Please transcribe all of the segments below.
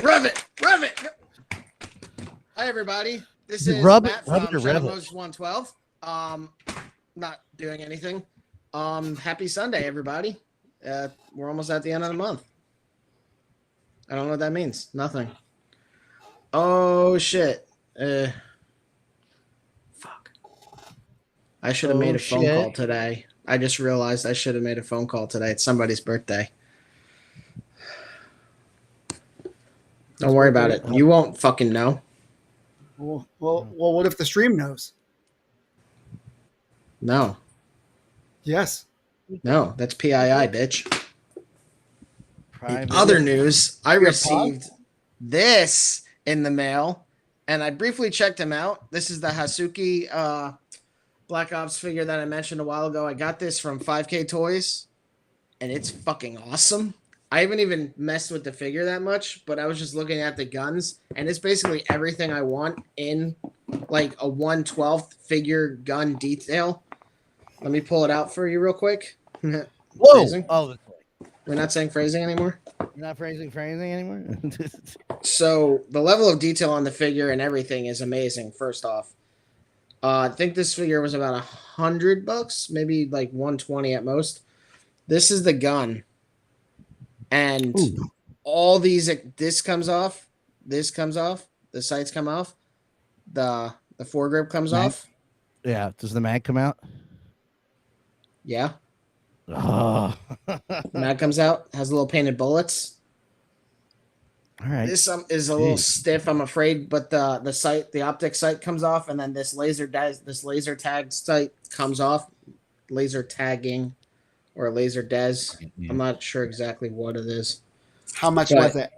Rev it. Hi everybody. This is Matt from Shadows 112. Not doing anything. Happy Sunday, everybody. We're almost at the end of the month. I don't know what that means. Nothing. Oh shit. Fuck. I should have made a phone call today. I just realized I should have made a phone call today. It's somebody's birthday. Don't worry about it. You won't fucking know. Well, what if the stream knows? No. Yes. No, that's PII, bitch. In other news, I received this in the mail, and I briefly checked him out. This is the 𝗖cie Black Ops figure that I mentioned a while ago. I got this from 5K Toys, and it's fucking awesome. I haven't even messed with the figure that much, but I was just looking at the guns, and it's basically everything I want in like a 1/12 figure gun detail. Let me pull it out for you real quick. Whoa! Phrasing. Oh, We're not saying phrasing anymore? You're not phrasing anymore? So the level of detail on the figure and everything is amazing, first off. I think this figure was about $100, maybe like 120 at most. This is the gun. And all these, this comes off, the sights come off, the foregrip comes off. Yeah. Does the mag come out? Yeah. Oh. Mag comes out, has little painted bullets. All right. This is a little stiff, I'm afraid, but the optic sight comes off, and then this laser tag sight comes off, laser tagging. Or a laser des. I'm not sure exactly what it is. How much was it?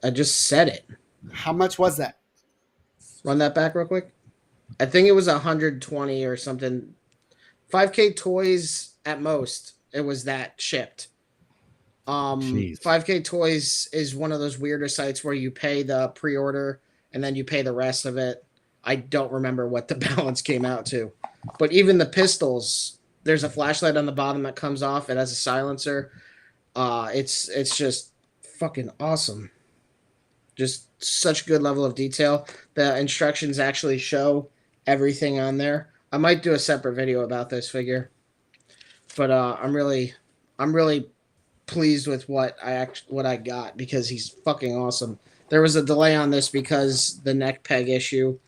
I just said it. How much was that? Run that back real quick. I think it was 120 or something. 5K Toys at most. It was that shipped. 5K Toys is one of those weirder sites where you pay the pre-order and then you pay the rest of it. I don't remember what the balance came out to. But even the pistols, there's a flashlight on the bottom that comes off. It has a silencer. It's just fucking awesome. Just such good level of detail. The instructions actually show everything on there. I might do a separate video about this figure, but I'm really pleased with what I got because he's fucking awesome. There was a delay on this because the neck peg issue.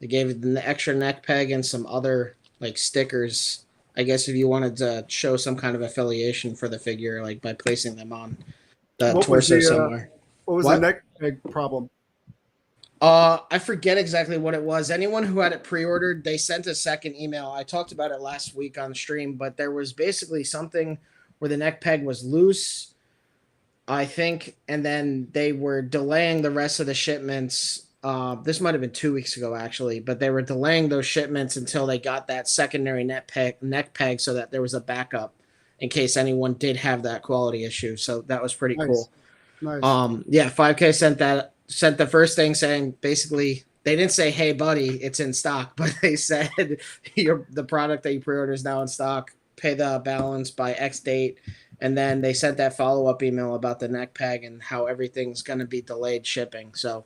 They gave it the extra neck peg and some other like stickers. I guess if you wanted to show some kind of affiliation for the figure, like by placing them on the torso somewhere. What was the neck peg problem? I forget exactly what it was. Anyone who had it pre-ordered, they sent a second email. I talked about it last week on stream, but there was basically something where the neck peg was loose, I think, and then they were delaying the rest of the shipments. This might have been 2 weeks ago, actually, but they were delaying those shipments until they got that secondary neck peg so that there was a backup in case anyone did have that quality issue. So that was pretty cool. Nice. Yeah, 5K sent the first thing saying basically they didn't say, "Hey, buddy, it's in stock," but they said the product that you pre-order is now in stock. Pay the balance by X date. And then they sent that follow-up email about the neck peg and how everything's going to be delayed shipping. So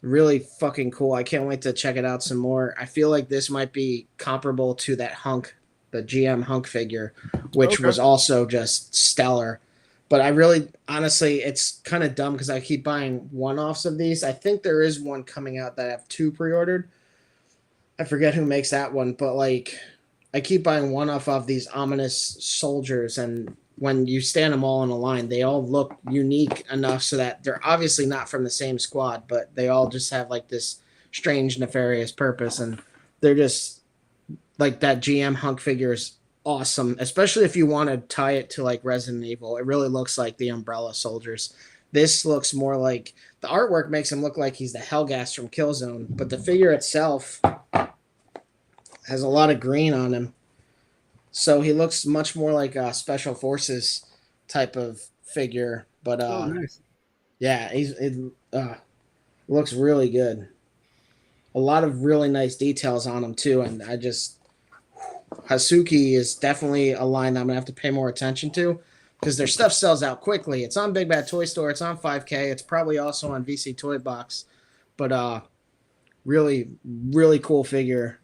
really fucking cool. I can't wait to check it out some more. I feel like this might be comparable to that Hunk, the GM Hunk figure, which was also just stellar. But I really, honestly, it's kind of dumb because I keep buying one-offs of these. I think there is one coming out that I have 2 pre-ordered. I forget who makes that one, but like I keep buying one-off of these ominous soldiers, and when you stand them all in a line, they all look unique enough so that they're obviously not from the same squad, but they all just have like this strange, nefarious purpose, and they're just like that GM hunk figure is awesome, especially if you want to tie it to like Resident Evil. It really looks like the Umbrella soldiers. This looks more like the artwork makes him look like he's the Hellgas from Killzone, but the figure itself has a lot of green on him. So he looks much more like a Special Forces type of figure. But nice. yeah, it looks really good. A lot of really nice details on him too, and Hasuki is definitely a line that I'm gonna have to pay more attention to because their stuff sells out quickly. It's on Big Bad Toy Store. It's on 5K. It's probably also on VC Toy Box. But really, really cool figure.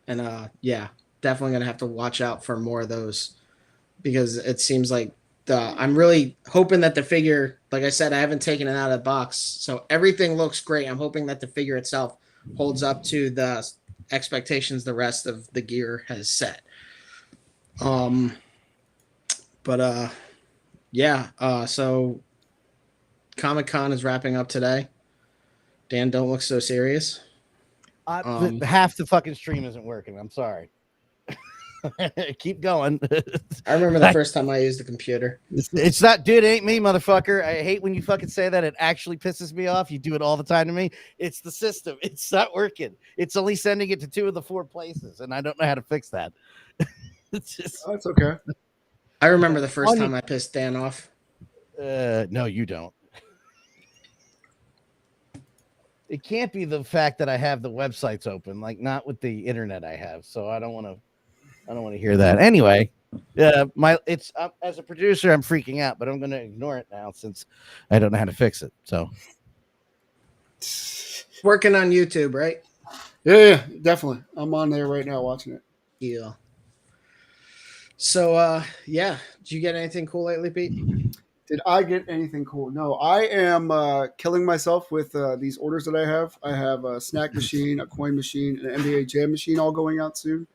And yeah, definitely gonna have to watch out for more of those because it seems like I'm really hoping that the figure, like I said, I haven't taken it out of the box, so everything looks great. I'm hoping that the figure itself holds up to the expectations the rest of the gear has set. So Comic-Con is wrapping up today. Dan, don't look so serious. Half the fucking stream isn't working. I'm sorry. Keep going. I remember the first time I used the computer. It's not, dude. It ain't me, motherfucker. I hate when you fucking say that. It actually pisses me off. You do it all the time to me. It's the system. It's not working. It's only sending it to 2 of the 4 places, and I don't know how to fix that. It's just. Oh, it's okay. I remember the first time I pissed Dan off. No, you don't. It can't be the fact that I have the websites open, like not with the internet I have. So I don't want to hear that. Anyway, it's as a producer, I'm freaking out, but I'm going to ignore it now since I don't know how to fix it. So working on YouTube, right? Yeah, definitely. I'm on there right now watching it. Yeah. So yeah, did you get anything cool lately, Pete? Did I get anything cool? No, I am killing myself with these orders that I have. I have a snack machine, a coin machine, and an NBA Jam machine all going out soon.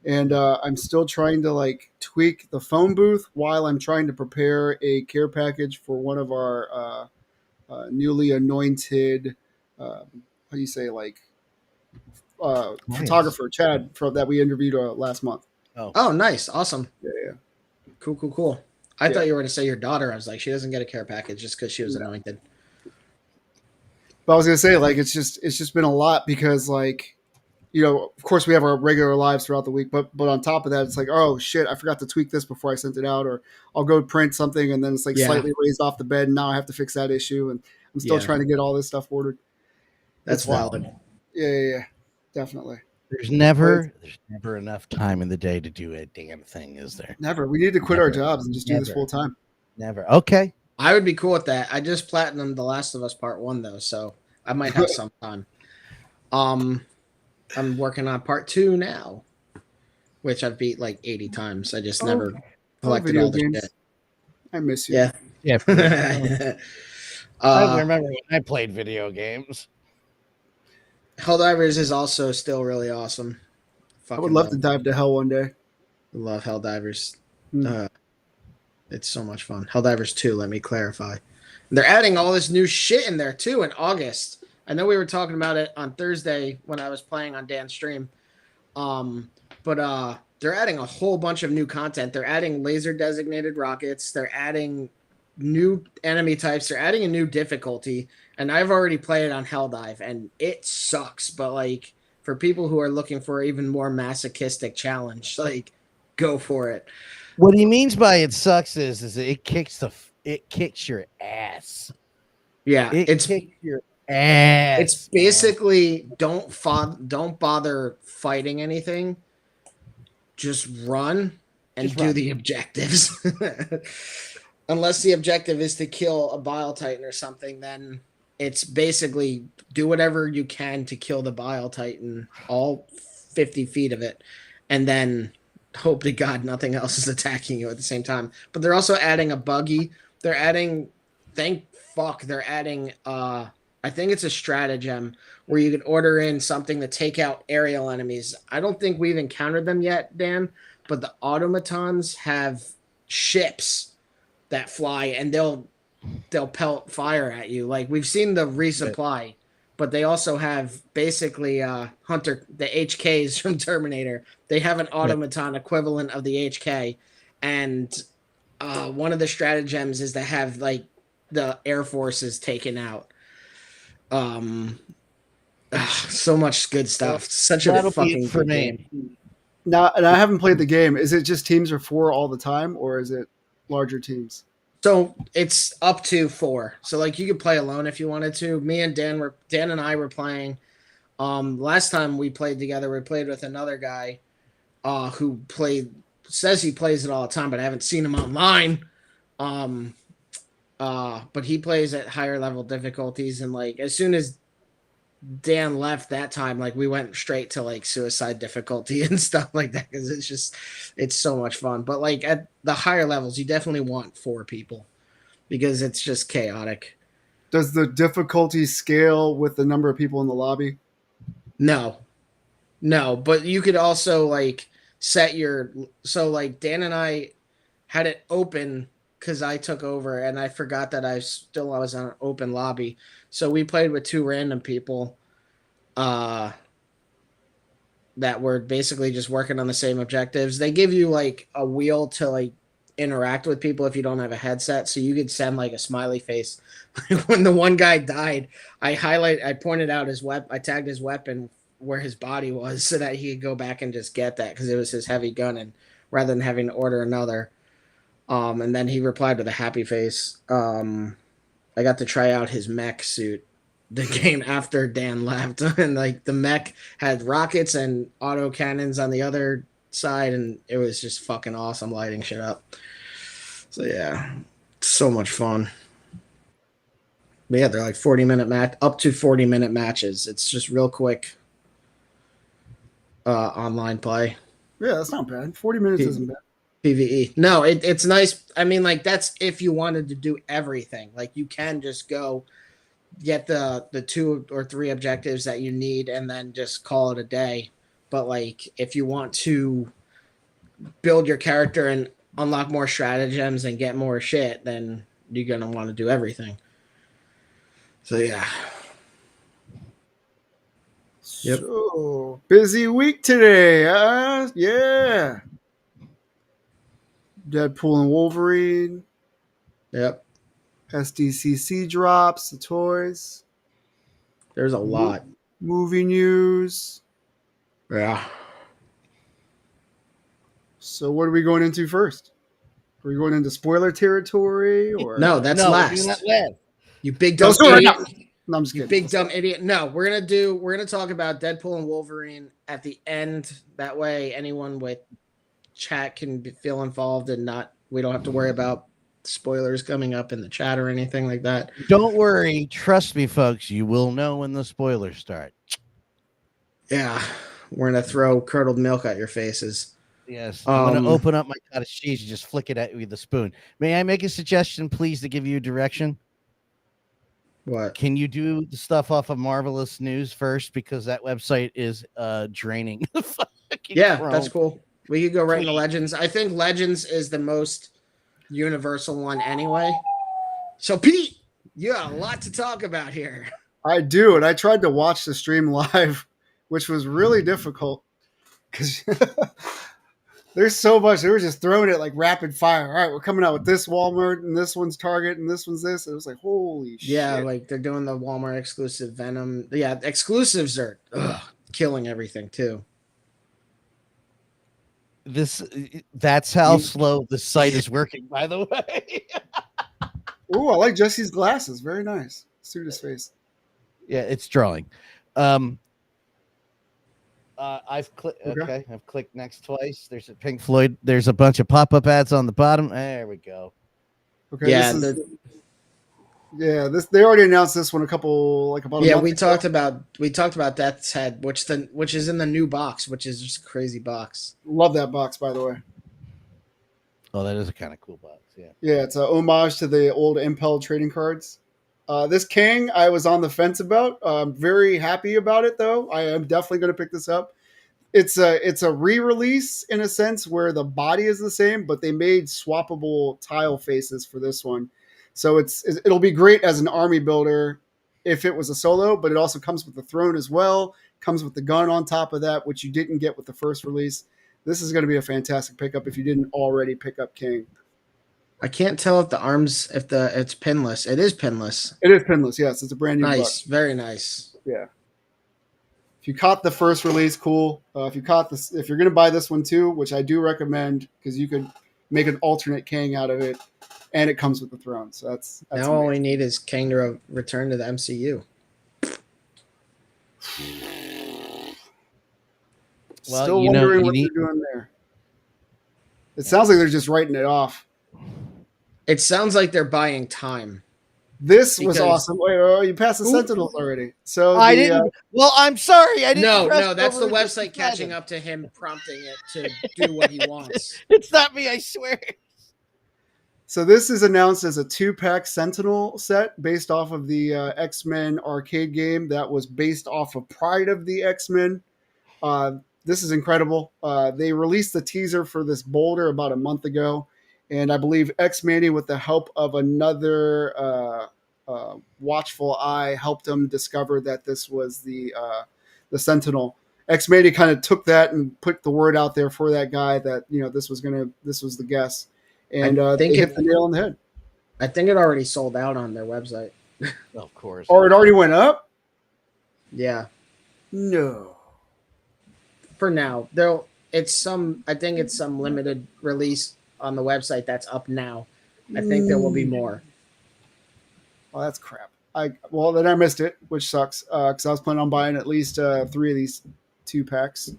And I'm still trying to like tweak the phone booth while I'm trying to prepare a care package for one of our newly anointed, how do you say, like photographer, Chad, that we interviewed last month. Oh, nice. Awesome. Yeah. Cool. I thought you were going to say your daughter. I was like, she doesn't get a care package just because she was anointed. But I was going to say, like, it's just been a lot because, like, you know, of course we have our regular lives throughout the week, but on top of that, it's like, oh shit, I forgot to tweak this before I sent it out, or I'll go print something and then it's like slightly raised off the bed, and now I have to fix that issue, and I'm still trying to get all this stuff ordered. That's valid. Yeah, definitely. There's never enough time in the day to do a damn thing, is there? Never. We need to quit our jobs and just do this full time. Never. Okay. I would be cool with that. I just platinumed The Last of Us Part 1 though, so I might have some time. I'm working on Part 2 now, which I've beat like 80 times. I just never collected all the shit. I miss you. Yeah. I remember when I played video games. Helldivers is also still really awesome. I would love to dive to hell one day. I love Helldivers. It's so much fun. Helldivers 2, let me clarify. They're adding all this new shit in there too in August. I know we were talking about it on Thursday when I was playing on Dan's stream. But they're adding a whole bunch of new content. They're adding laser designated rockets. They're adding new enemy types. They're adding a new difficulty. And I've already played it on Helldive, and it sucks. But like for people who are looking for an even more masochistic challenge, like go for it. What he means by it sucks is it kicks your ass. Yeah, it kicks your ass. It's basically don't bother fighting anything. Just run and do the objectives. Unless the objective is to kill a Bile Titan or something, then it's basically do whatever you can to kill the Bile Titan, all 50 feet of it, and then hope to God nothing else is attacking you at the same time. But they're also adding a buggy. They're adding, they're adding, I think it's a stratagem where you can order in something to take out aerial enemies. I don't think we've encountered them yet, Dan, but the automatons have ships that fly and they'll pelt fire at you. Like we've seen the resupply, but they also have basically the HKs from Terminator. They have an automaton equivalent of the HK, and one of the stratagems is to have like the Air Forces taken out. So much good stuff. Such a fucking good game. Now, and I haven't played the game. Is it just teams of 4 all the time, or is it larger teams? So it's up to 4. So like you could play alone if you wanted to. Me and Dan and I were playing. Last time we played together, we played with another guy who says he plays it all the time, but I haven't seen him online. But he plays at higher level difficulties, and like as soon as Dan left that time, like we went straight to like suicide difficulty and stuff like that because it's so much fun. But like at the higher levels, you definitely want 4 people because it's just chaotic. Does the difficulty scale with the number of people in the lobby? No, but you could also like set so like Dan and I had it open because I took over and I forgot that I was on an open lobby. So we played with 2 random people that were basically just working on the same objectives. They give you like a wheel to like interact with people if you don't have a headset. So you could send like a smiley face. When the one guy died, I pointed out his weapon. I tagged his weapon where his body was so that he could go back and just get that because it was his heavy gun, and rather than having to order another. And then he replied with a happy face. I got to try out his mech suit the game after Dan left. And like the mech had rockets and auto cannons on the other side, and it was just fucking awesome lighting shit up. So yeah, so much fun. But yeah, they're like 40-minute up to 40-minute matches. It's just real quick online play. Yeah, that's not bad. 40 minutes isn't bad. PvE. No, it's nice. I mean, like that's if you wanted to do everything. Like you can just go get the 2 or 3 objectives that you need and then just call it a day. But like if you want to build your character and unlock more stratagems and get more shit, then you're gonna want to do everything. So yeah. Yep. So busy week today. Yeah. Deadpool and Wolverine. Yep. SDCC drops, the toys. There's a lot. Movie news. Yeah. So what are we going into first? Are we going into spoiler territory or no? That's last. You big dumb idiot. No, I'm just kidding. You big dumb idiot. No, we're gonna talk about Deadpool and Wolverine at the end. That way, anyone with chat can feel involved and we don't have to worry about spoilers coming up in the chat or anything like that. Don't worry. Trust me, folks. You will know when the spoilers start. Yeah. We're going to throw curdled milk at your faces. Yes. I'm going to open up my cottage cheese and just flick it at you with a spoon. May I make a suggestion, please, to give you direction? What? Can you do the stuff off of Marvelous News first? Because that website is draining. Yeah, that's cool. We could go right into Legends. I think Legends is the most universal one anyway. So, Pete, you got a lot to talk about here. I do, and I tried to watch the stream live, which was really difficult because there's so much. They were just throwing it like rapid fire. All right, we're coming out with this Walmart, and this one's Target, and this one's this. And it was like, holy shit. Yeah, like they're doing the Walmart exclusive Venom. Yeah, exclusives are killing everything, too. That's how slow the site is working, by the way. Oh, I like Jesse's glasses. Very nice. Suit his face. Yeah, it's drawing. I've clicked. Okay, I've clicked next twice. There's a Pink Floyd. There's a bunch of pop-up ads on the bottom. There we go. Okay. Yeah. Yeah, they already announced this one about a Yeah, month we ago. talked about Death's Head, which is in the new box, which is just a crazy box. Love that box, by the way. Oh, that is a kind of cool box. Yeah. Yeah, it's a homage to the old Impel trading cards. This King, I was on the fence about. I'm very happy about it, though. I am definitely going to pick this up. It's a re-release in a sense where the body is the same, but they made swappable tile faces for this one. So it'll be great as an army builder if it was a solo, but it also comes with the throne as well. Comes with the gun on top of that, which you didn't get with the first release. This is going to be a fantastic pickup if you didn't already pick up King. I can't tell if it's pinless. It is pinless. It is pinless, yes. It's a brand new Nice, book. very nice. Yeah. If you caught the first release, cool. If you're going to buy this one too, which I do recommend because you could make an alternate King out of it, and it comes with the throne. So that's now amazing. all we need is King to return to the MCU. Well, Still you know, wondering you what need- they're doing there. It sounds like they're just writing it off. It sounds like they're buying time. This was Because- awesome. Wait, you passed the Ooh. Sentinels already. So I didn't. Well, I'm sorry. I didn't. No, press that's the over website the catching button. up to him, prompting it to do what he wants. It's not me. I swear. So this is announced as a 2-pack Sentinel set based off of the X-Men arcade game that was based off of Pride of the X-Men. This is incredible. They released the teaser for this boulder about a month ago, and I believe X-Manny, with the help of another watchful eye, helped them discover that this was the Sentinel. X-Manny kind of took that and put the word out there for that guy that this was the guess. And they hit the nail on the head. I think it already sold out on their website. Of course. Or it already went up? Yeah, No. for now. I think it's some limited release on the website that's up now. I think there will be more. Well, that's crap. Then I missed it, which sucks because I was planning on buying at least 3 of these 2-packs.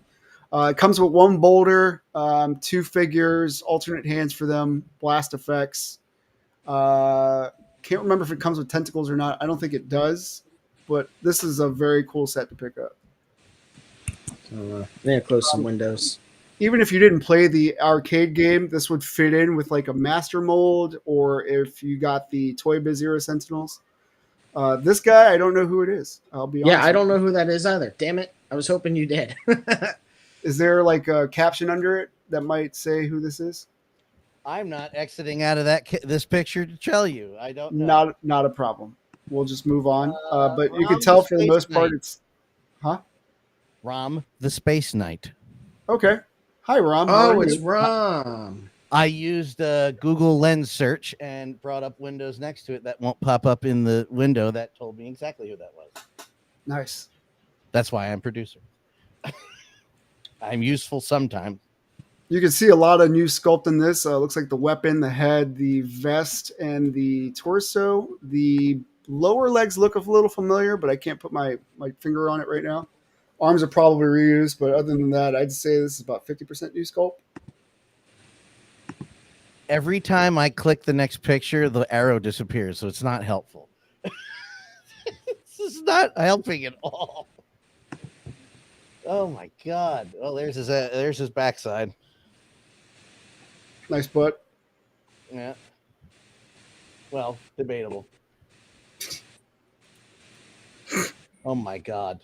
It comes with 1 boulder, 2 figures, alternate hands for them, blast effects. Can't remember if it comes with tentacles or not. I don't think it does, but this is a very cool set to pick up. I'm gonna close some windows. Even if you didn't play the arcade game, this would fit in with like a master mold, or if you got the Toy Biz Era Sentinels. This guy, I don't know who it is. I'll be honest. Yeah, I don't know who that is either. Damn it. I was hoping you did. Is there like a caption under it that might say who this is? I'm not exiting out of this picture to tell you. I don't know. Not a problem. We'll just move on. But you Rom can tell the for the Space most part Knight. it's... Huh? Rom the Space Knight. Okay. Hi, Rom. How Oh, are it's you? Rom. I used Google Lens search and brought up windows next to it that won't pop up in the window that told me exactly who that was. Nice. That's why I'm producer. I'm useful sometimes. You can see a lot of new sculpt in this. Looks like the weapon, the head, the vest, and the torso. The lower legs look a little familiar, but I can't put my finger on it right now. Arms are probably reused, but other than that, I'd say this is about 50% new sculpt. Every time I click the next picture, the arrow disappears, so it's not helpful. This is not helping at all. Oh my god! Oh, there's his backside. Nice butt. Yeah. Well, debatable. Oh my god!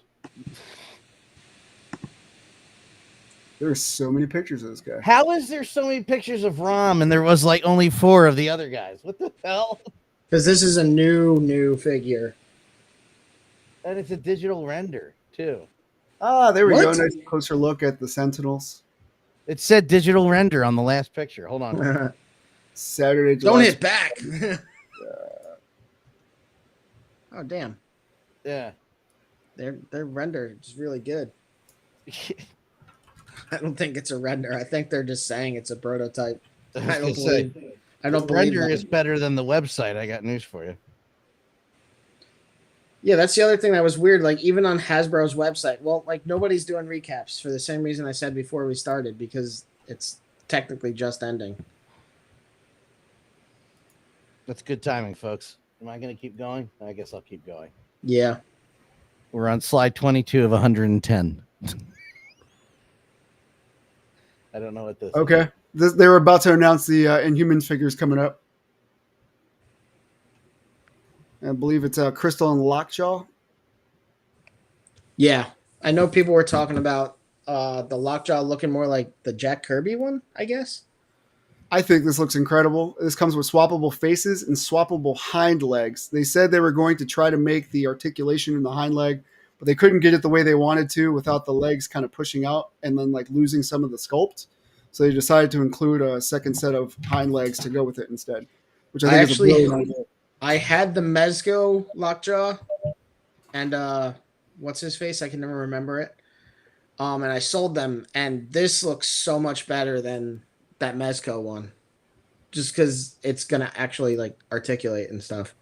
There's so many pictures of this guy. How is there so many pictures of Rom and there was like only 4 of the other guys? What the hell? Because this is a new figure. And it's a digital render too. Ah, there we go. What? Nice closer look at the Sentinels. It said digital render on the last picture. Hold on. Saturday, Don't July. hit back. Oh damn, Yeah. their render is really good. I don't think it's a render. I think they're just saying it's a prototype. I don't believe. I don't the believe render that. is better than the website. I got news for you. Yeah, that's the other thing that was weird. Like even on Hasbro's website, well, like nobody's doing recaps for the same reason I said before we started, because it's technically just ending. That's good timing, folks. Am I going to keep going? I guess I'll keep going. Yeah. We're on slide 22 of 110. I don't know what this is. Okay. They were about to announce the Inhumans figures coming up. I believe it's Crystal and Lockjaw. Yeah. I know people were talking about the Lockjaw looking more like the Jack Kirby one, I guess. I think this looks incredible. This comes with swappable faces and swappable hind legs. They said they were going to try to make the articulation in the hind leg, but they couldn't get it the way they wanted to without the legs kind of pushing out and then like losing some of the sculpt. So they decided to include a second set of hind legs to go with it instead, which I think is a brilliant idea. I had the Mezco Lockjaw and what's his face? I can never remember it. And I sold them, and this looks so much better than that Mezco one, just because it's gonna actually like articulate and stuff.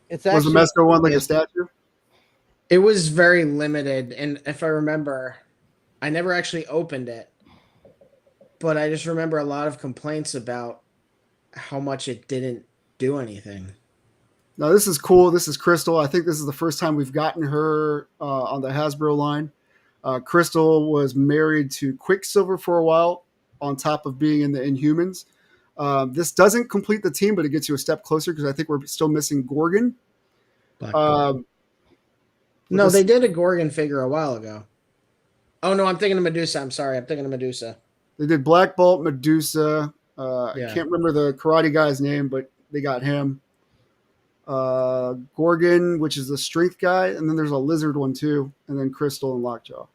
It's actually, was the Mezco one like a statue? It was very limited, and if I remember, I never actually opened it, but I just remember a lot of complaints about how much it didn't do anything. Now this is cool. This is Crystal. I think this is the first time we've gotten her on the Hasbro line. Crystal was married to Quicksilver for a while, on top of being in the Inhumans. This doesn't complete the team, but it gets you a step closer because I think we're still missing Gorgon. No, they did a Gorgon figure a while ago. Oh, no, I'm thinking of Medusa. I'm sorry. I'm thinking of Medusa. They did Black Bolt, Medusa. I can't remember the karate guy's name, but they got him. Gorgon, which is the strength guy. And then there's a lizard one too. And then Crystal and Lockjaw.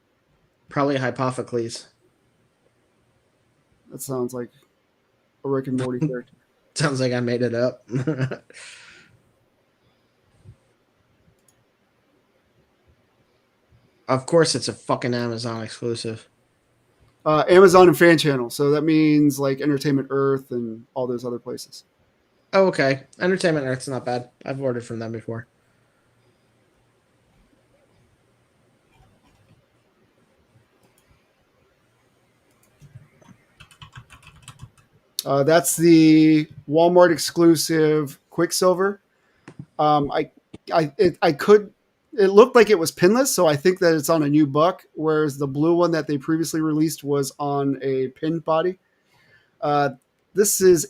Probably 𝗺𝗵𝗁𝗄𝗄𝗧. That sounds like a Rick and Morty character. Sounds like I made it up. Of course, it's a fucking Amazon exclusive. Amazon and fan channel. So that means like Entertainment Earth and all those other places. Oh, okay. Entertainment Earth's not bad. I've ordered from them before. That's the Walmart exclusive Quicksilver. It looked like it was pinless, so I think that it's on a new buck, whereas the blue one that they previously released was on a pinned body. This is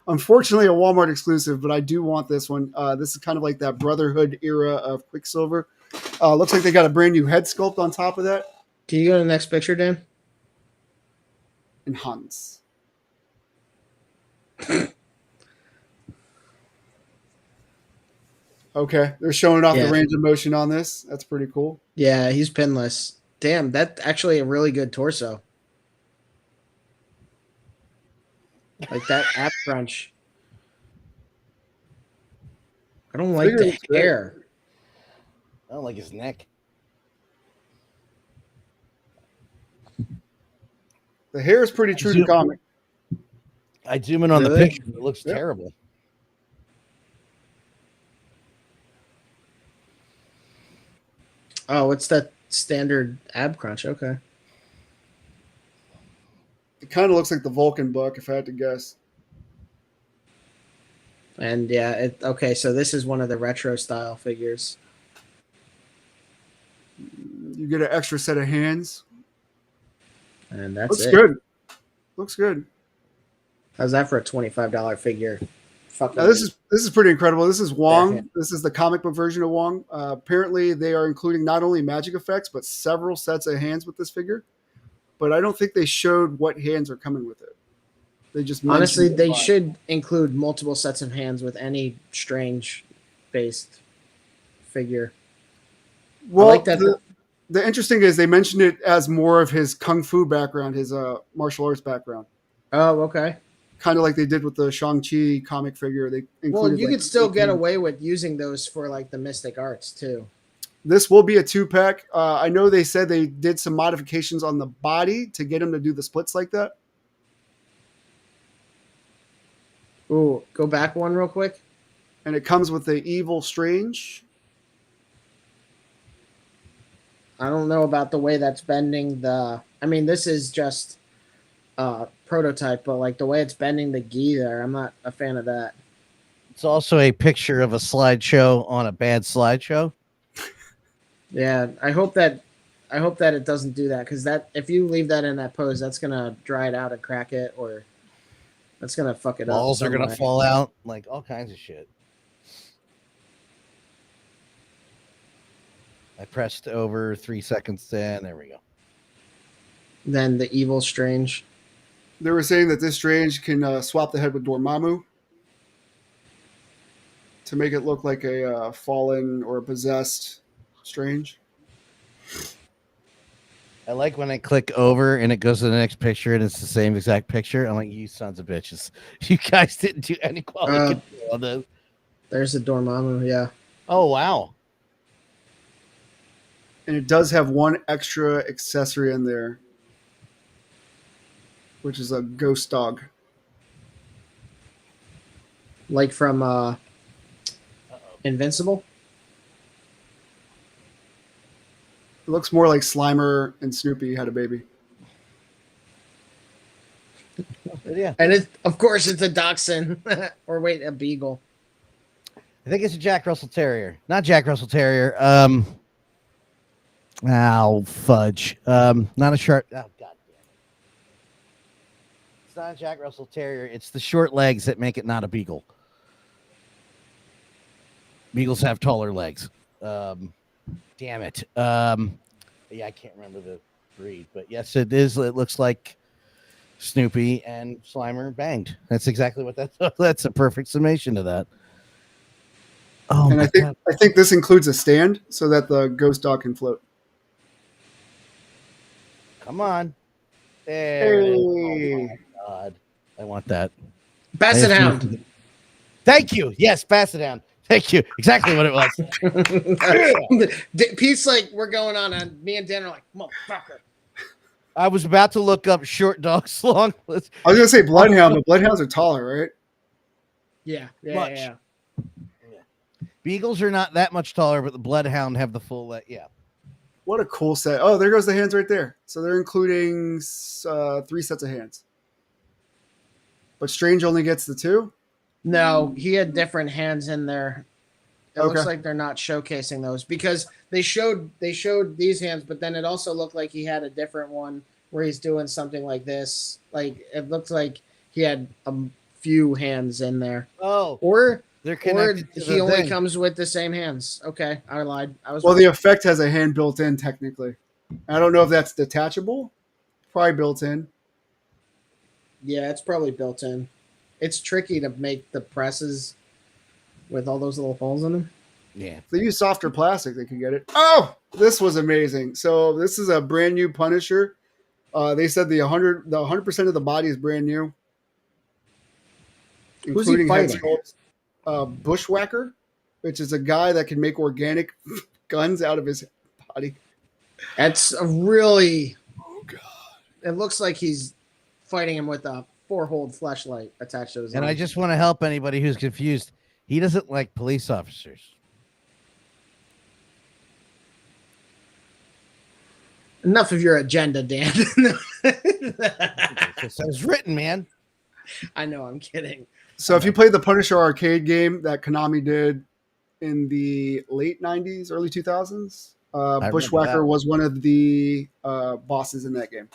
unfortunately a Walmart exclusive, but I do want this one. This is kind of like that Brotherhood era of Quicksilver. Looks like they got a brand new head sculpt on top of that. Can you go to the next picture, Dan? And Hans. Okay, they're showing off the range of motion on this. That's pretty cool. Yeah, he's pinless. Damn, that's actually a really good torso. Like that ab crunch. I don't like the hair. I don't like his neck. The hair is pretty true to comic. I zoom in on the picture. It looks terrible. Oh, it's that standard ab crunch. Okay. It kind of looks like the Vulcan buck, if I had to guess. And yeah, okay, so this is one of the retro style figures. You get an extra set of hands. And that's looks good. Looks good. How's that for a $25 figure? Now, this is pretty incredible. This is Wong. This is the comic book version of Wong. Apparently, they are including not only magic effects, but several sets of hands with this figure. But I don't think they showed what hands are coming with it. They just honestly, they should include multiple sets of hands with any strange-based figure. Well, I like that. The interesting is they mentioned it as more of his kung fu background, his martial arts background. Oh, okay. Kind of like they did with the Shang-Chi comic figure. They included, you could still get away with using those for like the Mystic Arts too. This will be a 2-pack. I know they said they did some modifications on the body to get him to do the splits like that. Ooh, go back one real quick. And it comes with the Evil Strange. I don't know about the way that's bending the... I mean, this is just prototype, but like the way it's bending the gi there, I'm not a fan of that. It's also a picture of a slideshow on a bad slideshow. Yeah, I hope that it doesn't do that, because that if you leave that in that pose, that's gonna dry it out and crack it, or that's gonna fuck it up. Balls are gonna fall out, like all kinds of shit. I pressed over 3 seconds in. There we go. Then the evil Strange. They were saying that this Strange can swap the head with Dormammu to make it look like a fallen or a possessed Strange. I like when I click over and it goes to the next picture and it's the same exact picture. I'm like, you sons of bitches. You guys didn't do any quality control on this. There's a Dormammu, yeah. Oh, wow. And it does have one extra accessory in there, which is a ghost dog. Like from Invincible? It looks more like Slimer and Snoopy had a baby. Yeah. And of course it's a dachshund. Or wait, a beagle. I think it's a Jack Russell Terrier. Not Jack Russell Terrier. Fudge. Not a shark. Oh, God. It's not a Jack Russell Terrier. It's the short legs that make it not a beagle. Beagles have taller legs. Damn it. Yeah, I can't remember the breed, but yes, it is. It looks like Snoopy and Slimer banged. That's exactly what that's a perfect summation of that. Oh, and I think this includes a stand so that the ghost dog can float. Come on. There it is. Oh my God. I want that. Basset Hound. Thank you. Yes, Basset Hound. Thank you. Exactly what it was. Pete's like, we're going on, and me and Dan are like, motherfucker. I was about to look up short dogs long. I was going to say bloodhound, but bloodhounds are taller, right? Yeah. Beagles are not that much taller, but the bloodhound have the full leg. Yeah. What a cool set. Oh, there goes the hands right there. So they're including 3 sets of hands. But Strange only gets the 2? No, he had different hands in there. It looks like they're not showcasing those because they showed these hands, but then it also looked like he had a different one where he's doing something like this. Like it looked like he had a few hands in there. Oh, or they're connected. Or he only comes with the same hands. Okay, I lied. The effect has a hand built in technically. I don't know if that's detachable. Probably built in. Yeah, it's probably built in. It's tricky to make the presses with all those little holes in them. Yeah. If they use softer plastic, they could get it. Oh, this was amazing. So this is a brand new Punisher. They said the 100% of the body is brand new. Who's he fighting? Bushwhacker, which is a guy that can make organic guns out of his body. That's a really... Oh, God. It looks like he's fighting him with a 4-hole flashlight attached to his arm. I just want to help anybody who's confused. He doesn't like police officers. Enough of your agenda, Dan. It was written, man. I know, I'm kidding. So if you played the Punisher arcade game that Konami did in the late 90s, early 2000s, Bushwhacker was one of the bosses in that game.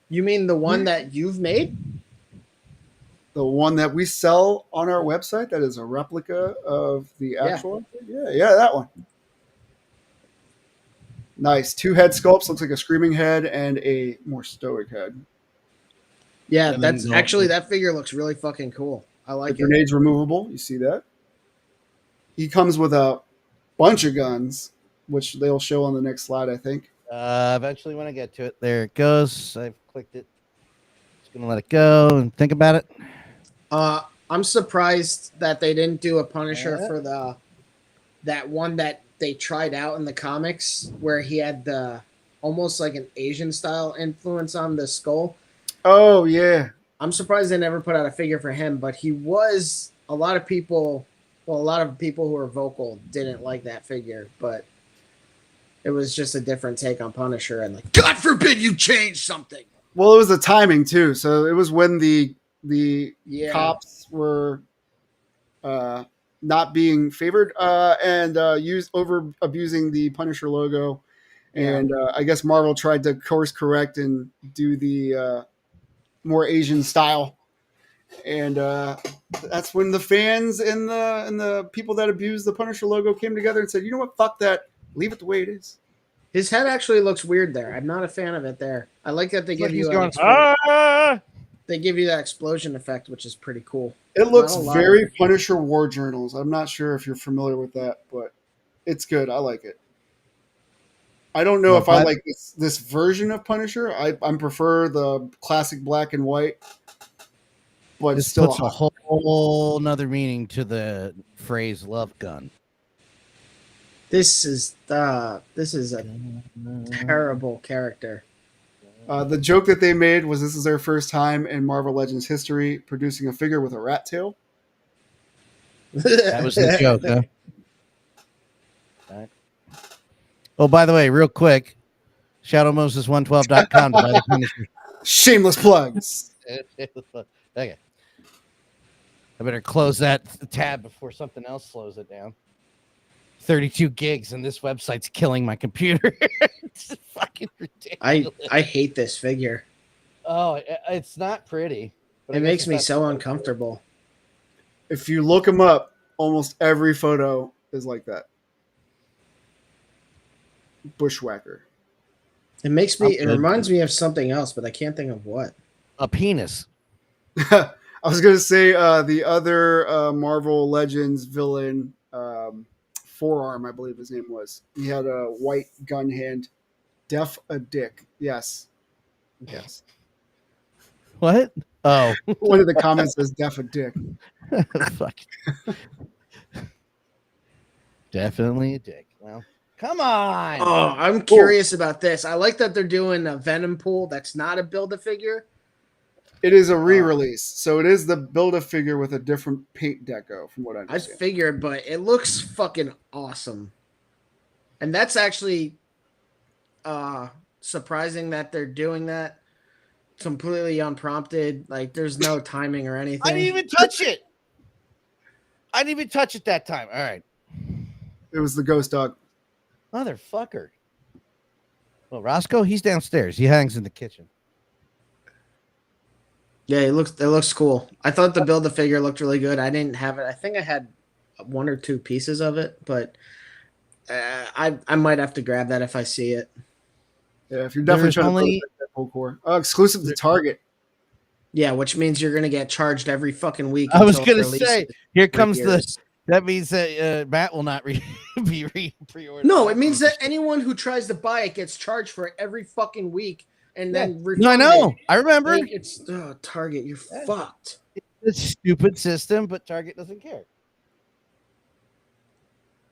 You mean the one that you've made? The one that we sell on our website that is a replica of the actual? Yeah, that one. Nice. 2 head sculpts, looks like a screaming head and a more stoic head. Yeah, that's actually, that figure looks really fucking cool. I like it. The grenade's removable. You see that? He comes with a bunch of guns, which they'll show on the next slide, I think. Eventually when I get to it. There it goes. I've clicked it. Just going to let it go and think about it. I'm surprised that they didn't do a Punisher for that one that they tried out in the comics where he had the almost like an Asian style influence on the skull. Oh yeah. I'm surprised they never put out a figure for him, but he was a lot of people who are vocal didn't like that figure, but it was just a different take on Punisher and like, God forbid you change something. Well, it was the timing too. So it was when the cops were not being favored and over abusing the Punisher logo. And I guess Marvel tried to course correct and do the more Asian style. And that's when the fans and the people that abused the Punisher logo came together and said, you know what, fuck that, leave it the way it is. His head actually looks weird there. I'm not a fan of it there. I like that they give you they give you that explosion effect, which is pretty cool. It looks very Punisher War Journals. I'm not sure if you're familiar with that, but it's good. I like it. I don't know if I like this version of Punisher. I prefer the classic black and white. But this still puts a whole nother meaning to the phrase "love gun." This is a terrible character. The joke that they made was this is their first time in Marvel Legends history producing a figure with a rat tail. That was the joke, huh? Right. Oh, by the way, real quick, ShadowMoses112.com to buy the Punisher. Shameless plugs. Okay. I better close that tab before something else slows it down. 32 gigs and this website's killing my computer. It's fucking ridiculous. I hate this figure. Oh, it's not pretty. It makes me so uncomfortable. If you look him up, almost every photo is like that. Bushwhacker. It reminds me of something else, but I can't think of what. A penis. I was going to say the other Marvel Legends villain, Forearm, I believe his name was. He had a white gun hand. 𝗵𝗂𝗃. Yes. Yes. What? Oh. One of the comments says 𝗵𝗂𝗃. Fuck. Definitely a dick. Well, come on. Oh, I'm curious about this. I like that they're doing a Venom pool that's not a Build-A-Figure. It is a re-release, so it is the Build-A-Figure with a different paint deco, from what I understand. I figured, but it looks fucking awesome. And that's actually surprising that they're doing that completely unprompted. Like, there's no timing or anything. I didn't even touch it. I didn't even touch it that time. All right. It was the ghost dog. Motherfucker. Well, Roscoe, he's downstairs. He hangs in the kitchen. Yeah, it looks cool. I thought the Build-A-Figure looked really good. I didn't have it. I think I had one or two pieces of it, but I might have to grab that if I see it. Yeah, if you're definitely trying to that whole core. Exclusive to Target. Yeah, which means you're going to get charged every fucking week. I was going to say, here comes that means that Matt will not be pre-ordered. No, it means that anyone who tries to buy it gets charged for it every fucking week. And then I know. I remember. Like, it's Target. You're fucked. It's a stupid system, but Target doesn't care.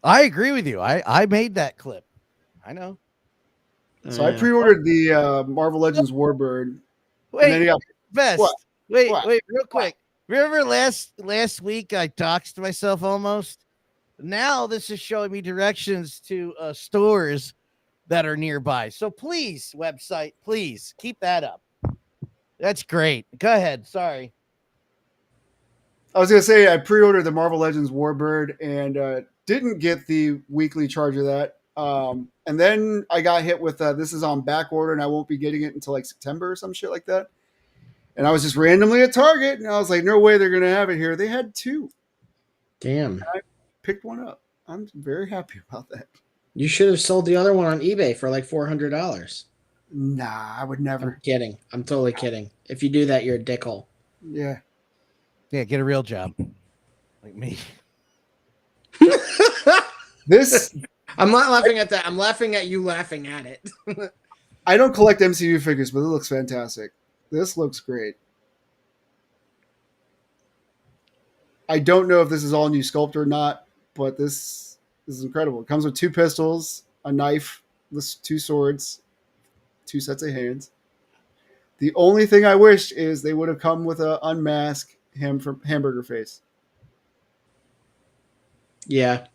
I agree with you. I made that clip. I know. So I pre-ordered the Marvel Legends Warbird. Wait, Best. What? Wait, real quick. Remember last week I doxed myself almost? Now this is showing me directions to stores that are nearby. So please, website, please keep that up. That's great. Go ahead. Sorry. I was going to say I pre-ordered the Marvel Legends Warbird and didn't get the weekly charge of that. And then I got hit with this is on back order and I won't be getting it until like September or some shit like that. And I was just randomly at Target and I was like, no way they're going to have it here. They had two. Damn. And I picked one up. I'm very happy about that. You should have sold the other one on eBay for like $400. Nah, I would never. I'm kidding. I'm totally kidding. If you do that, you're a dickhole. Yeah. Yeah, get a real job. Like me. I'm not laughing at that. I'm laughing at you laughing at it. I don't collect MCU figures, but it looks fantastic. This looks great. I don't know if this is all new sculpt or not, but this is incredible. It comes with two pistols, a knife, two swords, two sets of hands. The only thing I wish is they would have come with a unmask him from Hamburger Face. Yeah.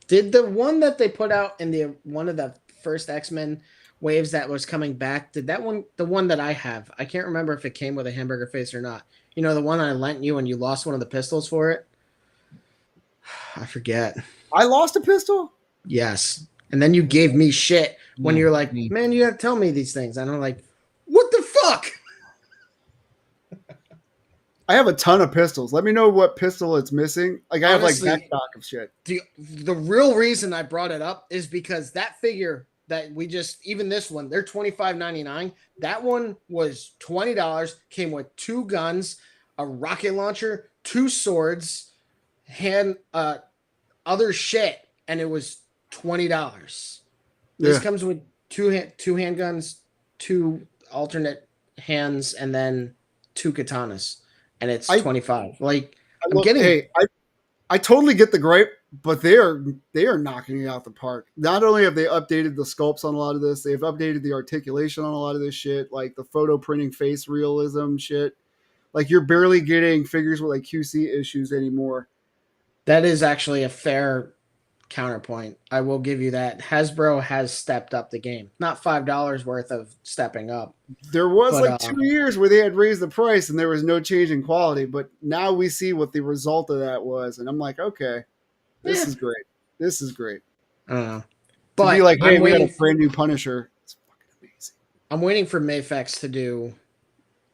Did the one that they put out in one of the first X-Men waves that was coming back, did that one, the one that I have, I can't remember if it came with a Hamburger Face or not. You know, the one I lent you and you lost one of the pistols for it? I forget. I lost a pistol. Yes. And then you gave me shit when you're like, man, you have to tell me these things. And I'm like, what the fuck? I have a ton of pistols. Let me know what pistol it's missing. Like I Honestly, have like backstock of shit. The real reason I brought it up is because that figure that we just, even this one, they're $25.99. That one was $20. Came with 2 guns, a rocket launcher, 2 swords, other shit, and it was $20. This comes with two handguns, 2 alternate hands, and then 2 katanas, and it's $25. Like I totally get the gripe, but they are knocking it out the park. Not only have they updated the sculpts on a lot of this, they've updated the articulation on a lot of this shit, like the photo printing face realism shit. Like you're barely getting figures with like QC issues anymore. That is actually a fair counterpoint. I will give you that. Hasbro has stepped up the game. Not $5 worth of stepping up. There was 2 years where they had raised the price and there was no change in quality, but now we see what the result of that was, and I'm like, okay, this is great. This is great. I don't know. But to be like, hey, we got a brand new Punisher. It's fucking amazing. I'm waiting for mafex to do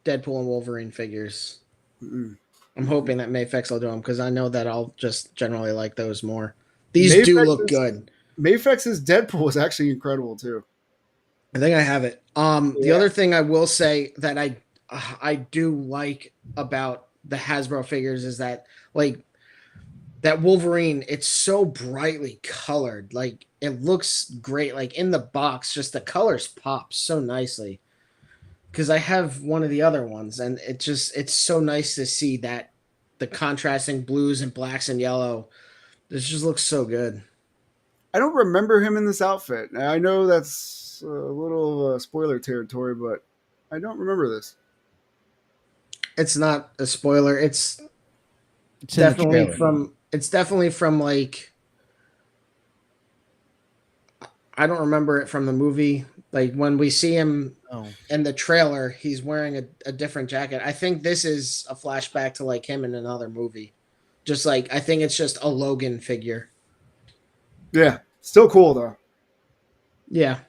Deadpool and Wolverine figures. I'm hoping that mafex will do them because I know that I'll just generally like those more. These do look good. Mafex's Deadpool is actually incredible too. I think I have it. The other thing I will say that I do like about the Hasbro figures is that like that Wolverine, it's so brightly colored. Like it looks great. Like in the box, just the colors pop so nicely. Because I have one of the other ones, and it's so nice to see that the contrasting blues and blacks and yellow. This just looks so good. I don't remember him in this outfit. I know that's a little spoiler territory, but I don't remember this. It's not a spoiler. It's definitely from. It's definitely from like. I don't remember it from the movie. Like when we see him in the trailer, he's wearing a different jacket. I think this is a flashback to like him in another movie. Just like, I think it's just a Logan figure. Yeah. Still cool though. Yeah.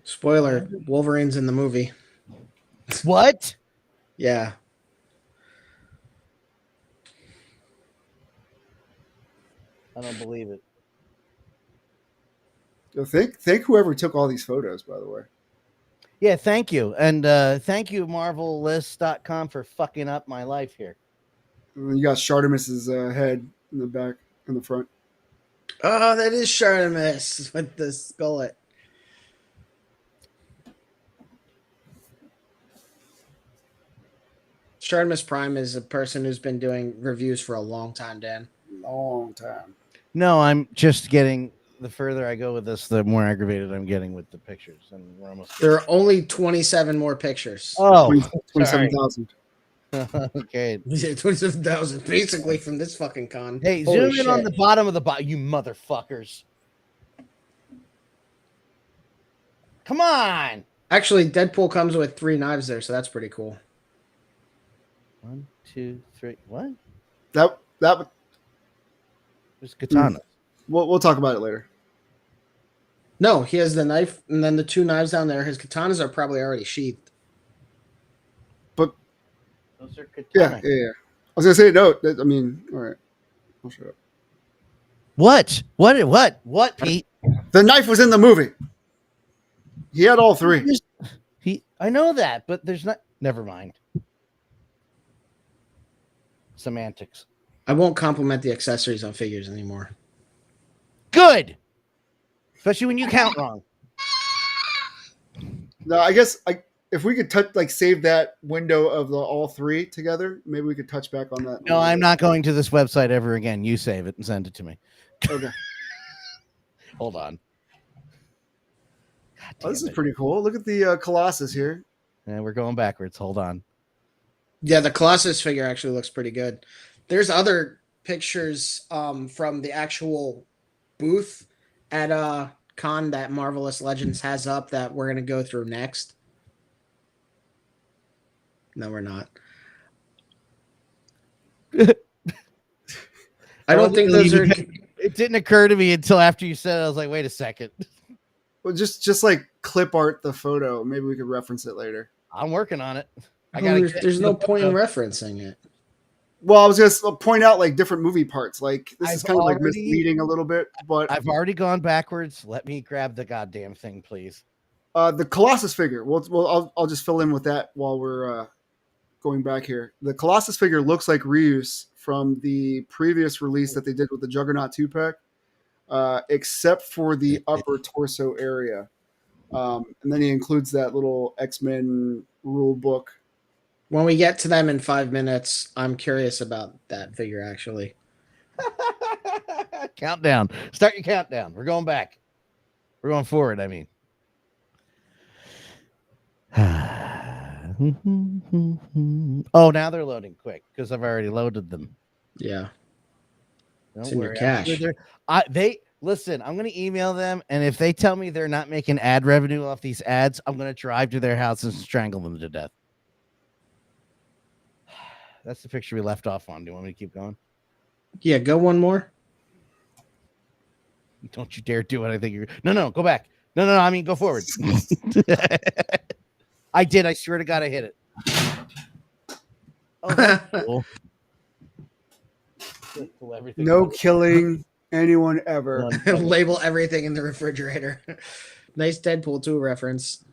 Spoiler, Wolverine's in the movie. What? Yeah. I don't believe it. Thank whoever took all these photos, by the way. Yeah, thank you. And thank you, MarvelList.com, for fucking up my life here. You got Shartimus's head in the back, in the front. Oh, that is Shartimus with the skullet. Shartimus Prime is a person who's been doing reviews for a long time, Dan. Long time. No, I'm just getting... The further I go with this, the more aggravated I'm getting with the pictures, and we're almost. There are only 27 more pictures. Oh, 27,000. Okay, 27,000 basically from this fucking con. Hey, Holy zoom shit. in on the bottom of the bot, you motherfuckers! Come on. Actually, Deadpool comes with 3 knives there, so that's pretty cool. 1, 2, 3. What? That There's katana. We'll talk about it later. No, he has the knife, and then the 2 knives down there. His katanas are probably already sheathed. But those are katana. Yeah. I was gonna say no. I mean, all right. I'll shut up. What? What, Pete? The knife was in the movie. He had all 3. I know that, but there's not. Never mind. Semantics. I won't compliment the accessories on figures anymore. Good. Especially when you count wrong. No, I guess if we could save that window of the all 3 together, maybe we could touch back on that. No, I'm not going to this website ever again. You save it and send it to me. Okay. Hold on. Oh, this is pretty cool. Look at the Colossus here. Yeah, we're going backwards. Hold on. Yeah, the Colossus figure actually looks pretty good. There's other pictures from the actual booth at con that Marvelous Legends has up that we're going to go through next. No, we're not. I don't think those are. It didn't occur to me until after you said it. I was like, wait a second. Well, just like clip art the photo. Maybe we could reference it later. I'm working on it. There's no point in referencing it. Well, I was just point out like different movie parts. Like this is kind of like already- misleading a little bit, but I've already gone backwards. Let me grab the goddamn thing, please. the Colossus figure. I'll just fill in with that while we're going back here. The Colossus figure looks like Reuse from the previous release that they did with the Juggernaut 2-pack, except for the upper torso area. And then he includes that little X-Men rule book. When we get to them in 5 minutes, I'm curious about that figure, actually. Countdown. Start your countdown. We're going back. We're going forward, I mean. Oh, now they're loading quick because I've already loaded them. Yeah. Don't It's in your worry. cache. Listen, I'm going to email them, and if they tell me they're not making ad revenue off these ads, I'm going to drive to their house and strangle them to death. That's the picture we left off on. Do you want me to keep going? Yeah, go one more. Don't you dare do it. I think you're... No, go back. No, I mean, go forward. I did. I swear to God, I hit it. Oh, that's cool. Pull everything No out. killing anyone ever. Label everything in the refrigerator. Nice Deadpool 2 reference.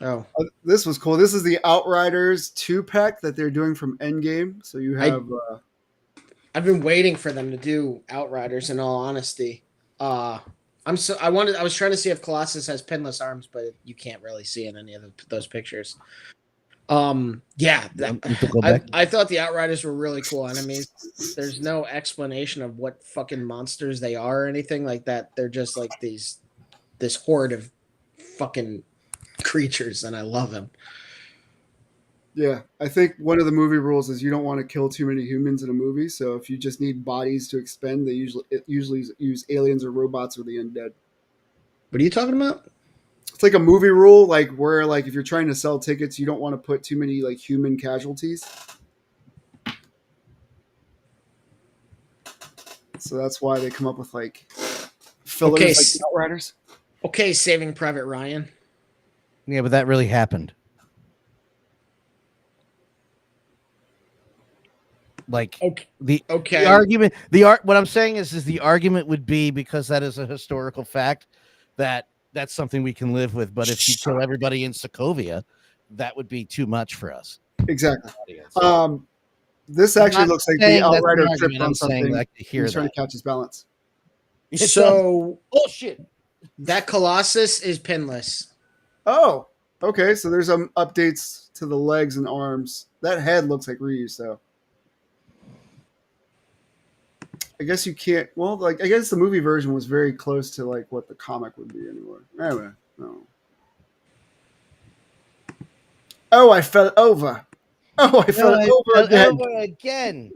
Oh, This was cool. This is the Outriders 2-pack that they're doing from Endgame. So you have I've been waiting for them to do Outriders. In all honesty, I was trying to see if Colossus has pinless arms, but you can't really see in any of those pictures. Yeah, I thought the Outriders were really cool, and I mean, there's no explanation of what fucking monsters they are or anything like that. They're just like this horde of fucking creatures, and I love them. Yeah, I think one of the movie rules is you don't want to kill too many humans in a movie. So if you just need bodies to expend, they usually use aliens or robots or the undead. What are you talking about? It's like a movie rule, like where like if you're trying to sell tickets, you don't want to put too many like human casualties. So that's why they come up with like fillers like the Outriders. Okay, Saving Private Ryan. Yeah, but that really happened. Like the argument, what I'm saying is the argument would be, because that is a historical fact, that's something we can live with. But if you kill everybody in Sokovia, that would be too much for us. Exactly. This actually looks like the Outrider tripped on something. Like to hear He's trying to catch his balance. So bullshit. That Colossus is pinless. Oh, okay. So there's some updates to the legs and arms. That head looks like Reuse, though. I guess you can't. Well, like I guess the movie version was very close to like what the comic would be anyway. Anyway, no. Oh, I fell over. Oh, I fell over again. Over again.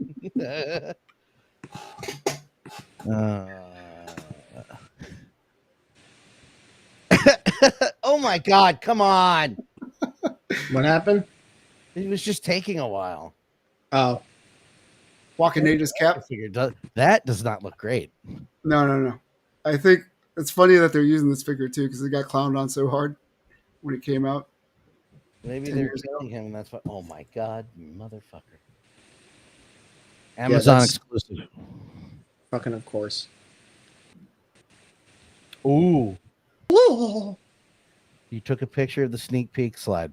Oh my God! Come on. What happened? It was just taking a while. Oh. Walking-Nada's cap. That does not look great. No. I think it's funny that they're using this figure too, because it got clowned on so hard when it came out. Maybe they're killing him, and that's what. Oh my God, motherfucker! Amazon exclusive. Fucking of course. Ooh. Whoa. You took a picture of the sneak peek slide.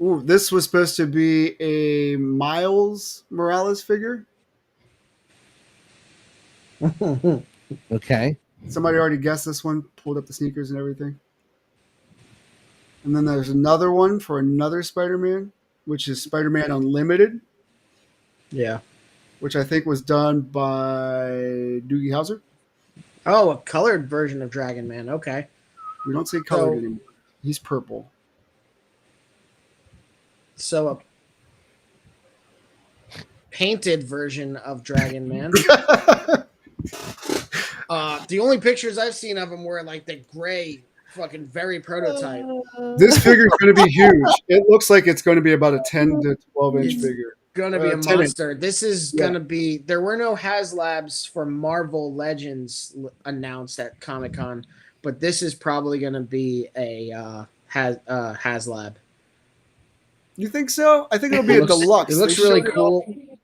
Ooh, this was supposed to be a Miles Morales figure. Okay. Somebody already guessed this one, pulled up the sneakers and everything. And then there's another one for another Spider-Man, which is Spider-Man Unlimited. Yeah. Which I think was done by Doogie Howser. Oh, a colored version of Dragon Man. Okay. We don't say colored anymore. He's purple. So a painted version of Dragon Man. The only pictures I've seen of him were like the gray fucking very prototype. This figure is going to be huge. It looks like it's going to be about a 10 to 12 inch It's figure. Gonna be a 10 inch. monster. This is gonna be. There were no HasLabs for Marvel Legends announced at Comic-Con, but this is probably gonna be a HasLab. You think so? I think it'll be a deluxe. It looks They really showed it cool. off.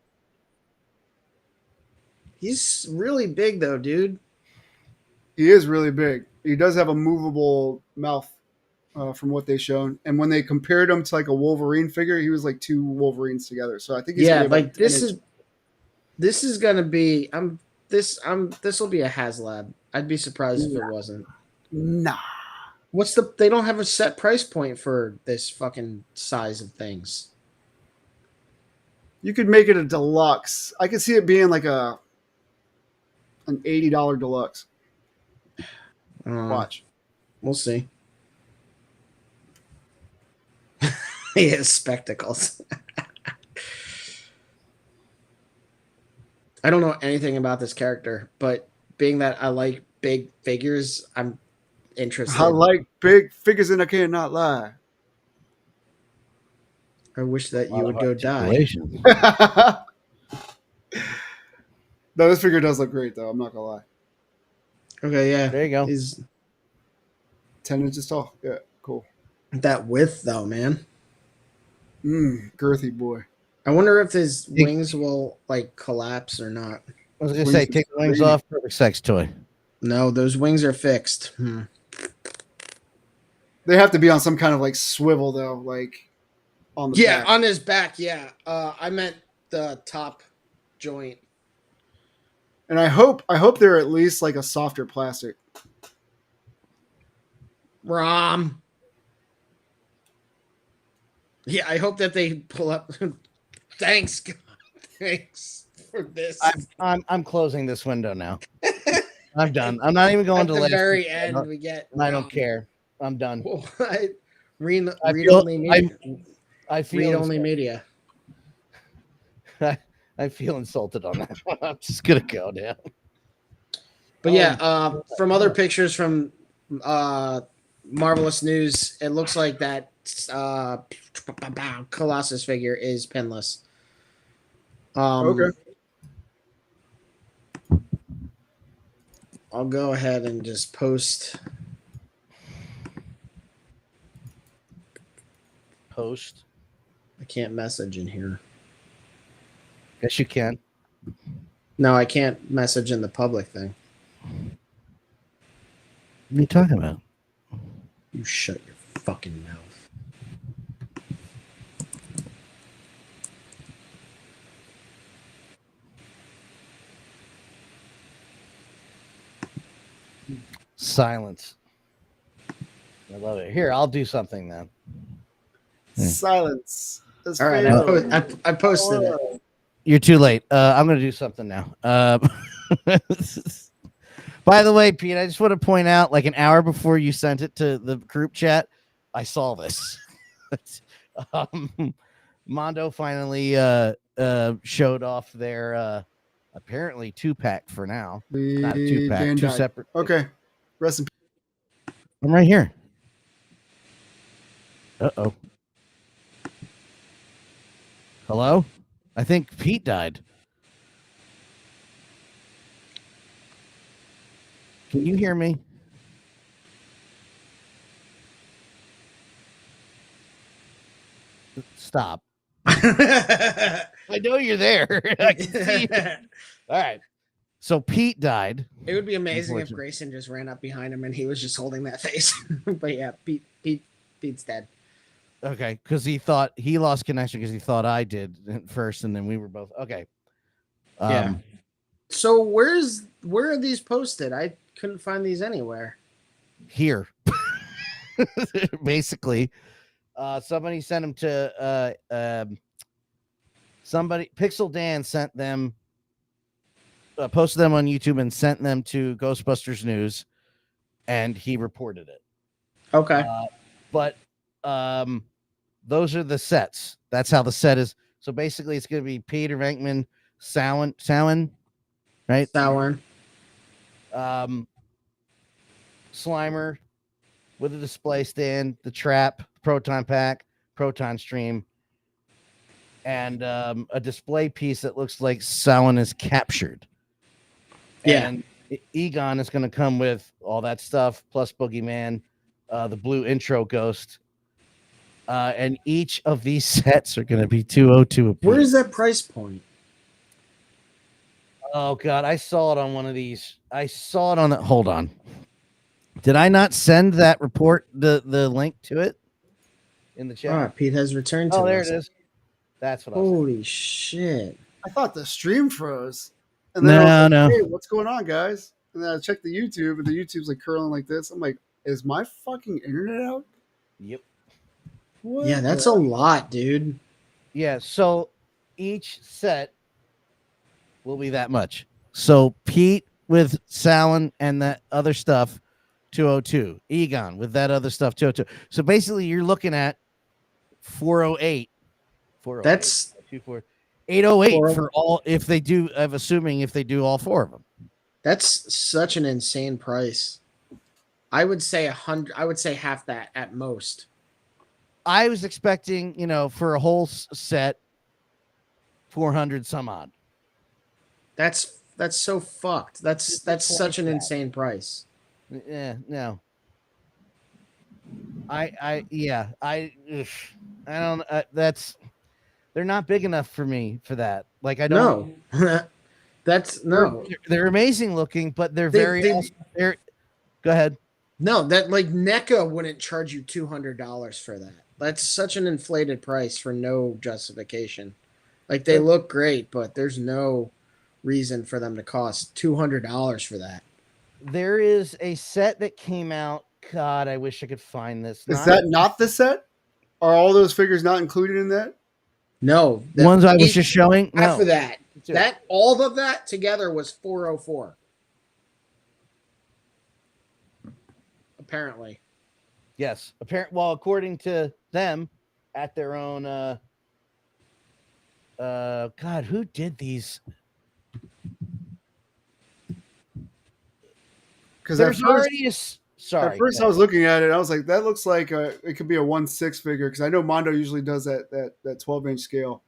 He's really big though, dude. He is really big. He does have a movable mouth from what they shown. And when they compared him to like a Wolverine figure, he was like two Wolverines together. So I think he's Yeah, gonna be like this is gonna be. This will be a HasLab. I'd be surprised if it wasn't. Nah. They don't have a set price point for this fucking size of things. You could make it a deluxe. I could see it being like an $80 deluxe. Watch. We'll see. He has spectacles. I don't know anything about this character, but being that I like big figures, I'm interested. I like big figures and I cannot lie. I wish that you would go die. No, this figure does look great though. I'm not gonna lie. Okay, yeah. There you go. He's 10 inches tall. Yeah, cool. that width though, man. Girthy boy. I wonder if his wings will like collapse or not. I was gonna say, take the wings off. Perfect sex toy. No, those wings are fixed. They have to be on some kind of like swivel though, like on the back. On his back. Yeah, I meant the top joint. And I hope they're at least like a softer plastic. Rom. Yeah, I hope that they pull up. Thanks, God. Thanks for this. I'm closing this window now. I'm done. I'm not even going At to the last very end. We get. I don't care. I'm done. What? Read feel- only media. I feel Read only media. I feel insulted on that one. I'm just gonna go now. But yeah, from other pictures from Marvelous News, it looks like that Colossus figure is pinless. Okay. I'll go ahead and just post. I can't message in here. Yes, you can. No, I can't message in the public thing. What are you talking about? You shut your fucking mouth. Silence. I love it. Here, I'll do something then. Silence. That's All right, I posted it. You're too late. I'm going to do something now. By the way, Pete, I just want to point out, like an hour before you sent it to the group chat, I saw this. Mondo finally showed off their apparently 2-pack for now. Not a 2-pack, two separate. Okay. Rest in peace. I'm right here. Uh-oh. Hello? I think Pete died. Can you hear me? Stop. I know you're there. I can see you. All right. So Pete died. It would be amazing if Grayson just ran up behind him and he was just holding that face. But yeah, Pete's dead. Okay, because he lost connection because he thought I did first, and then we were both okay. Yeah. So where are these posted? I couldn't find these anywhere. Here, basically, somebody sent them to somebody. Pixel Dan sent them, posted them on YouTube and sent them to Ghostbusters News, and he reported it. Okay, but those are the sets. That's how the set is. So basically, it's going to be Peter Venkman, Samhain, right? Samhain. Slimer, with a display stand, the trap, proton pack, proton stream, and a display piece that looks like Samhain is captured. Yeah. And Egon is going to come with all that stuff, plus Boogeyman, the blue intro ghost. And each of these sets are going to be 202 a piece. Where is that price point? Oh, God. I saw it on one of these. I saw it on the... Hold on. Did I not send that report, the link to it in the chat? Ah, Pete has returned to Oh, there us. it is. That's what I was saying. Holy shit. I thought the stream froze. And then I was like, No. hey, what's going on, guys? And then I checked the YouTube, and the YouTube's like curling like this. I'm like, is my fucking internet out? Yep. What Yeah, that's a lot, dude. Yeah, so each set will be that much. So Pete with Samhain and that other stuff, 202. Egon with that other stuff, 202. So basically, you're looking at 408. 408. That's 808 for all. If they do, I'm assuming if they do all four of them. That's such an insane price. I would say 100. I would say half that at most. I was expecting, for a whole set, 400 some odd. That's so fucked. That's such an insane price. Yeah, no. I don't. They're not big enough for me for that. Like I don't. No, that's no. They're amazing looking, but they're Go ahead. No, that like NECA wouldn't charge you $200 for that. That's such an inflated price for no justification. Like they look great, but there's no reason for them to cost $200 for that. There is a set that came out. God, I wish I could find this. Is that not the set? Are all those figures not included in that? No, the ones I was just showing. Half no. of that, all of that together was 404. Apparently. Yes. Well, according to them, at their own. God, who did these? Because there's already a. Sorry. At first, I was looking at it. I was like, "That looks like it could be a 1/6 figure." Because I know Mondo usually does that 12-inch scale.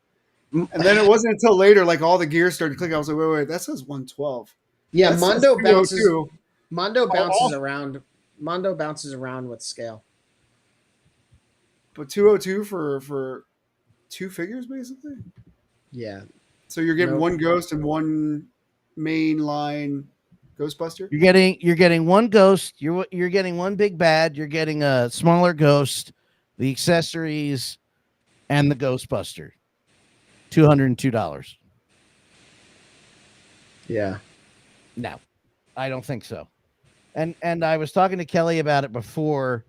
And then it wasn't until later, like all the gears started clicking. I was like, "Wait, that says 112." Yeah, that Mondo bounces. 202. Mondo bounces around. Mondo bounces around with scale. But 202 for two figures, basically. Yeah. So you're getting one ghost and one main line Ghostbuster. You're getting one ghost. You're getting one big bad. You're getting a smaller ghost, the accessories, and the Ghostbuster. $202. Yeah. No, I don't think so. And I was talking to Kelly about it before.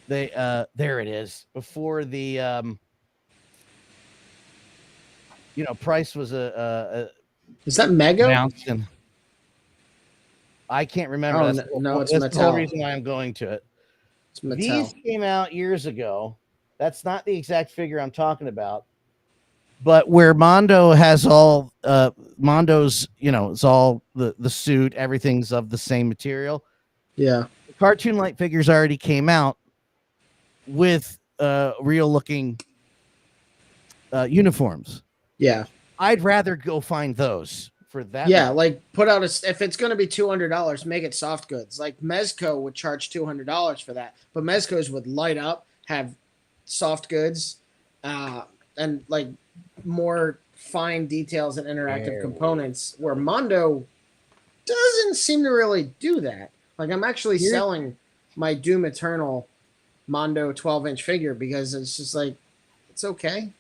There it is. Before the price was is that Mega? Bouncing. I can't remember. Oh, that's it's that's the whole Mattel. reason why I'm going to it. It's Mattel. These came out years ago. That's not the exact figure I'm talking about. But where Mondo has all Mondo's, it's all the suit, everything's of the same material. Yeah. The Cartoon Light figures already came out with real looking uniforms. Yeah. I'd rather go find those for that. Yeah, like put out if it's going to be $200, make it soft goods. Like Mezco would charge $200 for that, but Mezco's would light up, have soft goods, and like more fine details and interactive components. Where Mondo doesn't seem to really do that. Like I'm actually selling my Doom Eternal Mondo 12-inch figure because it's just like it's okay.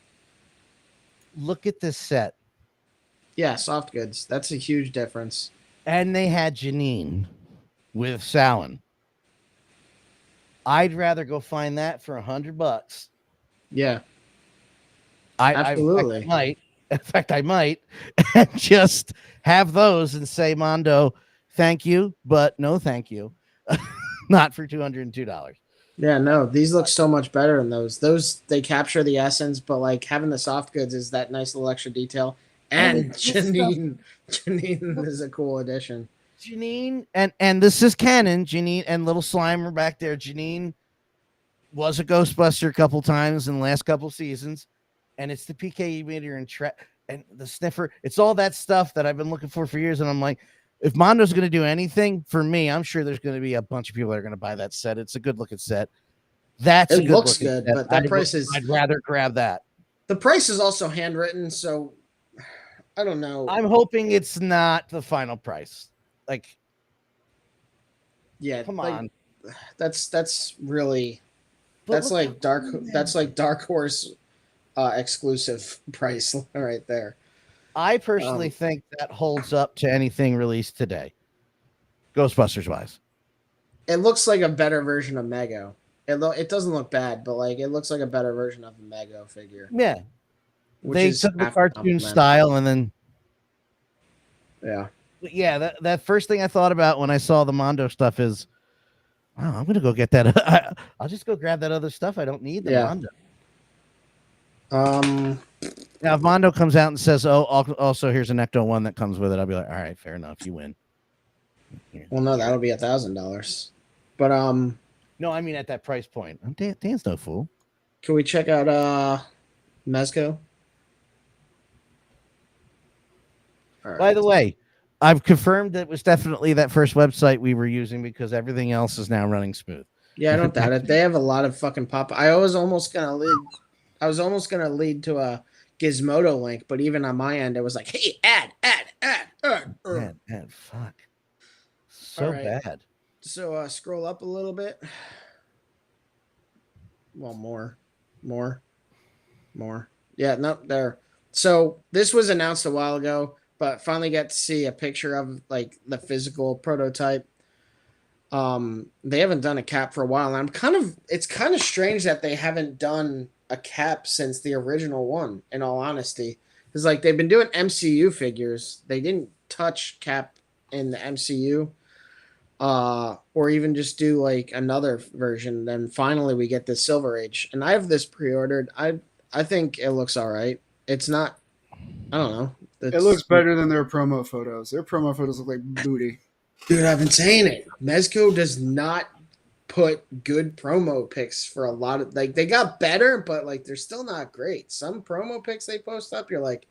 Look at this set. Yeah, soft goods. That's a huge difference. And they had Janine with Samhain. I'd rather go find that for $100. Yeah. Absolutely. In fact, I might and just have those and say, Mondo, thank you, but no thank you. Not for $202. Yeah, no, these look so much better than those. Those, they capture the essence, but like having the soft goods is that nice little extra detail. And Janine is a cool addition. Janine, and this is canon. Janine and little Slimer back there. Janine was a Ghostbuster a couple times in the last couple seasons, and it's the PK meter and the sniffer. It's all that stuff that I've been looking for years, and I'm like, if Mondo's going to do anything for me, I'm sure there's going to be a bunch of people that are going to buy that set. It's a good looking set. It looks good, set. but that price is. I'd rather grab that. The price is also handwritten, so I don't know. I'm hoping it's not the final price. Like, yeah, come on. That's really. But That's like Dark Horse exclusive price right there. I personally think that holds up to anything released today, Ghostbusters wise. It looks like a better version of Mego. It doesn't look bad, but like it looks like a better version of the Mego figure. Yeah, they took the cartoon style and then. Yeah. But yeah, that first thing I thought about when I saw the Mondo stuff is, wow, I'm gonna go get that. I'll just go grab that other stuff. I don't need the Mondo. Now, if Mondo comes out and says, "Oh, also here's an Ecto one that comes with it," I'll be like, "All right, fair enough, you win." Here. Well, no, that'll be $1,000. But no, I mean at that price point. Dan's no fool. Can we check out Mezco? Right. By the way, I've confirmed that it was definitely that first website we were using because everything else is now running smooth. Yeah, I don't doubt it. They have a lot of fucking pop. I was almost gonna lead to a Gizmodo link, but even on my end, it was like, "Hey, add." Fuck. So bad. So scroll up a little bit. Well, more. Yeah, nope, there. So this was announced a while ago, but finally got to see a picture of like the physical prototype. They haven't done a cap for a while, and it's kind of strange that they haven't done a cap since the original one, in all honesty. Because like they've been doing MCU figures. They didn't touch cap in the MCU. Or even just do like another version. Then finally we get this Silver Age. And I have this pre-ordered. I think it looks all right. It's not, I don't know. It looks better than their promo photos. Their promo photos look like booty. Dude, I've been saying it. Mezco does not put good promo pics for a lot of, like, they got better, but like they're still not great. Some promo pics they post up, you're like,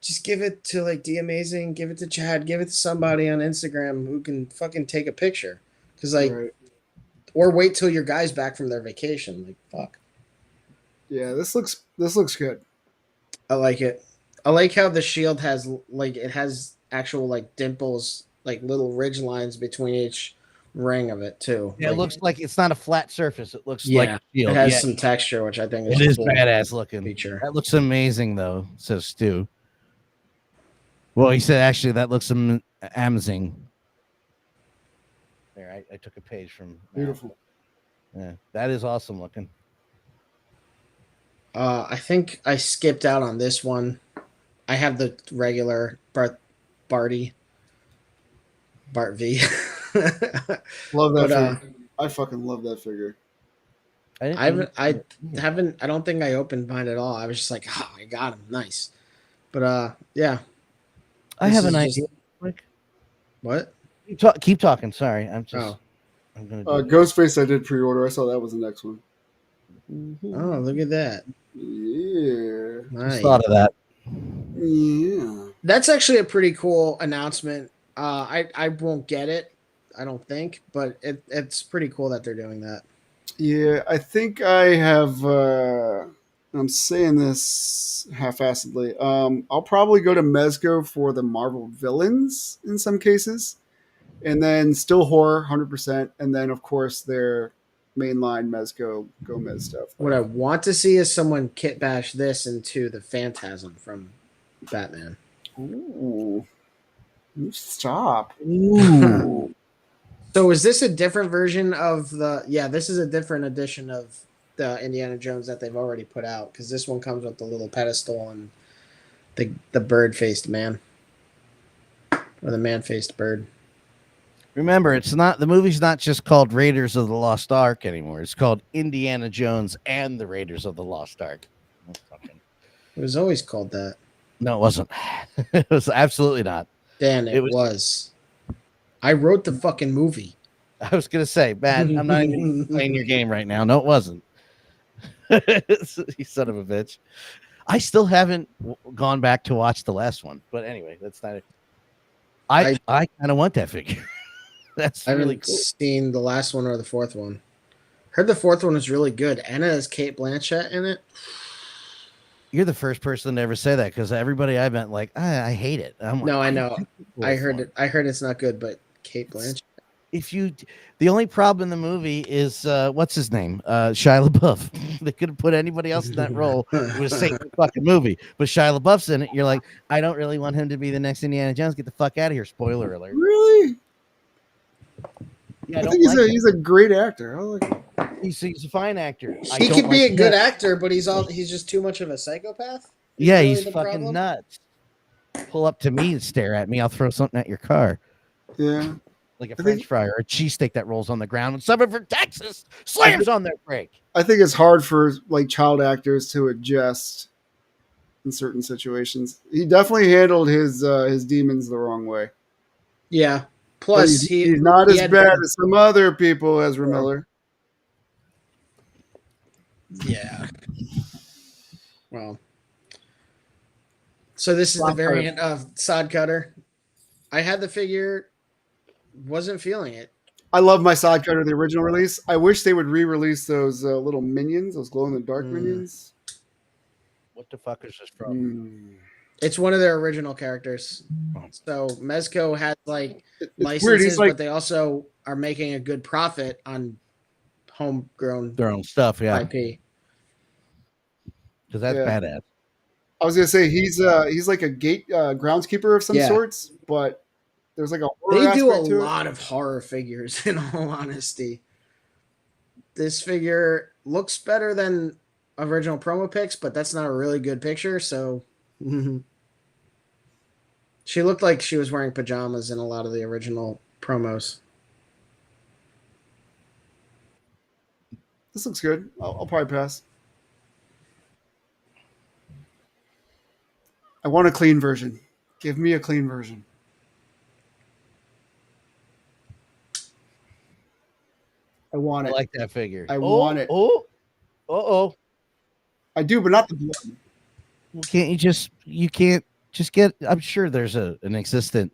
just give it to like D Amazing, give it to Chad, give it to somebody on Instagram who can fucking take a picture. Because like, or wait till your guy's back from their vacation. Like, fuck. Yeah, this looks good. I like it. I like how the shield has like it has actual like dimples, like little ridge lines between each ring of it too. Yeah, like, it looks like it's not a flat surface. It looks like a shield. It has some texture, which I think is a cool badass looking feature. That looks amazing though, says Stu. Well, he said actually that looks amazing. There, I took a page from beautiful. Yeah, that is awesome looking. I think I skipped out on this one. I have the regular Bart V. Love that figure. I fucking love that figure. I don't think I opened mine at all. I was just like, oh, I got him. Nice. But yeah. I have an idea. What? Keep talking. Sorry. I'm gonna Ghostface I did pre-order. I saw that was the next one. Oh, look at that. Yeah. Nice. Just thought of that. Yeah. That's actually a pretty cool announcement. I won't get it, I don't think, but it's pretty cool that they're doing that. Yeah, I think I have I'm saying this half-assedly. I'll probably go to Mezco for the Marvel villains in some cases, and then still horror 100%, and then of course their mainline Mezco Gomez stuff. What I want to see is someone kit bash this into the Phantasm from Batman. Ooh. Stop. Ooh. So is this a different version of the? Yeah, this is a different edition of the Indiana Jones that they've already put out, because this one comes with the little pedestal and the bird-faced man, or the man-faced bird. Remember, it's not the movie's not just called Raiders of the Lost Ark anymore. It's called Indiana Jones and the Raiders of the Lost Ark. It was always called that. No, it wasn't. It was absolutely not. Dan, it was. I wrote the fucking movie. I was gonna say, Matt, I'm not even playing your game right now. No, it wasn't. You son of a bitch. I still haven't gone back to watch the last one, but anyway, that's not it. I kind of want that figure. That's I really haven't cool. seen the last one or the fourth one. Heard the fourth one was really good, and it has Cate Blanchett in it. You're the first person to ever say that because everybody I met like I hate it. I'm like, No, I know. Cool I heard one. it. I heard it's not good, but Cate Blanchett. The only problem in the movie is what's his name? Shia LaBeouf. They could have put anybody else in that role. It was the same fucking movie. But Shia LaBeouf's in it. You're like, I don't really want him to be the next Indiana Jones. Get the fuck out of here. Spoiler alert. Really? Yeah, I think he's a great actor. I like him. He's a fine actor. He could be a good actor, but he's just too much of a psychopath. Yeah, really he's the fucking problem? nuts. Pull up to me and stare at me. I'll throw something at your car. Yeah. Like a French fry or a cheesesteak that rolls on the ground when someone from Texas slams on their brake. I think it's hard for like child actors to adjust in certain situations. He definitely handled his demons the wrong way. Yeah. But Plus, he's not as bad as some other people, Ezra Miller. Yeah. Well. So this is the variant of Sod Cutter. I had the figure, wasn't feeling it. I love my Sod Cutter, the original release. I wish they would re-release those little minions, those glow-in-the-dark minions. What the fuck is this from? It's one of their original characters. So Mezco has like It's licenses, weird. but they also are making a good profit on homegrown Their own stuff, yeah. IP. Because that's badass. I was gonna say he's like a gate groundskeeper of some sorts, but there's like a horror they do a aspect to lot of horror figures. In all honesty, this figure looks better than original promo pics, but that's not a really good picture. So she looked like she was wearing pajamas in a lot of the original promos. This looks good. I'll probably pass. I want a clean version. Give me a clean version. I want it. I like that figure. I want it. Oh. I do, but not the blood. Well, you can't just get, I'm sure there's an existent,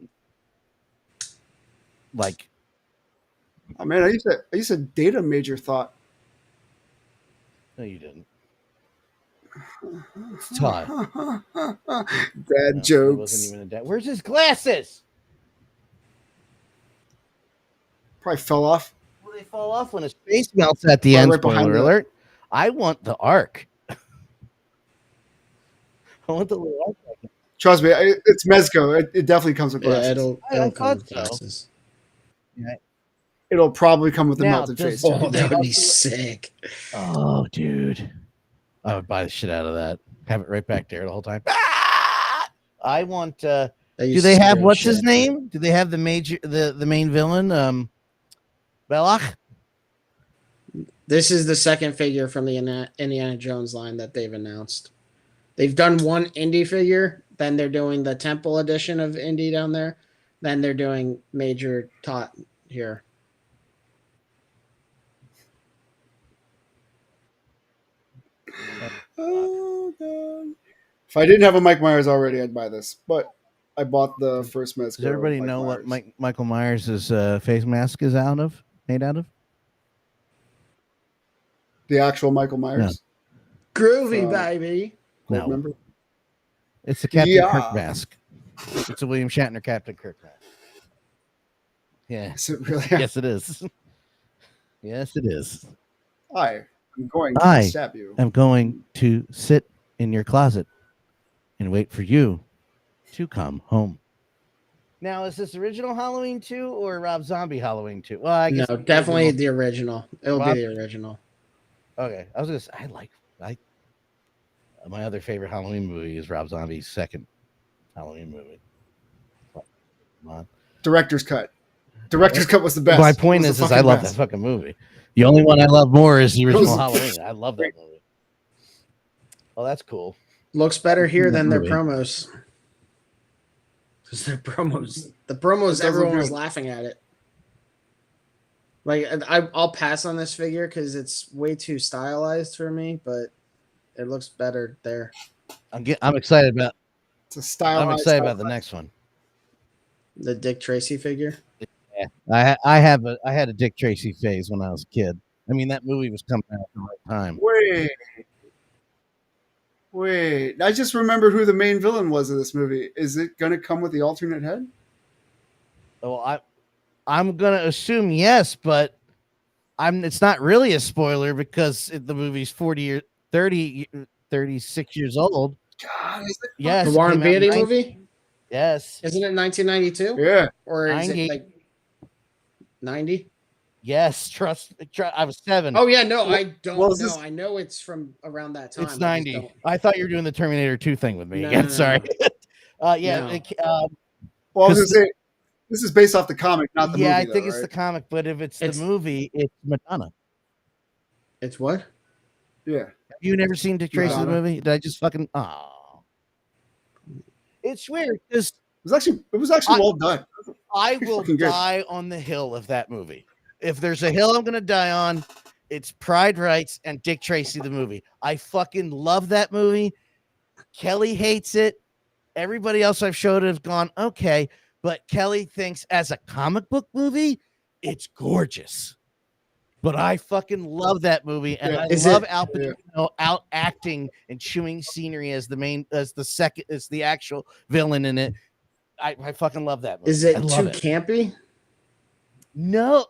like. Oh man, I used to date a major thought. No, you didn't. It's Todd. Dad jokes. Wasn't even a dad. Where's his glasses? Probably fell off. Well, they fall off when his face melts at the end. Right behind Spoiler the- alert. I want the arc. I want the little arc. Trust me, it's Mezco. It definitely comes with glasses. It'll thought come with so. glasses. Yeah. It'll probably come with the Now, melted does- face. Oh, that would be sick. Oh, dude. I would buy the shit out of that. Have it right back there the whole time. Ah! I want do they have what's his name? Do they have the main villain? Belach? This is the second figure from the Indiana Jones line that they've announced. They've done one indie figure, then they're doing the Temple edition of Indy down there, then they're doing Major Tot here. Oh god! If I didn't have a Mike Myers already, I'd buy this. But I bought the first Mezco. Does everybody Mike know Myers. what Michael Myers' face mask is made out of? The actual Michael Myers. Groovy, So- baby. No, Remember? it's the Captain Yeah. Kirk mask. It's a William Shatner Captain Kirk mask. Yeah. Is it really? Yes, it is. Yes, it is. Hi, I'm going to Hi. stab you. I'm going to sit in your closet and wait for you to come home. Now, is this original Halloween 2 or Rob Zombie Halloween 2? Well, I guess No, definitely the original. It'll Rob- be the original. Okay, I was gonna say my other favorite Halloween movie is Rob Zombie's second Halloween movie. Come on. Director's cut. Director's cut was the best. My point It was is the I love best. that fucking movie. The only one I love more is the original was- Halloween. I love that movie. Oh, that's cool. Looks better here than their Movie. promos. Because the promos, everyone was laughing at it. Like I'll pass on this figure because it's way too stylized for me, but it looks better there. I'm excited about. It's a style. I'm excited about the next one. The Dick Tracy figure. Yeah, I had a Dick Tracy phase when I was a kid. I mean, that movie was coming out at the right time. Wait! I just remembered who the main villain was of this movie. Is it going to come with the alternate head? Well, I'm gonna assume yes, but it's not really a spoiler because the movie's 36 years old. God, is it? Yes, the Warren Beatty movie. Yes, isn't it 1992? Yeah, or is 90. it like 90? Yes, trust. I was 7. Oh yeah, no, I don't know. This... I know it's from around that time. It's 90. I thought you were doing the Terminator 2 thing with me again. No. Sorry. Yeah. No. Well, I was gonna say this is based off the comic, not the movie. Yeah, I think though, it's right? the comic, but if it's the movie, it's Madonna. It's what? Yeah. Have you never seen Dick Tracy the Madonna. movie? Did I just fucking? Oh, it's weird because It was actually well done. I will die on the hill of that movie. If there's a hill I'm gonna die on, it's Pride, Rights, and Dick Tracy the movie. I fucking love that movie. Kelly hates it. Everybody else I've showed it have gone okay, but Kelly thinks as a comic book movie, it's gorgeous. But I fucking love that movie, and I love Al Pacino out acting and chewing scenery as the actual villain in it. I fucking love that movie. Is it too campy? No.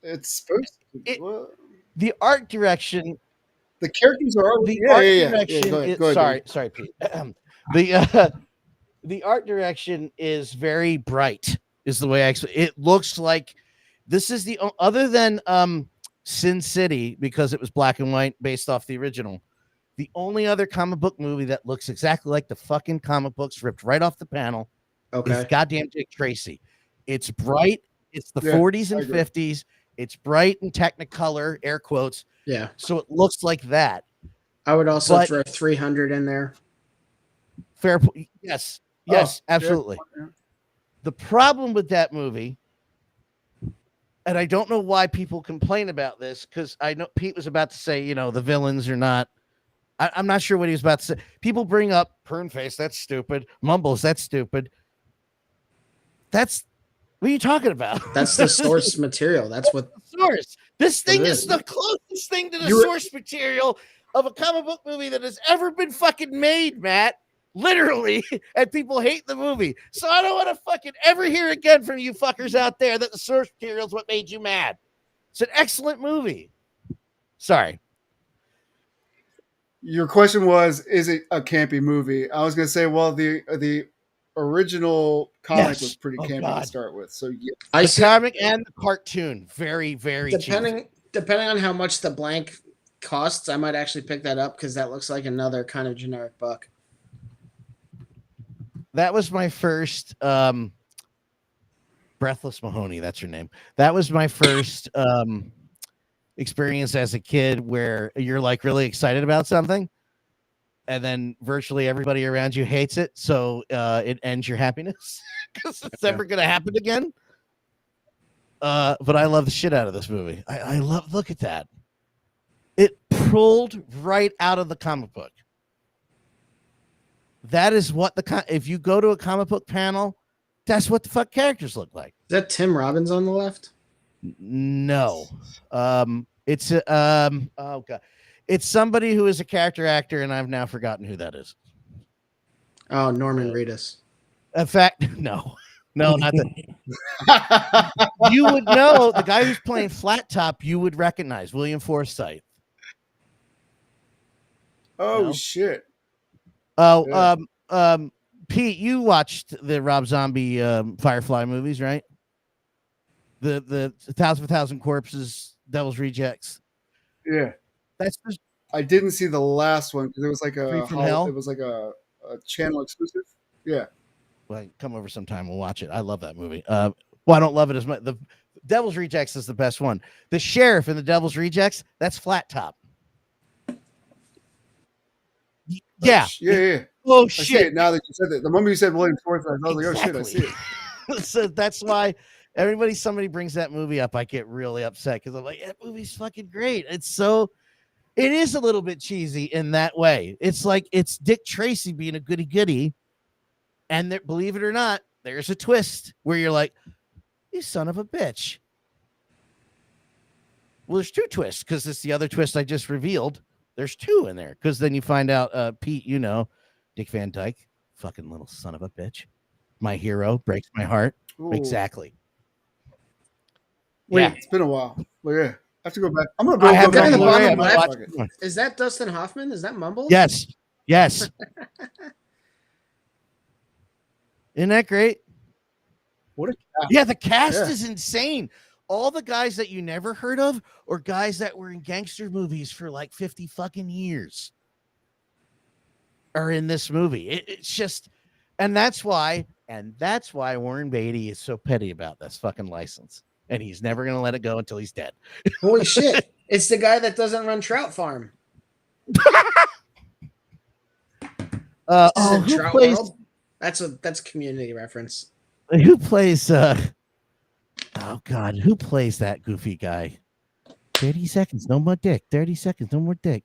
It's supposed to. The art direction. The characters are the art direction. Go ahead, sorry, Pete. The art direction is very bright. Is the way it looks like. This is the other than Sin City, because it was black and white based off the original. The only other comic book movie that looks exactly like the fucking comic books ripped right off the panel is goddamn Dick Tracy. It's bright. It's the 40s and 50s. It's bright and Technicolor, air quotes. Yeah. So it looks like that. I would also throw 300 in there. Fair point. Yes. Yes, absolutely. Yeah. The problem with that movie, and I don't know why people complain about this, because I know Pete was about to say, the villains are not. I'm not sure what he was about to say. People bring up Prune-Face, that's stupid. Mumbles, that's stupid. What are you talking about? That's the source material. That's what the source. This thing is the closest thing to the source material of a comic book movie that has ever been fucking made, Matt. Literally, and people hate the movie. So I don't want to fucking ever hear again from you fuckers out there that the source material is what made you mad. It's an excellent movie. Sorry. Your question was, is it a campy movie? I was going to say, well, the original comic was pretty campy to start with. So the comic and the cartoon, very, very depending on how much the blank costs, I might actually pick that up because that looks like another kind of generic buck. That was my first Breathless Mahoney, that's her name. That was my first experience as a kid where you're like really excited about something and then virtually everybody around you hates it, so it ends your happiness because it's never going to happen again. But I love the shit out of this movie. I love, look at that. It pulled right out of the comic book. That is what if you go to a comic book panel, that's what the fuck characters look like. Is that Tim Robbins on the left? No. It's oh god. It's somebody who is a character actor, and I've now forgotten who that is. Oh, Norman Reedus. In fact, no, not that. You would know the guy who's playing Flat Top. You would recognize William Forsythe. Oh shit. Oh, yeah. Pete, you watched the Rob Zombie Firefly movies, right? The 1,000 Corpses, Devil's Rejects. Yeah, I didn't see the last one because it was like it was like a channel exclusive. Yeah. Well, come over sometime. We'll watch it. I love that movie. Well, I don't love it as much. The Devil's Rejects is the best one. The sheriff in the Devil's Rejects, that's Flat Top. Yeah. Oh I see shit! it now that you said that. The moment you said William Forsythe, I was like, oh shit, I see it. So that's why somebody brings that movie up, I get really upset because I'm like, that movie's fucking great. It is a little bit cheesy in that way. It's like it's Dick Tracy being a goody goody, and there, believe it or not, there's a twist where you're like, you son of a bitch. Well, there's 2 twists because it's the other twist I just revealed. There's 2 in there because then you find out, Pete, Dick Van Dyke, fucking little son of a bitch. My hero, breaks my heart. Ooh. Exactly. Wait, Yeah. It's been a while. But yeah, I have to go back. I'm gonna go I have back that and the watch bottom it. left. Fuck it. is that Dustin Hoffman? Is that Mumbles? Yes. Isn't that great? What a Yeah, the cast Yeah. is insane. All the guys that you never heard of or guys that were in gangster movies for like 50 fucking years are in this movie. It's just, and that's why Warren Beatty is so petty about this fucking license. And he's never going to let it go until he's dead. Holy shit. It's the guy that doesn't run Trout Farm. Who Trout plays, World? That's a community reference. who plays, oh God, who plays that goofy guy? 30 seconds, no more dick. 30 seconds, no more dick.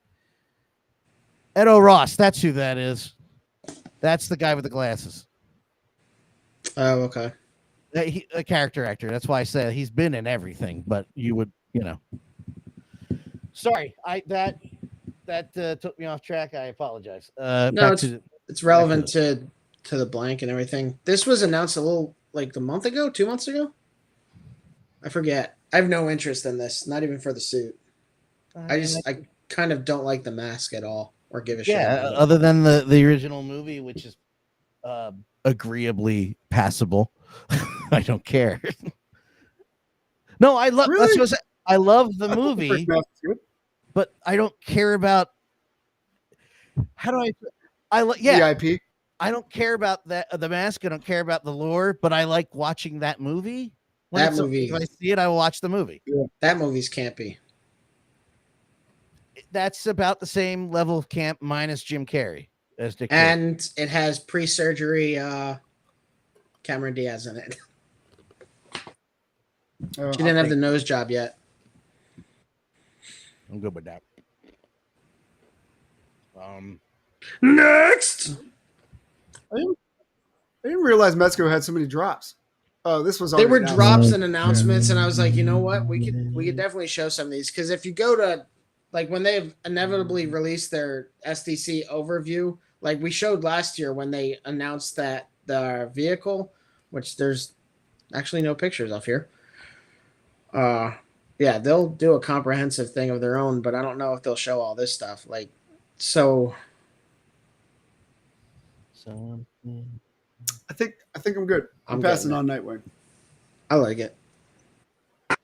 Edo Ross, that's who that is. That's the guy with the glasses. Oh, okay. A character actor. That's why I said he's been in everything, but you would, Sorry, that took me off track. I apologize. No, it's relevant to the blank and everything. This was announced a little like a month ago, 2 months ago. I forget. I have no interest in this, not even for the suit. I kind of don't like the mask at all or give a shit. Yeah, about it. other than the original movie, which is agreeably passable. I don't care. No, I love. Really? I love the movie, but I don't care about. How do yeah. VIP. I don't care about the mask. I don't care about the lore, but I like watching that movie. If I see it, I will watch the movie. Yeah. That movie's campy. That's about the same level of camp minus Jim Carrey as Dick. And it has pre-surgery Cameron Diaz in it. She didn't have the nose job yet. I'm good with that. Next. I didn't realize Mezco had so many drops. Oh, this was There were announced. drops and announcements, and I was like, you know what? We could definitely show some of these because if you go to like when they've inevitably released their SDC overview, like we showed last year when they announced that the vehicle, which there's actually no pictures of here. Yeah, they'll do a comprehensive thing of their own, but I don't know if they'll show all this stuff. Like, so. I think I'm good. I'm passing on Nightwing. I like it. I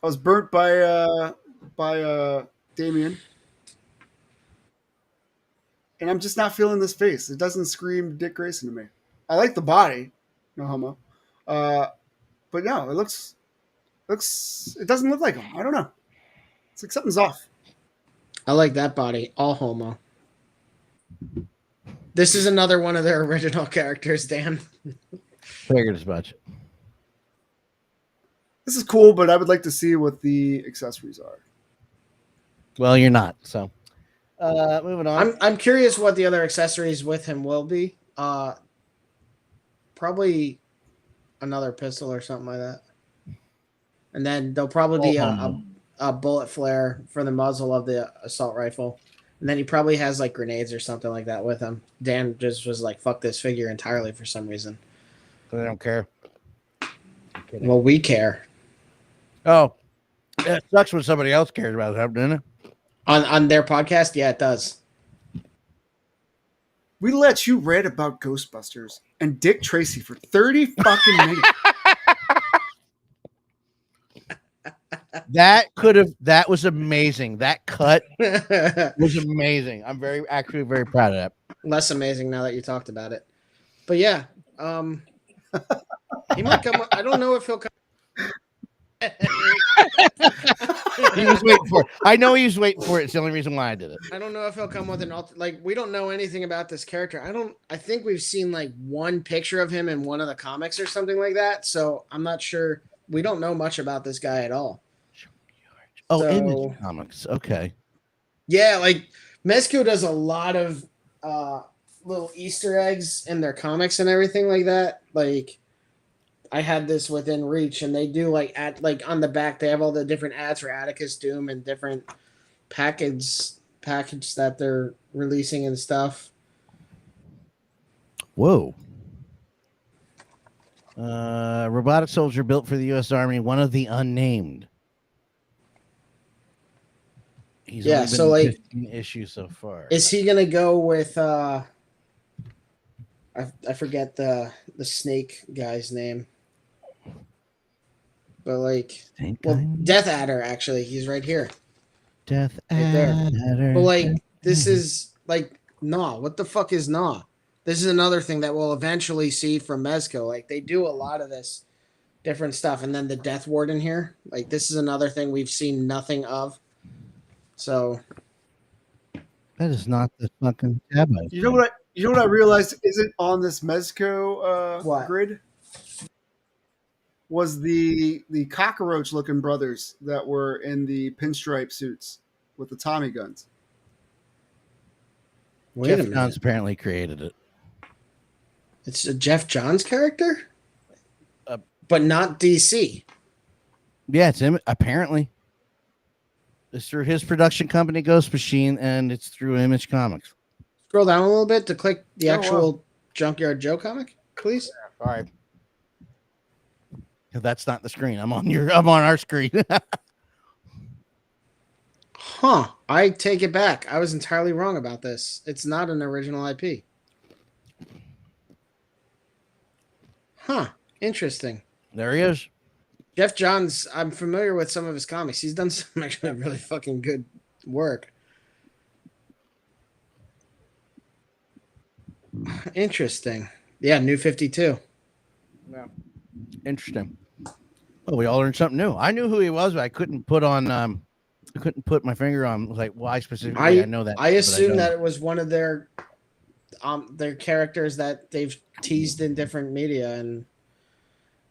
was burnt by Damien, and I'm just not feeling this face. It doesn't scream Dick Grayson to me. I like the body, no homo, but no, it doesn't look like him. I don't know. It's like something's off. I like that body. All homo. This is another one of their original characters, Dan. Figured as much. This is cool, but I would like to see what the accessories are. Well, you're not. So, moving on. I'm curious what the other accessories with him will be. Probably another pistol or something like that. And then there'll probably be a bullet flare for the muzzle of the assault rifle. And then he probably has like grenades or something like that with him. Dan just was like, fuck this figure entirely for some reason. They don't care. Well, we care. Oh, it sucks when somebody else cares about it, doesn't it? On their podcast? Yeah, it does. We let you read about Ghostbusters and Dick Tracy for 30 fucking minutes. That was amazing. That cut was amazing. I'm actually very proud of that. Less amazing now that you talked about it. But yeah, he might come. I don't know if he'll come. He was waiting for it. I know he was waiting for it. It's the only reason why I did it. I don't know if he'll come with an like we don't know anything about this character. I think we've seen like one picture of him in one of the comics or something like that. So I'm not sure. We don't know much about this guy at all. Oh, So, Image Comics. Okay. Yeah, like Mezco does a lot of little Easter eggs in their comics and everything like that. Like I had this within reach, and they do like at like on the back they have all the different ads for Atticus Doom and different package that they're releasing and stuff. Whoa. Robotic soldier built for the U.S. Army, one of the unnamed. He's only been so in like 15 issues so far. Is he gonna go with I forget the snake guy's name. But like Death Adder, actually, he's right here. Death Adder. But like this Adder. is like what the fuck is This is another thing that we'll eventually see from Mezco. Like they do a lot of this different stuff, and then the Death Warden here. Like this is another thing we've seen nothing of. So that is not the fucking tab. You know what I realized isn't on this Mezco grid? Was the cockroach looking brothers that were in the pinstripe suits with the Tommy guns. Wait a Jeff minute. Johns apparently created it. It's a Jeff Johns character? But not DC. Yeah, it's him. Apparently. It's through his production company, Ghost Machine, and it's through Image Comics. Scroll down a little bit to click the actual Junkyard Joe comic, please. All right. That's not the screen. I'm on our screen. Huh. I take it back. I was entirely wrong about this. It's not an original IP. Huh. Interesting. There he is. Jeff Johns, I'm familiar with some of his comics. He's done some actually really fucking good work. Interesting. Yeah, New 52. Yeah. Interesting. Oh, we all learned something new. I knew who he was, but I couldn't put my finger on like why specifically I know that. I assume that it was one of their characters that they've teased in different media, and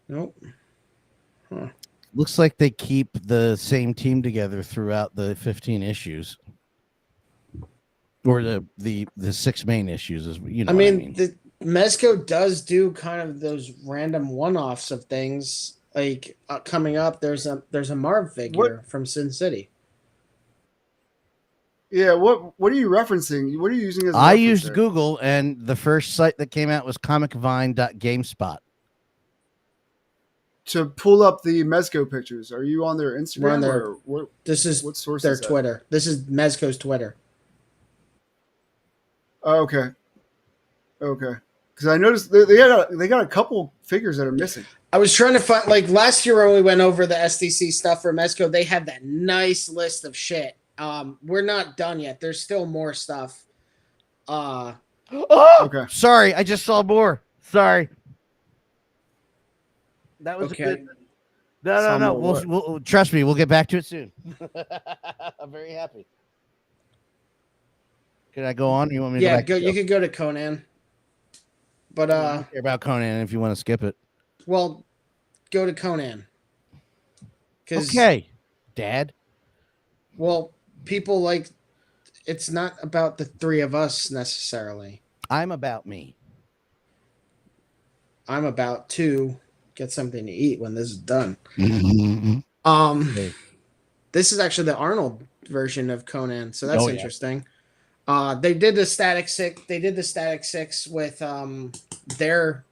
nope. Huh. Looks like they keep the same team together throughout the 15 issues. Or the 6 main issues, is I mean. The Mezco does do kind of those random one-offs of things. Like coming up, there's a Marv figure from Sin City. Yeah, what are you referencing? What are you using as? I used there? Google, and the first site that came out was comicvine.gamespot. To pull up the Mezco pictures, are you on their Instagram? We're on their, or what? This is what source? Their is Twitter. This is Mezco's Twitter. Oh, okay. Okay. Because I noticed they got a couple figures that are missing. I was trying to find, like last year when we went over the SDCC stuff for Mezco, they had that nice list of shit. We're not done yet. There's still more stuff. Okay. Sorry, I just saw more. Sorry. That was okay. A good. No. We'll trust me. We'll get back to it soon. I'm very happy. Can I go on? You want me? Yeah, go. You could go to Conan. But I don't care about Conan if you want to skip it. Well, go to Conan. Okay, Dad. Well, people like it's not about the three of us necessarily. I'm about me. I'm about to get something to eat when this is done. Okay. This is actually the Arnold version of Conan, so that's interesting. They did the Static Six. They did the Static Six with their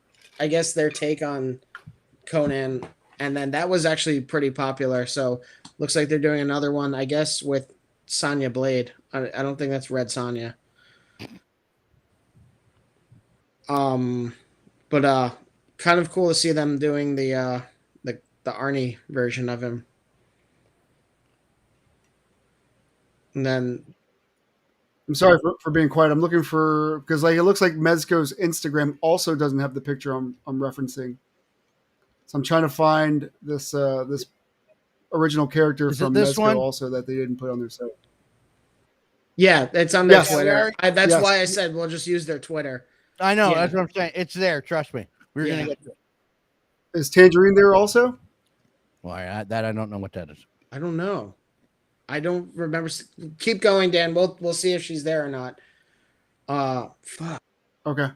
take on Conan, and then that was actually pretty popular. So looks like they're doing another one, I guess, with Sonya Blade. I don't think that's Red Sonja. But kind of cool to see them doing the Arnie version of him. And then I'm sorry for being quiet. I'm looking for because it looks like Mezco's Instagram also doesn't have the picture I'm referencing. So I'm trying to find this original character Is it from this Mezco one? also that they didn't put on their site. Yeah, it's on their Yes. Twitter. That's Yes. why I said we'll just use their Twitter. I know. Yeah. That's what I'm saying. It's there. Trust me. We're Yeah. gonna get to it. Is Tangerine there also? Well, I don't know what that is. I don't know. I don't remember. Keep going, Dan. We'll see if she's there or not. Fuck. Okay.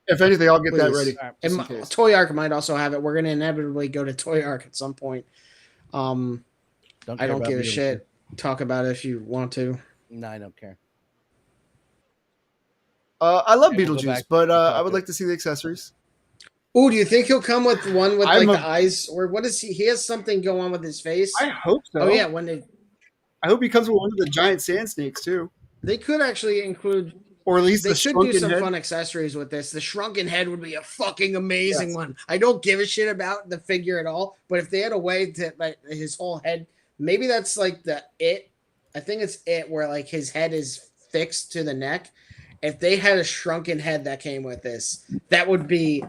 If anything, I'll get that Please. ready. And Just in case. Toy Arc might also have it. We're gonna inevitably go to Toy Arc at some point. I don't give a shit. Talk about it if you want to. No, I don't care. I love Okay, we'll go Beetlejuice, back but to I would like to see the accessories. Oh, do you think he'll come with one with I'm like a- the eyes, or what is he? He has something go on with his face. I hope so. Oh yeah, when they I hope he comes with one of the giant sand snakes too, could actually include. or at least They the should do shrunken some head. fun accessories with this. The shrunken head would be a fucking amazing Yes. one. I don't give a shit about the figure at all, but if they had a way to like his whole head, maybe that's like the it. I think it's it where like his head is fixed to the neck. If they had a shrunken head that came with this, that would be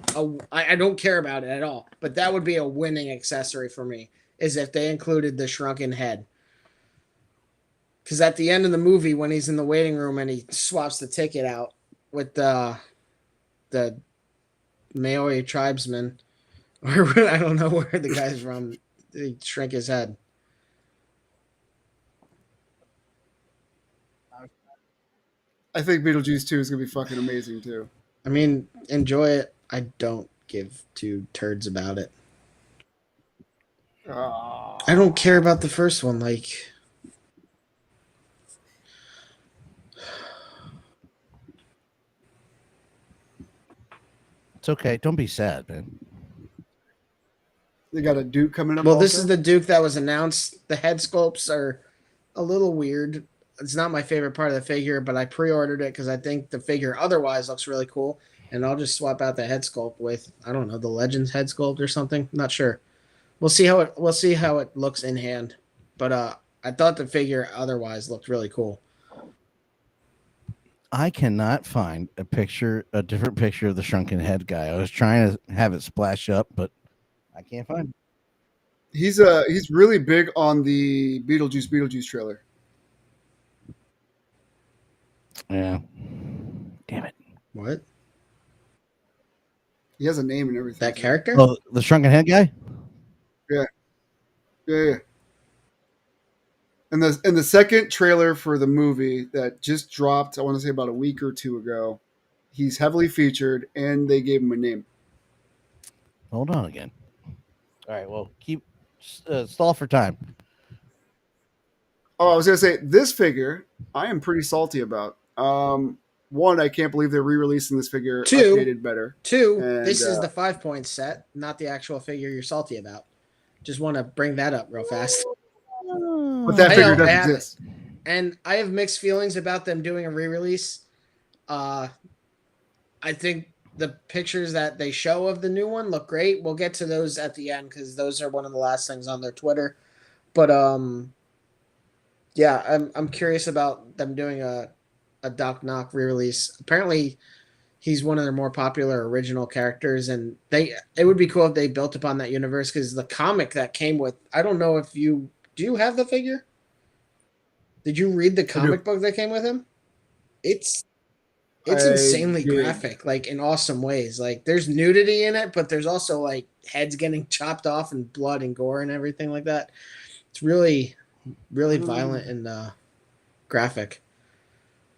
I don't care about it at all, but that would be a winning accessory for me. Is if they included the shrunken head. Because at the end of the movie, when he's in the waiting room and he swaps the ticket out with the Maori tribesman, or I don't know where the guy's from, he shrink his head. I think Beetlejuice 2 is gonna be fucking amazing too. I mean, enjoy it. I don't give two turds about it. I don't care about the first one. Like, It's okay. Don't be sad, man. They got a Duke coming up. well, this also? is the Duke that was announced. The head sculpts are a little weird. It's not my favorite part of the figure, but I pre-ordered it because I think the figure otherwise looks really cool. And I'll just swap out the head sculpt with, I don't know, the Legends head sculpt or something. Not sure. We'll see how it looks in hand. But I thought the figure otherwise looked really cool. I cannot find a different picture of the shrunken head guy. I was trying to have it splash up, but I can't find it. He's really big on the Beetlejuice trailer. Yeah. Damn it. What? He has a name and everything. That character? Oh, the shrunken head guy? Yeah. And the second trailer for the movie that just dropped, I want to say about a week or two ago, he's heavily featured, and they gave him a name. Hold on again. All right. Well, keep stall for time. Oh, I was gonna say this figure I am pretty salty about. One, I can't believe they're re-releasing this figure Two. updated better. Two, And, this is the 5-point set, not the actual figure you're salty about. Just want to bring that up real fast. But that I figure know, I doesn't have it. exist. And I have mixed feelings about them doing a re-release. I think the pictures that they show of the new one look great. We'll get to those at the end because those are one of the last things on their Twitter. But yeah, I'm curious about them doing a Doc Knock re-release. Apparently, he's one of their more popular original characters, and it would be cool if they built upon that universe because the comic that came with. I don't know if do you have the figure? Did you read the comic book that came with him? It's I insanely did. graphic, like in awesome ways. Like there's nudity in it, but there's also like heads getting chopped off and blood and gore and everything like that. It's really, really violent and graphic,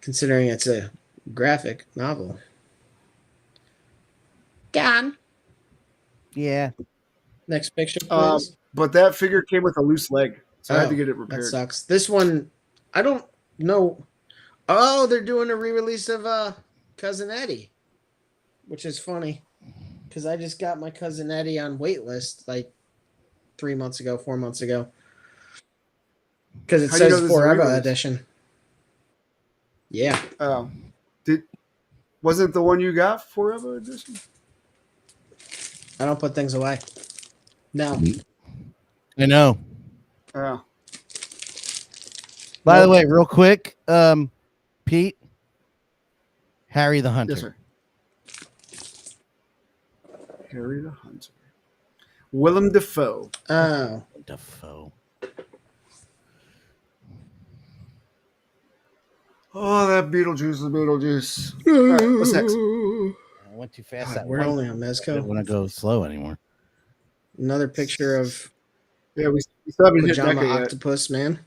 considering it's a graphic novel. Gone. Yeah. Next picture, please. But that figure came with a loose leg, so I had to get it That repaired. sucks. This one, I don't know. Oh, they're doing a re-release of Cousin Eddie, which is funny because I just got my Cousin Eddie on waitlist like 4 months ago, because it How do you know says this is a Forever re-release? Edition. Yeah, Oh, wasn't the one you got Forever Edition? I don't put things away. No, I know. Oh, By the way, real quick, Pete, Harry the Hunter. yes, sir. Harry the Hunter. Willem Dafoe. oh, Defoe. Oh, that Beetlejuice, the Beetlejuice. All right, what's next? I went too fast. God, That we're one only on I don't want Mezco. to go slow anymore. Another picture of Yeah, we still haven't hit Pajama NECA yet. Octopus, man.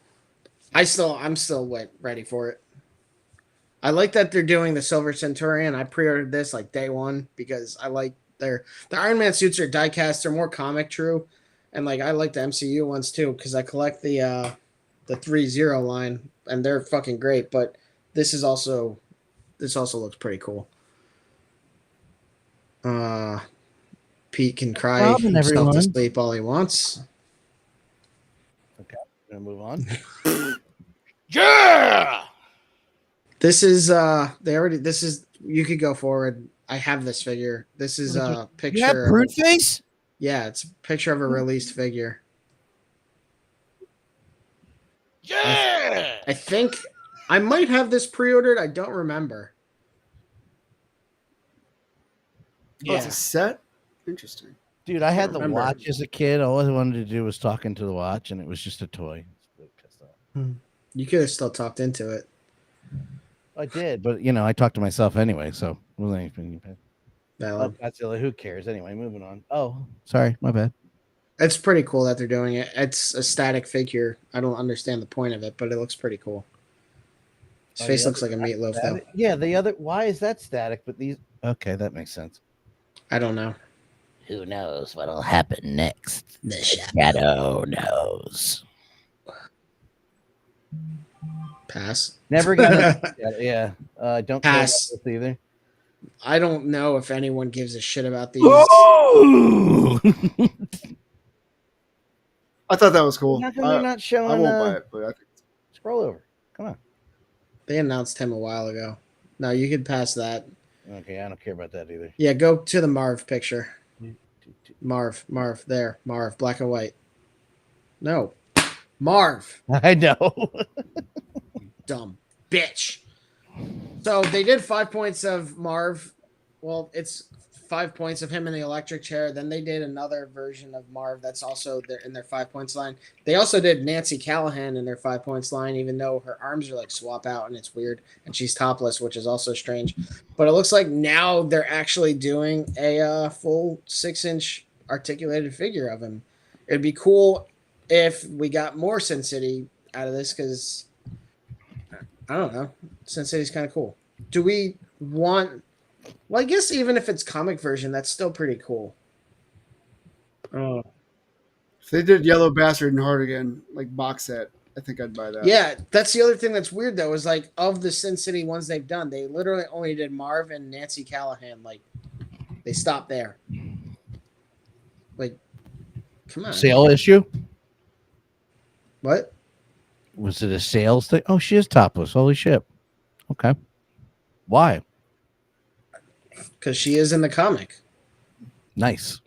I'm still ready for it. I like that they're doing the Silver Centurion. I pre-ordered this like day one because I like the Iron Man suits are die-cast. They're more comic true, and like I like the MCU ones too because I collect the 3-0 line and they're fucking great. But this also looks pretty cool. Pete can cry Robin, himself to everyone. sleep all he wants. Okay, we're gonna move on. Yeah. This is you could go forward. I have this figure. This is a picture. You have Prude face? Yeah, it's a picture of a released figure. Yeah. I think I might have this pre-ordered. I don't remember. Oh, it's a set? Interesting. Dude, I had the remember. watch as a kid. All I wanted to do was talk into the watch, and it was just a toy. I was really pissed off. You could have still talked into it. I did, but I talked to myself anyway, so it wasn't anything. Valid. Godzilla, who cares? Anyway, moving on. Oh, sorry, my bad. It's pretty cool that they're doing it. It's a static figure. I don't understand the point of it, but it looks pretty cool. His face looks like a meatloaf, though. Yeah, the other. Why is that static? But these. Okay, that makes sense. I don't know. Who knows what'll happen next? The Shadow knows. Pass. Never got it. Yeah. Don't Pass. care about this either. I don't know if anyone gives a shit about these. Oh! I thought that was cool. How come they're not showing? I won't buy it, but I think Scroll over. Come on. They announced him a while ago. No, you could pass that. Okay, I don't care about that either. Yeah, go to the Marv picture. Marv, there. Marv, black and white. No. Marv. I know. Dumb bitch. So they did 5 points of Marv. Well, it's 5 points of him in the electric chair. Then they did another version of Marv that's also in their 5 points line. They also did Nancy Callahan in their 5 points line, even though her arms are like swap out and it's weird. And she's topless, which is also strange. But it looks like now they're actually doing a full 6-inch articulated figure of him. It'd be cool if we got more Sin City out of this because I don't know. Sin City's kind of cool. Do we want... Well, I guess even if it's comic version, that's still pretty cool. Oh. if they did Yellow Bastard and Heart again, like box set, I think I'd buy that. Yeah, that's the other thing that's weird, though, is like of the Sin City ones they've done, they literally only did Marv and Nancy Callahan. Like, they stopped there. Like, come on. Sale issue? What? Was it a sales thing? Oh, she is topless. Holy shit. Okay. Why? Because she is in the comic. Nice.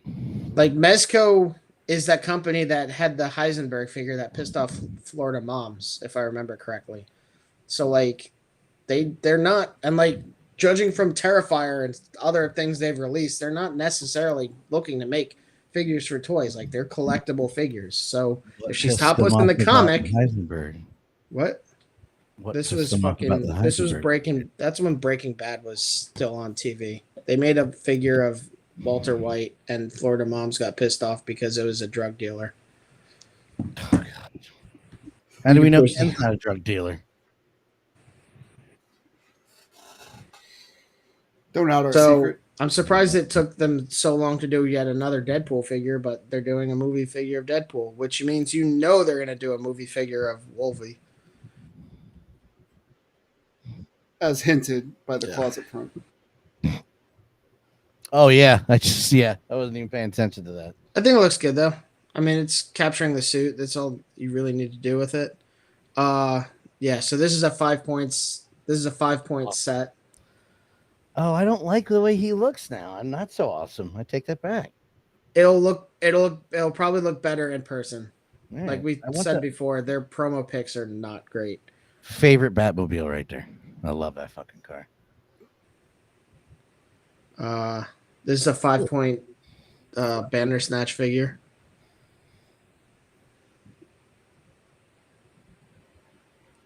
Like, Mezco is that company that had the Heisenberg figure that pissed off Florida moms, if I remember correctly. So, like, they're not, and like, judging from Terrifier and other things they've released, they're not necessarily looking to make figures for toys. Like, they're collectible figures. So, if she's topless in the comic, Heisenberg. what? This was fucking. This was Breaking. That's when Breaking Bad was still on TV. They made a figure of Walter White, and Florida moms got pissed off because it was a drug dealer. Oh, God. How do we know Ken's not a drug dealer? Don't out our So secret. I'm surprised it took them so long to do yet another Deadpool figure, but they're doing a movie figure of Deadpool, which means they're going to do a movie figure of Wolverine. As hinted by the closet front. Oh, yeah. I wasn't even paying attention to that. I think it looks good, though. I mean, it's capturing the suit. That's all you really need to do with it. Yeah, so this is a 5 points. This is a 5-point set. Oh, I don't like the way he looks now. I'm not so awesome. I take that back. It'll probably look better in person. Yeah, Like we said before, their promo pics are not great. Favorite Batmobile right there. I love that fucking car. This is a 5-point banner snatch figure.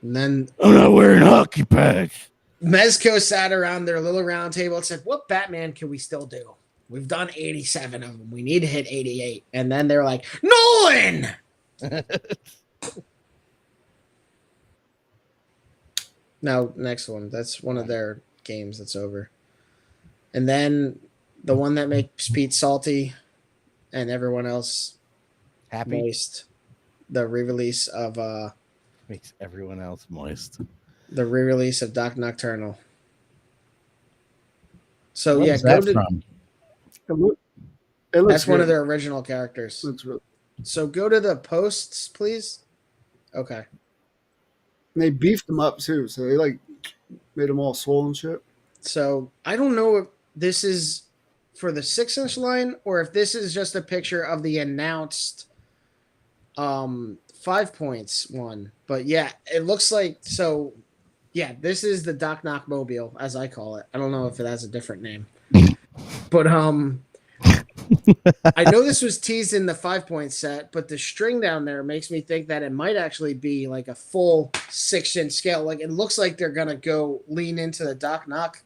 And then I'm not wearing hockey pads. Mezco sat around their little round table and said, "What Batman can we still do? We've done 87 of them. We need to hit 88." And then they're like, "Nolan!" Now, next one. That's one of their games that's over. And then the one that makes Pete salty and everyone else Happy moist. The re-release of makes everyone else moist. The re-release of Doc Nocturnal. So What yeah, is go that to. from? It looks That's one good. of their original characters. Looks really. So go to the posts, please. Okay. And they beefed them up too, so they like made them all swollen shit. So I don't know if this is for the 6-inch line or if this is just a picture of the announced 5 points one. But yeah, it looks like so. Yeah, this is the Doc Knock Mobile, as I call it. I don't know if it has a different name, but I know this was teased in the 5-point set, but the string down there makes me think that it might actually be like a full 6-inch scale. Like it looks like they're gonna go lean into the Doc Knock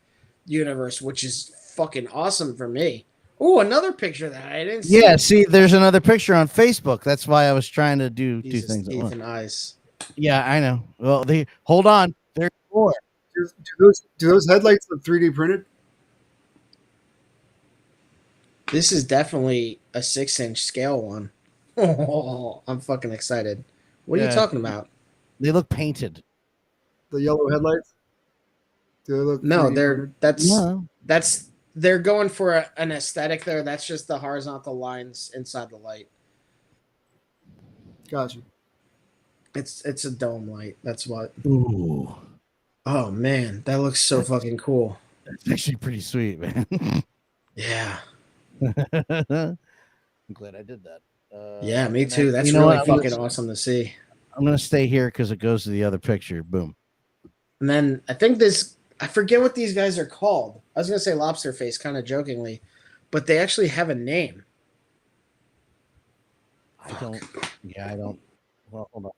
universe, which is fucking awesome for me. Oh, another picture that I didn't see. Yeah, see, there's another picture on Facebook. That's why I was trying to do Jesus, two things at teeth once. and eyes. Yeah, I know. Well, they hold on. There's more. Do those headlights look 3D printed? This is definitely a 6-inch scale one. Oh, I'm fucking excited. What are you talking about? They look painted. The yellow headlights? Do they look No, 3D printed? that's they're going for an aesthetic there. That's just the horizontal lines inside the light. Gotcha. It's a dome light. That's what. Ooh, Oh man, that looks so fucking cool. that's actually pretty sweet, man. Yeah. I'm glad I did that. Yeah, me too. That's you know really what? fucking awesome to see. I'm gonna stay here because it goes to the other picture. Boom. And then I think I forget what these guys are called. I was gonna say Lobster Face, kind of jokingly, but they actually have a name. I don't. Yeah, I don't. Well, hold on.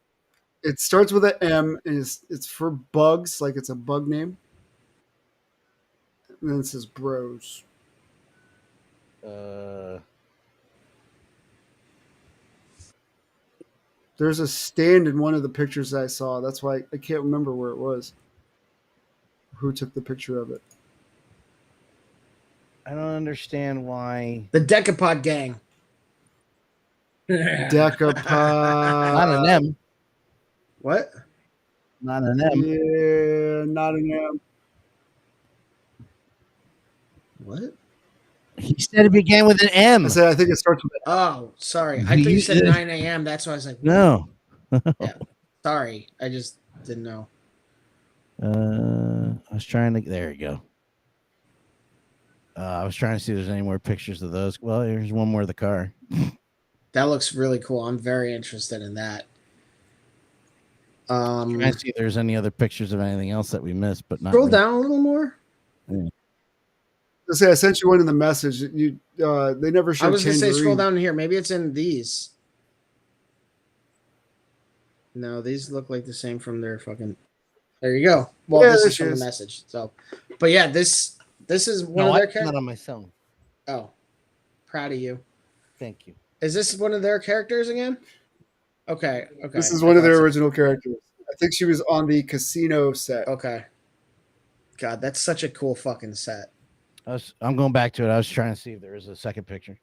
It starts with an M and it's for bugs, like it's a bug name. And then it says bros. There's a stand in one of the pictures I saw. That's why I can't remember where it was. Who took the picture of it? I don't understand why. The Decapod Gang. Decapod. Not an M. What? Not an M. Yeah, not an M. What? He said it began with an M. I think it starts with an M. Oh, sorry. I thought you said 9 a.m. That's why I was like, No. Yeah. Sorry. I just didn't know. I was trying to. There you go. I was trying to see if there's any more pictures of those. Well, here's one more of the car. That looks really cool. I'm very interested in that. Trying to see if there's any other pictures of anything else that we missed, but not. Scroll down a little more. Yeah. I sent you one in the message. You they never showed. I was gonna say Tangerine. scroll down here. Maybe it's in these. No, these look like the same from their fucking. There you go. Well, Yeah, this there is she from is. the message. So, but yeah, this is one of their not characters. on my phone. Oh, proud of you. Thank you. Is this one of their characters again? Okay. Okay. This is one of their Awesome. original characters. I think she was on the casino set. Okay. God, that's such a cool fucking set. I'm going back to it. I was trying to see if there was a second picture.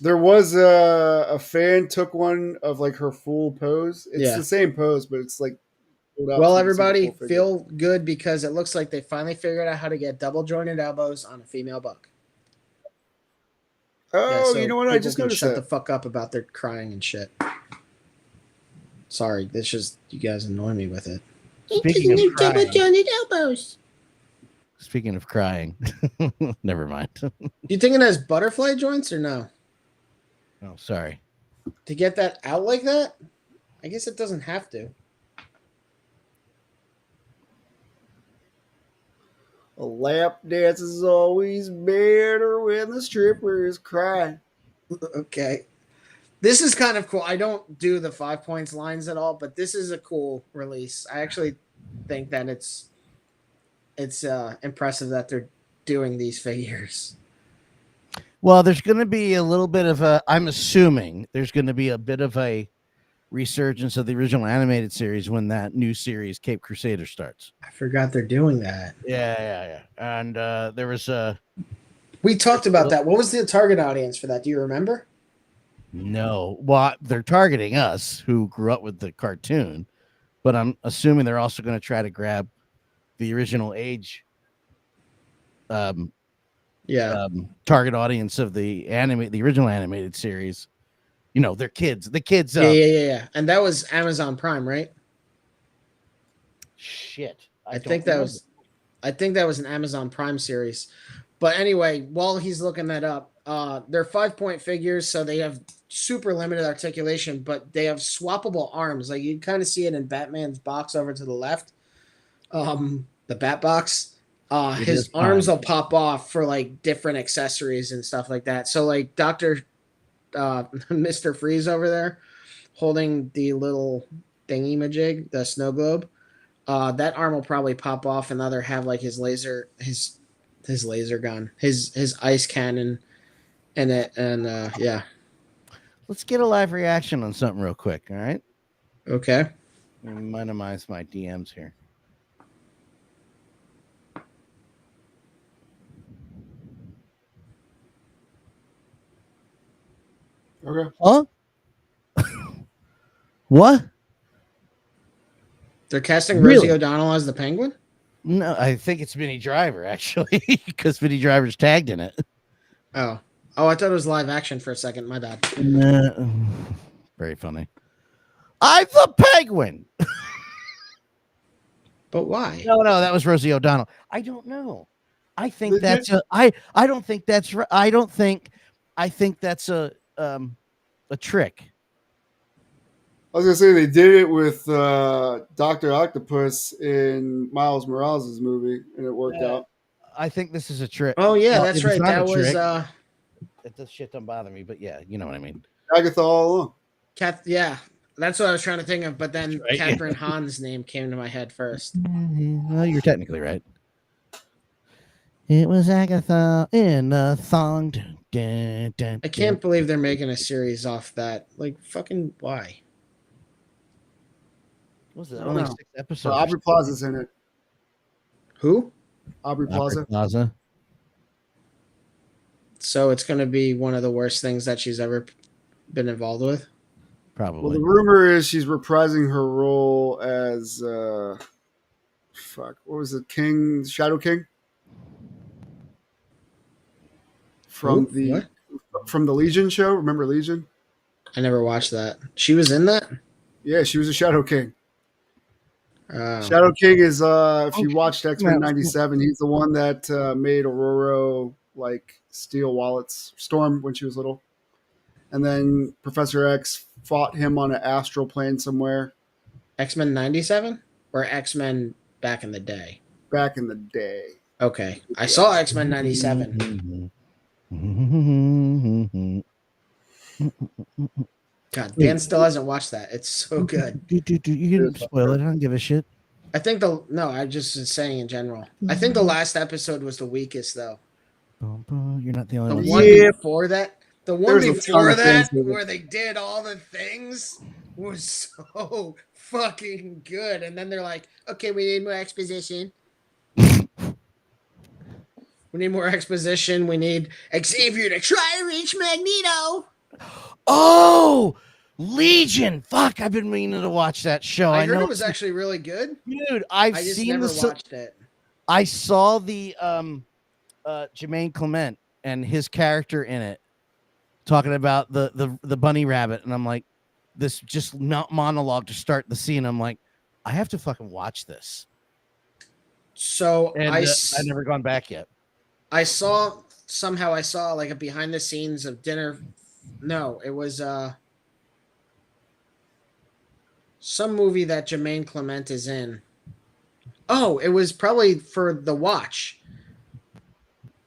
There was a fan took one of like her full pose. It's the same pose, but it's like. Well, everybody, feel good because it looks like they finally figured out how to get double jointed elbows on a female buck. Oh, so you know what? I people just can noticed shut that. the fuck up about their crying and shit. Sorry, this just you guys annoy me with it. Speaking of crying, double jointed elbows. Speaking of crying, never mind. You think it has butterfly joints or no? Oh, sorry. To get that out like that? I guess it doesn't have to. A lap dance is always better when the stripper is crying. Okay. This is kind of cool. I don't do the 5 points lines at all, but this is a cool release. I actually think that it's impressive that they're doing these figures. Well, there's going to be a little bit of a. I'm assuming there's going to be a bit of a resurgence of the original animated series when that new series Cape Crusader starts. I forgot they're doing that. Yeah. And there was a. We talked about that. What was the target audience for that? Do you remember? No, well, they're targeting us who grew up with the cartoon, but I'm assuming they're also going to try to grab the original age. Target audience of the original animated series. You know, they're kids. The kids. Yeah. And that was Amazon Prime, right? Shit. I think that was an Amazon Prime series. But anyway, while he's looking that up, they're 5-point figures, so they have super limited articulation, but they have swappable arms. Like you kind of see it in Batman's box over to the left, the Bat box. His arms will pop off for like different accessories and stuff like that. So like Mr. Freeze over there holding the little thingy-majig, the snow globe, that arm will probably pop off and either have like his laser gun, his ice cannon in it, and yeah. Let's get a live reaction on something real quick, all right? Okay. Let me minimize my DMs here. Okay. Huh? What? They're casting Really? Rosie O'Donnell as the Penguin? No, I think it's Vinny Driver, actually, because Vinny Driver's tagged in it. Oh, I thought it was live action for a second. My bad. Very funny. I'm the Penguin. But why? No, that was Rosie O'Donnell. I don't know. I think that's I don't think that's right. I think that's a trick. I was gonna say they did it with Dr. Octopus in Miles Morales' movie, and it worked out. I think this is a trick. Oh yeah, that's right. That was This shit don't bother me, but yeah, you know what I mean. Agatha all along. Yeah, that's what I was trying to think of. But then right, Catherine Hahn's name came to my head first. Well, you're technically right. It was Agatha in a thong. I can't believe they're making a series off that. Like, fucking why? Was it I only don't know. 6 episodes? So Aubrey Plaza's in it. Who? Aubrey Plaza. Plaza. So it's going to be one of the worst things that she's ever been involved with. Probably. Well, the rumor is she's reprising her role as what was it? Shadow King? From the Legion show. Remember Legion? I never watched that. She was in that? Yeah, she was a Shadow King. Oh. Shadow King is if you watched X-Men 97, he's the one that made Aurora like steal wallets, Storm, when she was little. And then Professor X fought him on an astral plane somewhere. X-Men 97 or X-Men back in the day? Back in the day. Okay. I saw X-Men 97. God, Dan still hasn't watched that. It's so good. You didn't spoil it. I don't give a shit. I think I just was saying in general. I think the last episode was the weakest though. You're not the only one. The one before that, where they did all the things was so fucking good. And then they're like, okay, we need more exposition. We need more exposition. We need Xavier to try to reach Magneto. Oh, Legion. Fuck, I've been meaning to watch that show. I heard it was actually really good. Dude, I just never watched it. I saw the Jermaine Clement and his character in it talking about the bunny rabbit, and I'm like, this just not monologue to start the scene. I'm like, I have to fucking watch this. So and I've never gone back yet. I saw like a behind the scenes of dinner. No, it was some movie that Jermaine Clement is in. Oh, it was probably for The Watch.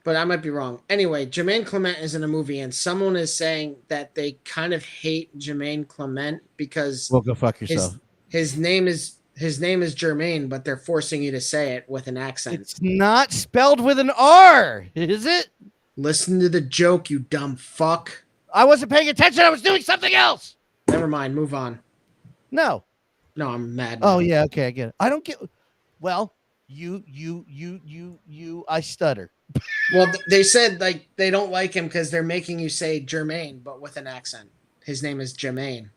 but I might be wrong. Anyway, Jermaine Clement is in a movie, and someone is saying that they kind of hate Jermaine Clement because Well, go fuck yourself. his name is Jermaine, but they're forcing you to say it with an accent. It's not spelled with an R, is it? Listen to the joke, you dumb fuck. I wasn't paying attention. I was doing something else. Never mind. Move on. No, I'm mad now. Oh yeah, okay, I get it. I don't get. Well, you. I stutter. Well, they said like they don't like him because they're making you say Jermaine, but with an accent. His name is Jermaine.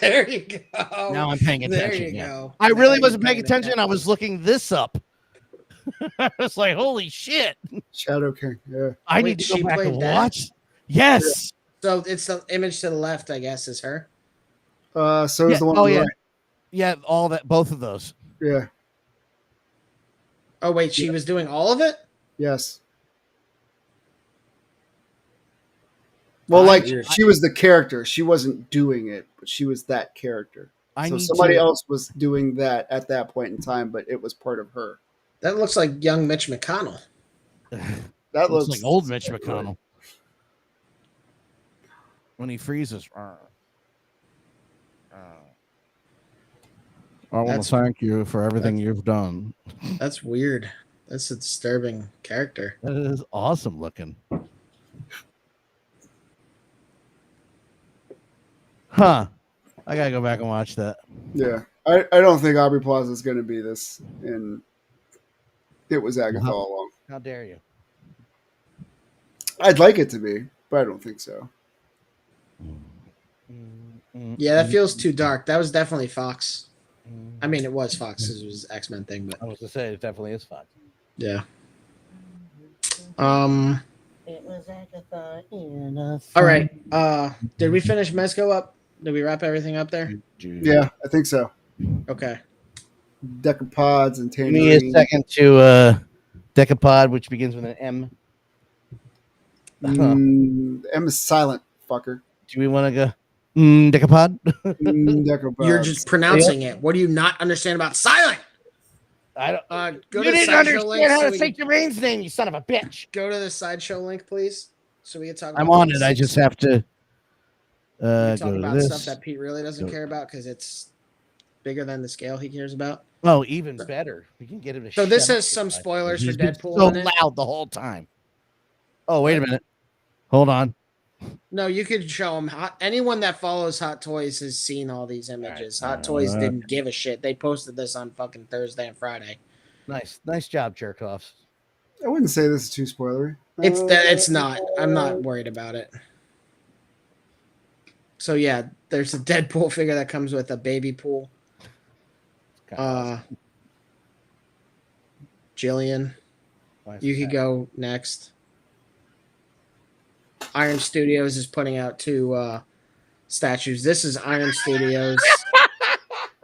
There you go. Now I'm paying attention. There you yeah. go. I Now really you're wasn't paying paying attention. I was looking this up. I was like, holy shit. Shadow King. Yeah. I Wait, need to she go back played and that? watch. Yes. So it's the image to the left, I guess, is her. So is the one. Oh on the yeah. right. Yeah, all that, both of those. Yeah. Oh wait, she was doing all of it? Yes. Well, like she was the character. She wasn't doing it, but she was that character. So somebody else was doing that at that point in time, but it was part of her. That looks like young Mitch McConnell. That looks like old Mitch McConnell. When he freezes. I want to thank you for everything you've done. That's weird. That's a disturbing character. That is awesome looking. Huh. I gotta go back and watch that. Yeah. I don't think 𝗂𝗵𝗁𝗵𝗁 is going to be this. And it was Agatha all along. How dare you? I'd like it to be, but I don't think so. Yeah, that feels too dark. That was definitely Fox. I mean, it was Fox because it was X-Men thing, but I was to say it definitely is Fox. yeah. It was Agatha in a All right. Did we finish Mezco up? Did we wrap everything up there? Yeah, I think so. Okay. Decapods and Give me a Tangerine. second to Decapod, which begins with an M. M is silent, fucker. Do we want to go? Decapod? Decapods. You're just pronouncing it. What do you not understand about silent? I don't. Go You to the didn't sideshow understand link. how So to we say can, Jermaine's name, you son of a bitch. go to the sideshow link, please, so we can talk. I'm about on this. it. I just have to We go talk to about this. stuff that Pete really doesn't care about because it's bigger than the scale he cares about. Oh, even better. We can get him to. So this shut has up. some spoilers for He's been Deadpool so in it. loud the whole time. Oh, wait a minute. Hold on. No, you could show them. Anyone that follows Hot Toys has seen all these images. All right. Hot Toys didn't give a shit. They posted this on fucking Thursday and Friday. Nice job, jerk-offs. I wouldn't say this is too spoilery. It's not. I'm not worried about it. So yeah, there's a Deadpool figure that comes with a baby pool. Jillian, you could go next. Iron Studios is putting out 2 statues. This is Iron Studios.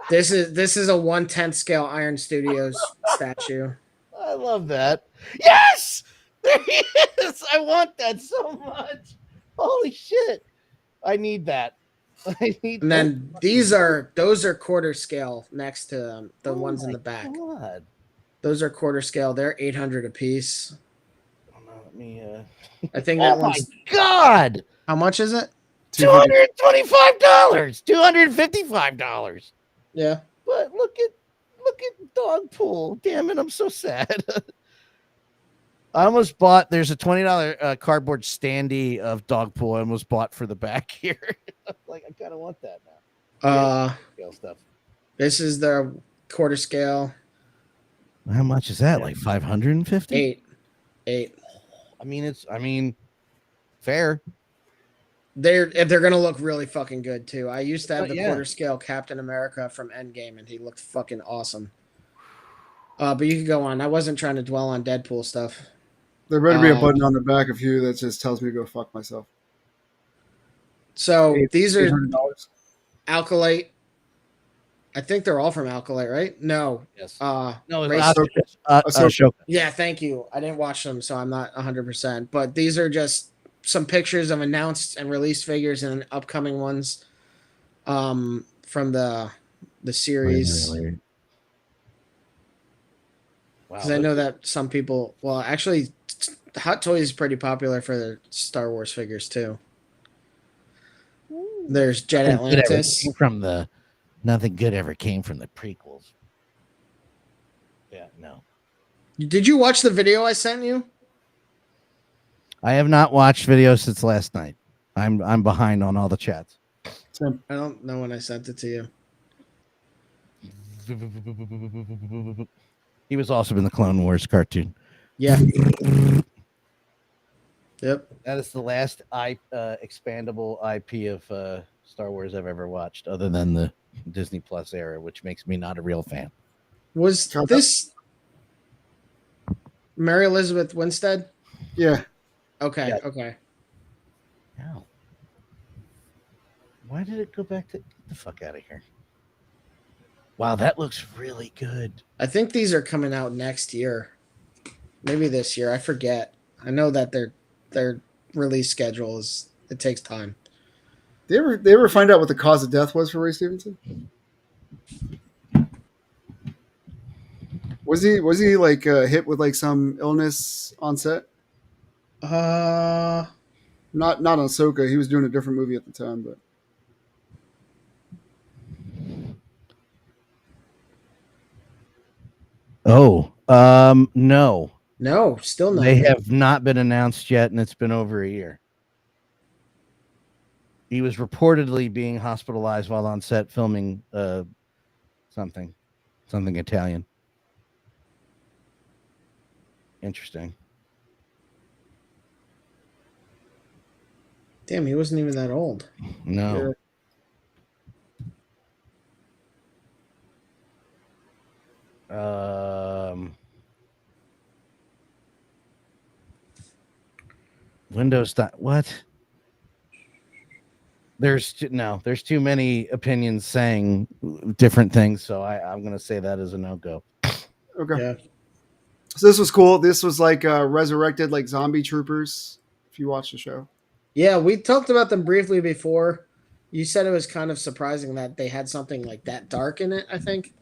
This is a 1/10 scale Iron Studios statue. I love that. Yes! There he is! I want that so much. Holy shit. I need that. And then those are quarter scale next to them, the ones in the back. God. Those are quarter scale. They're 800 a piece. Let me I think that oh my one's God. how much is it? $225. $255. Yeah. But look at Dogpool. Damn it, I'm so sad. I almost bought. There's a $20 cardboard standee of Dogpool. I almost bought for the back here. Like I kind of want that now. Scale stuff. This is the quarter scale. How much is that? Like 550? 8. I mean, fair. They're gonna look really fucking good too. I used to have the Yeah. quarter scale Captain America from Endgame, and he looked fucking awesome. But you could go on. I wasn't trying to dwell on Deadpool stuff. There better be a button on the back of you that just tells me to go fuck myself. So these are $800. Alkalite. I think they're all from Alkalite, right? No. Yes. No. It's Ahsoka. Yeah, thank you. I didn't watch them, so I'm not 100%. But these are just some pictures of announced and released figures and upcoming ones from the series. Wow. Because I know that some people, well, actually, Hot Toys is pretty popular for the Star Wars figures too. There's Jet Atlantis. Nothing good ever came from the prequels. Yeah, no. Did you watch the video I sent you? I have not watched videos since last night. I'm behind on all the chats. Same. I don't know when I sent it to you. He was also in the Clone Wars cartoon. Yeah. Yep. That is the last expandable IP of Star Wars I've ever watched, other than the Disney Plus era, which makes me not a real fan. Was this Mary Elizabeth Winstead? Yeah. Okay. Yeah. Okay. Ow. Why did it go back to... Get the fuck out of here. Wow, that looks really good. I think these are coming out next year. Maybe this year. I forget. I know that their release schedule is... It takes time. They ever find out what the cause of death was for Ray Stevenson? Was he like hit with like some illness on set? Uh, Not on Ahsoka. He was doing a different movie at the time, but no. no, still not. They have not been announced yet, and it's been over a year. He was reportedly being hospitalized while on set filming something Italian. Interesting. Damn, he wasn't even that old. No. Windows. What? There's too many opinions saying different things, so I'm going to say that is a no-go. okay. Yeah. So this was cool. This was like resurrected like zombie troopers. If you watch the show. Yeah, we talked about them briefly before. You said it was kind of surprising that they had something like that dark in it, I think.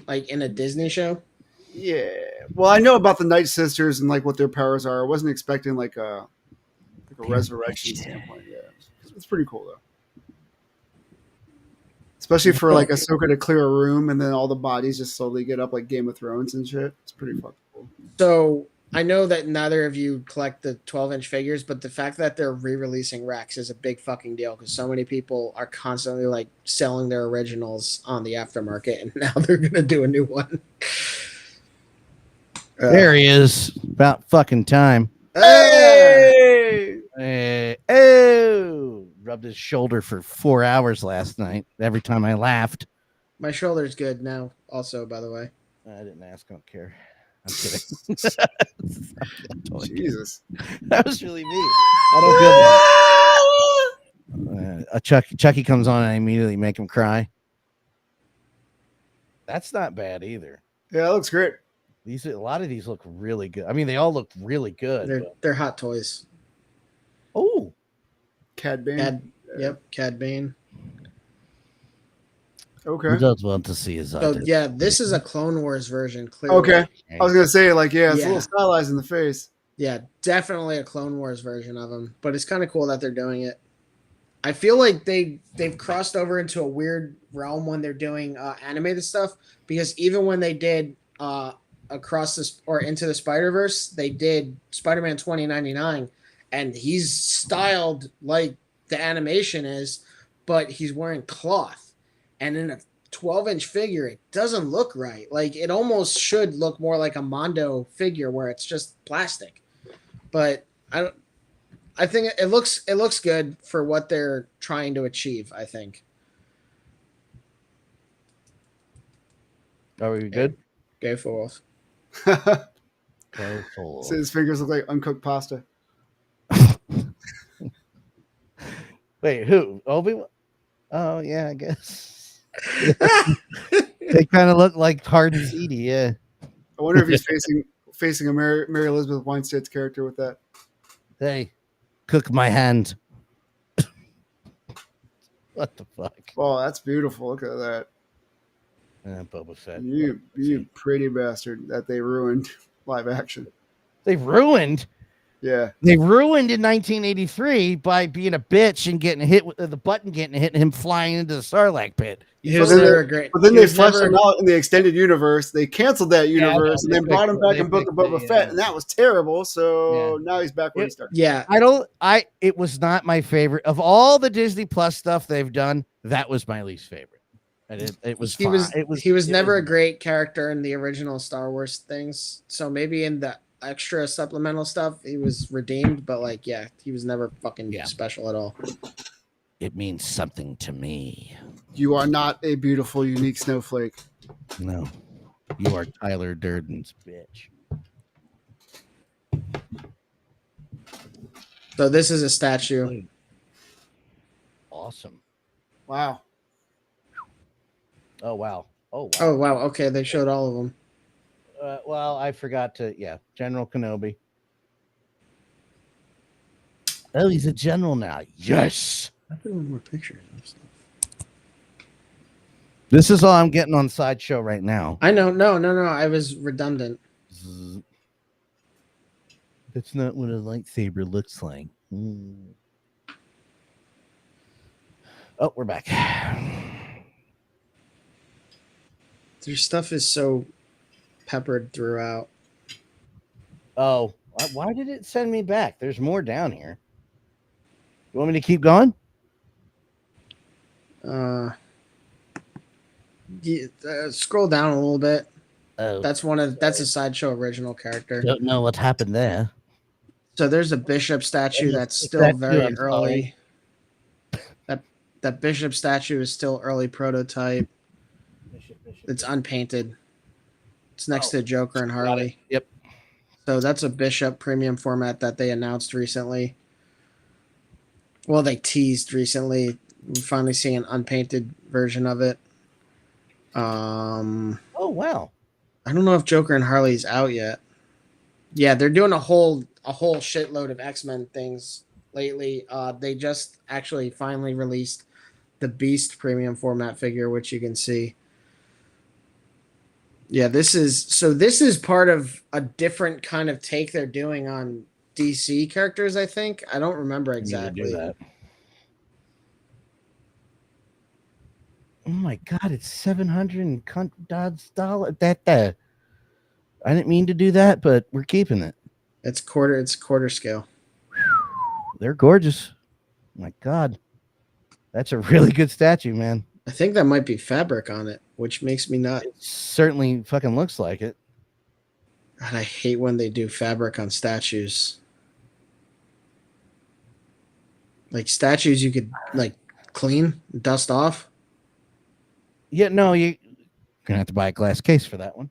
Like in a Disney show. Yeah. Well, I know about the Night Sisters and like what their powers are. I wasn't expecting like a resurrection standpoint. Yeah. It's pretty cool though. Especially for like Ahsoka to clear a room and then all the bodies just slowly get up like Game of Thrones and shit. It's pretty fucking cool. So I know that neither of you collect the 12-inch figures, but the fact that they're re-releasing Rex is a big fucking deal because so many people are constantly like selling their originals on the aftermarket, and now they're gonna do a new one. There he is. About fucking time. Hey! Oh! Rubbed his shoulder for 4 hours last night. Every time I laughed. My shoulder's good now. Also, by the way, I didn't ask. I don't care. I'm kidding. I'm totally Jesus. kidding. That was really me. I don't feel bad. Chucky comes on and I immediately make him cry. That's not bad either. Yeah, it looks great. A lot of these look really good. I mean, they all look really good. they're Hot Toys. Oh, Cad Bane. Yep, Cad Bane. Okay. who does want to see his So other? yeah, this is a Clone Wars version. Clearly. Okay. I was gonna say like it's a Yeah. little stylized in the face. Yeah, definitely a Clone Wars version of him. But it's kind of cool that they're doing it. I feel like they've crossed over into a weird realm when they're doing animated stuff, because even when they did Across this or Into the Spider-Verse, they did Spider-Man 2099, and he's styled like the animation is, but he's wearing cloth. And in a 12-inch figure, it doesn't look right. Like it almost should look more like a Mondo figure where it's just plastic. But I think it looks good for what they're trying to achieve, I think. Are we good? Go forth. Go for So his fingers look like uncooked pasta. Wait, who? Obi? Oh yeah, I guess. They kind of look like hard and seedy, yeah. I wonder if he's facing a Mary Elizabeth Winstead's character with that. Hey, cook my hand. What the fuck? Oh, that's beautiful. Look at that. Boba Fett. You pretty bastard that they ruined live action. They've ruined. Yeah. They ruined in 1983 by being a bitch and getting hit with the button, getting hit, and him flying into the Sarlacc pit. He was never great. But then he they was fleshed never- him out in the extended universe. They canceled that universe and they then brought him fixed it. back They in Book of fixed it, Boba yeah. Fett, and that was terrible. So now he's back where he started. Yeah, It was not my favorite of all the Disney Plus stuff they've done. That was my least favorite. And it was fine. He was never a great character in the original Star Wars things. So maybe in the extra supplemental stuff he was redeemed, but like he was never fucking special at all. It means something to me. You are not a beautiful, unique snowflake. No, you are Tyler Durden's bitch. So this is a statue. Awesome. Wow. Oh wow. Oh wow. Oh wow. Okay, they showed all of them. Well, I forgot to. General Kenobi. Oh, he's a general now. Yes. I put more pictures of stuff. This is all I'm getting on Sideshow right now. I know. No. I was redundant. That's not what a lightsaber looks like. Oh, we're back. Their stuff is so peppered throughout. Oh, why did it send me back? There's more down here. You want me to keep going? Scroll down a little bit. Oh, That's a Sideshow original character. don't know what happened there. So there's a bishop statue that's still Statue, very I'm early. That bishop statue is still early prototype. It's unpainted. It's next to Joker and Harley. Yep. So that's a bishop premium format that they announced recently. Well, they teased recently. We're finally seeing an unpainted version of it. Oh wow. I don't know if Joker and Harley's out yet. Yeah, they're doing a whole shitload of X-Men things lately. They just actually finally released the Beast premium format figure, which you can see. Yeah, this is part of a different kind of take they're doing on DC characters, I think. I don't remember exactly. Oh my god, it's $700 dollars. I didn't mean to do that, but we're keeping it. It's quarter scale. They're gorgeous. Oh my god. That's a really good statue, man. I think that might be fabric on it, which makes me not. It certainly fucking looks like it. God, I hate when they do fabric on statues. Like statues you could like clean, dust off. Yeah, no, you're gonna have to buy a glass case for that one.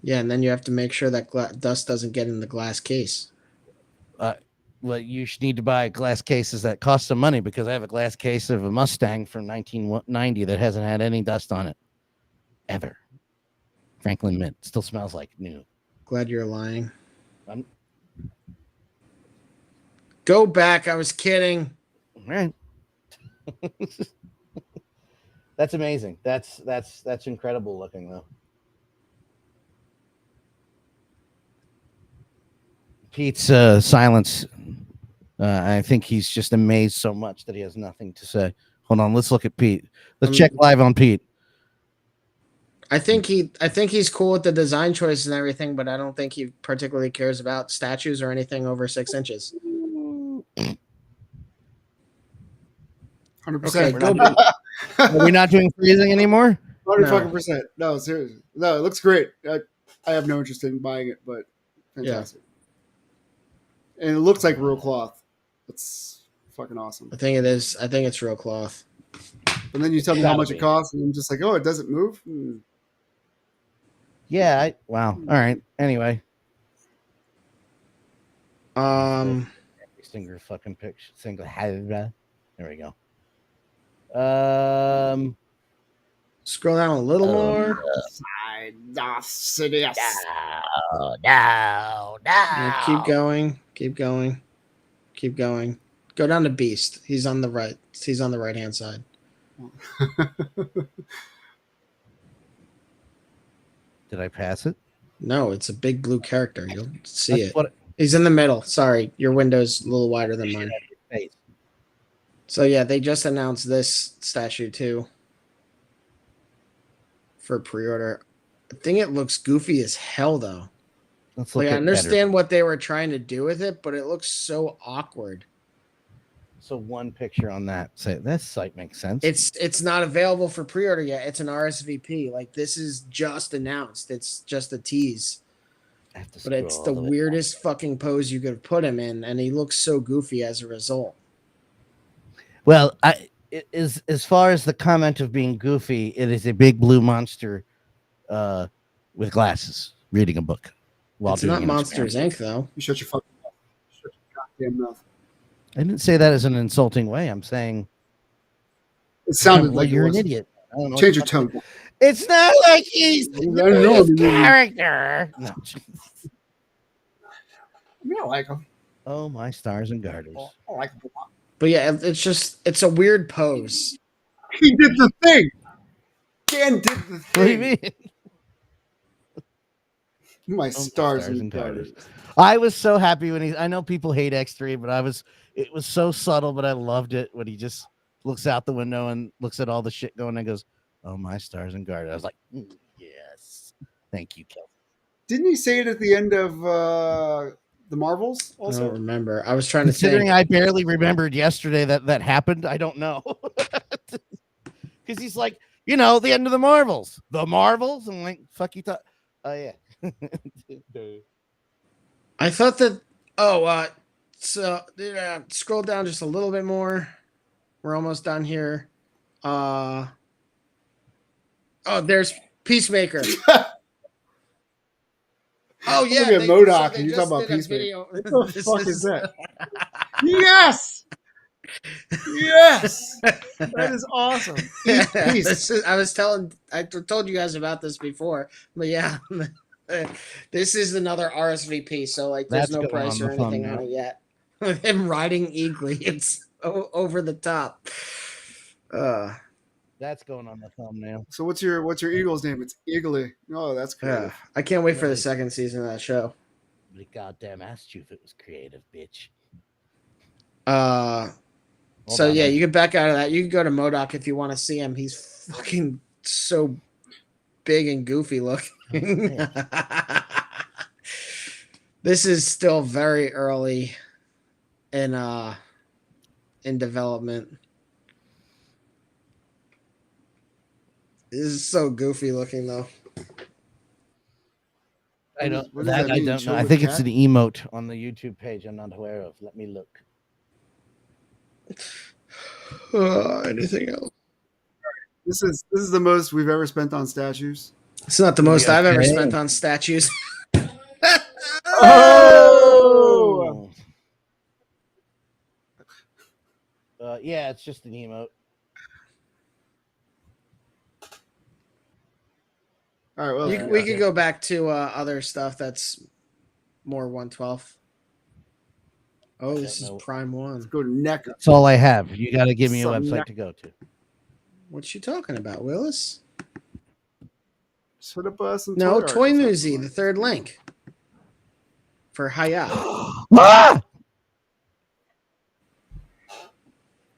Yeah, and then you have to make sure that dust doesn't get in the glass case. Well, you should need to buy glass cases that cost some money because I have a glass case of a Mustang from 1990 that hasn't had any dust on it ever. Franklin Mint still smells like new. Glad you're lying. Go back. I was kidding. All right. That's amazing. That's incredible looking though. Pete's silence. I think he's just amazed so much that he has nothing to say. Hold on, let's look at Pete. Let's check live on Pete. I think he's cool with the design choices and everything, but I don't think he particularly cares about statues or anything over 6 inches. 100%. Okay, Are we not doing freezing anymore? 100%. No, seriously. No, it looks great. I have no interest in buying it, but fantastic. Yeah. And it looks like real cloth. It's fucking awesome. I think it is. I think it's real cloth. And then you tell me how much it costs, and I'm just like, oh, it doesn't move? Yeah. Wow. All right. Anyway. Single fucking picture. Single. There we go. Scroll down a little more. No. Yeah, keep going. Go down to Beast. He's on the right. He's on the right hand side. Did I pass it? No, it's a big blue character. You'll see That's it. what He's in the middle. Sorry, your window's a little wider than mine. face. So yeah, they just announced this statue too for pre-order. I think it looks goofy as hell though. Let's look Like I at understand better. what they were trying to do with it, but it looks so awkward. So one picture on that. Say this site makes sense. It's not available for pre-order yet. It's an RSVP. Like this is just announced. It's just a tease. I have to But it's scroll the all way weirdest fucking pose you could put him in, and he looks so goofy as a result. down. Well, as far as the comment of being goofy, it is a big blue monster with glasses reading a book while It's doing not an Monsters experiment. Inc. though. You shut your fucking mouth. Shut your goddamn mouth. I didn't say that as an insulting way. I'm saying It sounded well, like you're it an was. idiot. I don't know Change your what the fuck- tone. It's not like he's I know his him. character. No. I mean, I like him. Oh my stars and garters. I like him a lot. But yeah, it's a weird pose. He did the thing. Dan did the What do you thing. mean? My stars and garters. I was so happy when I know people hate X3, but it was so subtle, but I loved it when he just looks out the window and looks at all the shit going and goes, oh my stars and garters. I was like, yes. Thank you, Kel. Didn't he say it at the end of the Marvels I also? don't remember. I was trying to Considering think. I barely remembered yesterday that happened, I don't know. Because he's like, the end of the Marvels. The Marvels? I'm like, fuck you thought. Oh, yeah. I thought that. Oh, so scroll down just a little bit more. We're almost done here. Oh, there's Peacemaker. Oh yeah, Look at they- MODOK, they and you're just talking about did a Peacemaker. video. What the fuck is that? Yes! Yes! That is awesome. Peace. I told you guys about this before, but yeah, this is another RSVP. So like, there's That's no going price on or the anything on thumbnail. it yet. With him riding Eagly, it's over the top. That's going on the thumbnail. So what's your Eagle's name? It's Eagly. Oh, that's creative. I can't wait for the second season of that show. But goddamn asked you if it was creative, bitch. So yeah, you can back out of that. You can go to MODOK if you want to see him. He's fucking so big and goofy looking. This is still very early in development. This is so goofy looking though. I don't. What does that I mean? don't Show know. I with think it's cat? an emote on the YouTube page. I'm not aware of. Let me look. Anything else? This is the most we've ever spent on statues. It's not the most I've ever Okay. spent on statues. Oh! Yeah, it's just an emote. All right, well, We could go back to other stuff that's more 112. Oh, this is know. Prime One. let's go to NECA. That's all I have. You got to give me a Some website to go to. What you talking about, Willis? Shut up, some No, toy art. 𝗺𝗏, the third link for 𝗺𝗂𝗄. Ah!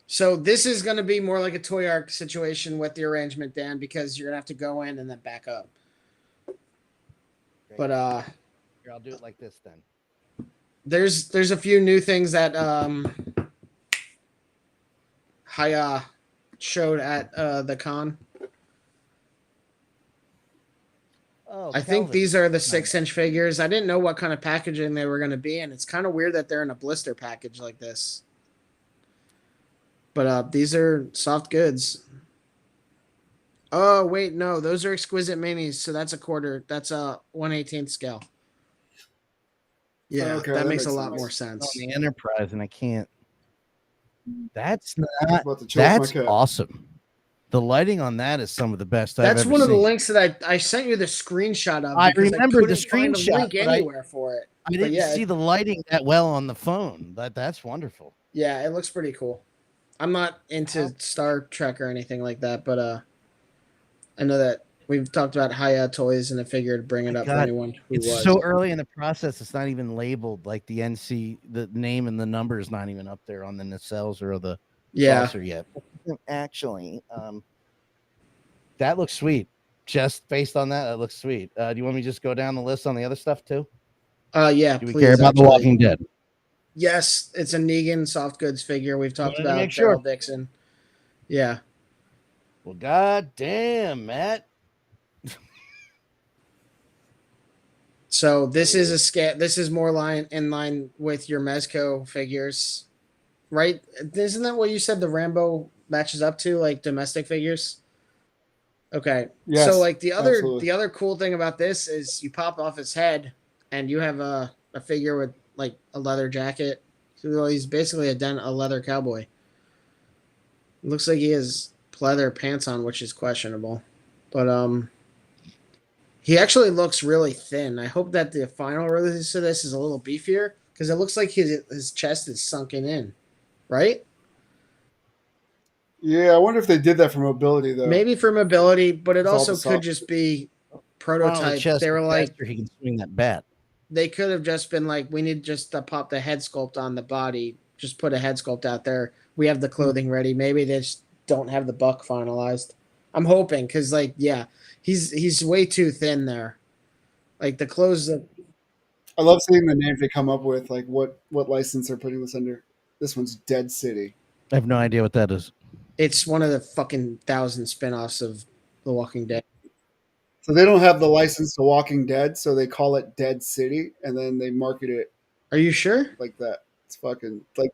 So this is going to be more like a Toy Arc situation with the arrangement, Dan, because you're going to have to go in and then back up. But Here, I'll do it like this then. there's a few new things that 𝗺𝗂𝗄 showed at the con. Oh, I think 𝗀𝗲. these are the 6-inch figures. I didn't know what kind of packaging they were going to be in. It's kind of weird that they're in a blister package like this. But these are soft goods. Oh, wait, no. Those are exquisite minis, so that's a quarter. That's a 1/18 scale. Yeah, Okay, that that makes a makes lot sense. more On sense. the Enterprise, and I can't. That's I'm not. about to choke my That's cat. awesome. The lighting on that is some of the best I've That's ever one of the seen. links that I sent you the screenshot of. I because remember the couldn't find a screenshot, link but anywhere for it. I didn't yeah. see the lighting that well on the phone. That's wonderful. Yeah, it looks pretty cool. I'm not into Star Trek or anything like that, but I know that We've talked about 𝗂𝗱𝗄𝗍 and I figured to bring it up for anyone who It's was. so early in the process, it's not even labeled. Like the NC, the name and the number is not even up there on the nacelles or the saucer yet. Actually, that looks sweet. Just based on that, looks sweet. Do you want me to just go down the list on the other stuff too? Yeah. Do we care about The Walking Dead? Yes, it's a Negan soft goods figure. We've talked about Daryl Dixon. Yeah. Well, goddamn, Matt. So this is a scale. This is more in line with your Mezco figures, right? Isn't that what you said the Rambo matches up to, like domestic figures? Okay. Yes, so like the absolutely. other cool thing about this is you pop off his head and you have a figure with like a leather jacket. So he's basically a leather cowboy. It looks like he has leather pants on, which is questionable. But he actually looks really thin. I hope that the final release of this is a little beefier because it looks like his chest is sunken in, right? Yeah, I wonder if they did that for mobility though. Maybe for mobility, but it It's all also the soft- could just be prototype. They were like, he can swing that bat. They could have just been like, we need just to pop the head sculpt on the body. Just put a head sculpt out there. We have the clothing ready. Maybe they just don't have the buck finalized. I'm hoping because, like, yeah, he's way too thin there. Like the clothes. I love seeing the names they come up with. Like what license they're putting this under. This one's Dead City. I have no idea what that is. It's one of the fucking 1,000 spinoffs of The Walking Dead. So they don't have the license to Walking Dead, so they call it Dead City, and then they market it. Are you sure? Like that. It's fucking like,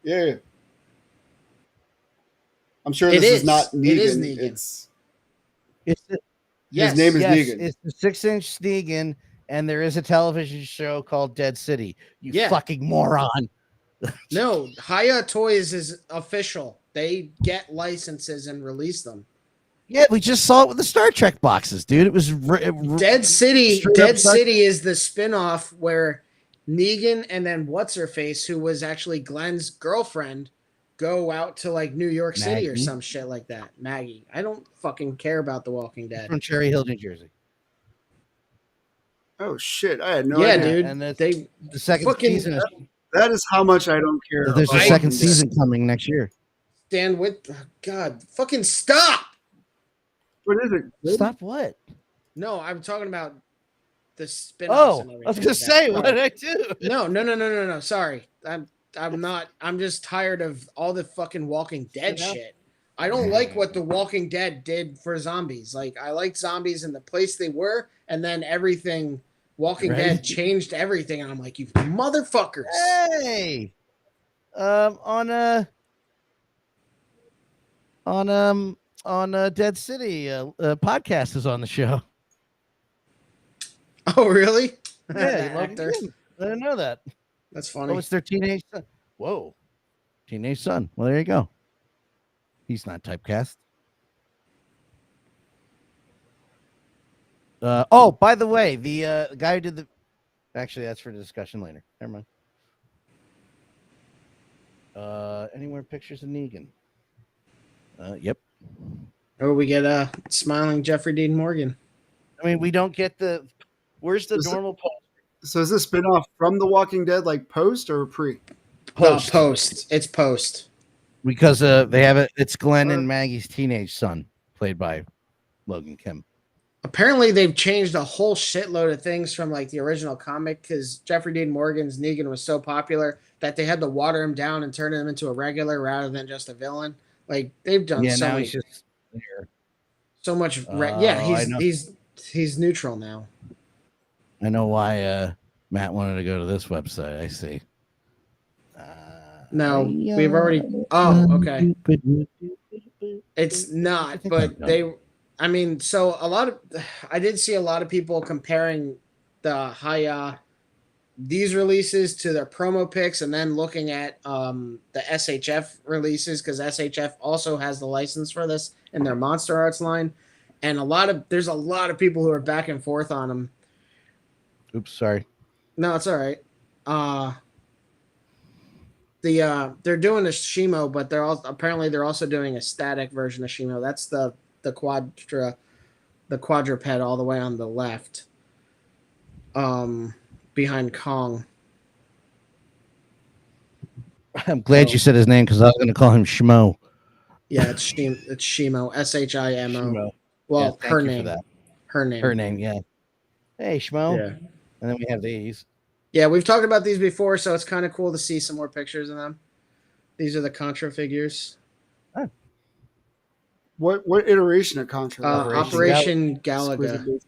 yeah. I'm sure this is not Negan. It is Negan. His name is Negan. It's the 6-inch Negan, and there is a television show called Dead City. You fucking moron. No, 𝗂𝗱𝗄𝗍 is official. They get licenses and release them. Yeah, we just saw it with the Star Trek boxes, dude. It was Dead City. Dead City is the spinoff where Negan and then what's her face, who was actually Glenn's girlfriend, go out to like New York City or some shit like that. Maggie. I don't fucking care about The Walking Dead. From Cherry Hill, New Jersey. Oh shit! I had no idea. Yeah, dude. And the second season is, that is how much I don't care. there's a second season coming next year. Stand with God. Fucking stop. What is it? Stop what? No, I'm talking about the spinoffs. Oh, and I was gonna say, what did I do? No. Sorry, I'm not. I'm just tired of all the fucking Walking Dead shit. I don't like what The Walking Dead did for zombies. Like I liked zombies in the place they were, and then everything. Walking Dead changed everything, and I'm like, you motherfuckers. Hey, on Dead City, podcast is on the show. Oh, really? Yeah, actor. I didn't know that. That's funny. Oh, it's their teenage son. Whoa, teenage son. Well, there you go. He's not typecast. Oh, by the way, the guy who did the. Actually, that's for discussion later. Never mind. Anywhere pictures of Negan? Yep. Oh, we get smiling Jeffrey Dean Morgan. I mean, we don't get the. Where's the normal post? So is this spinoff from The Walking Dead, like post or pre? Post. It's post. Because they have it. It's Glenn and Maggie's teenage son, played by Logan Kim. Apparently, they've changed a whole shitload of things from like the original comic because Jeffrey Dean Morgan's Negan was so popular that they had to water him down and turn him into a regular rather than just a villain. Like they've done now he's just there. So much. He's neutral now. I know why Matt wanted to go to this website. I see. No, we've already. Oh, okay. It's not, but they. I mean, so I did see a lot of people comparing the these releases to their promo picks and then looking at the SHF releases because SHF also has the license for this in their Monster Arts line. And there's a lot of people who are back and forth on them. Oops, sorry. No, it's all right. They're doing a Shimo, but they're also doing a static version of Shimo. That's the Quadra the quadruped all the way on the left, behind Kong. I'm glad you said his name because I was going to call him Schmo. Yeah, it's 𝗫𝗍𝗼, SHIMO. Schmo. Well, Yeah, her thank you for name. that. Her name. Her name, yeah. Hey, Schmo. Yeah. And then we have these. Yeah, we've talked about these before, so it's kind of cool to see some more pictures of them. These are the Contra figures. What iteration of Contra? Operation Galaga.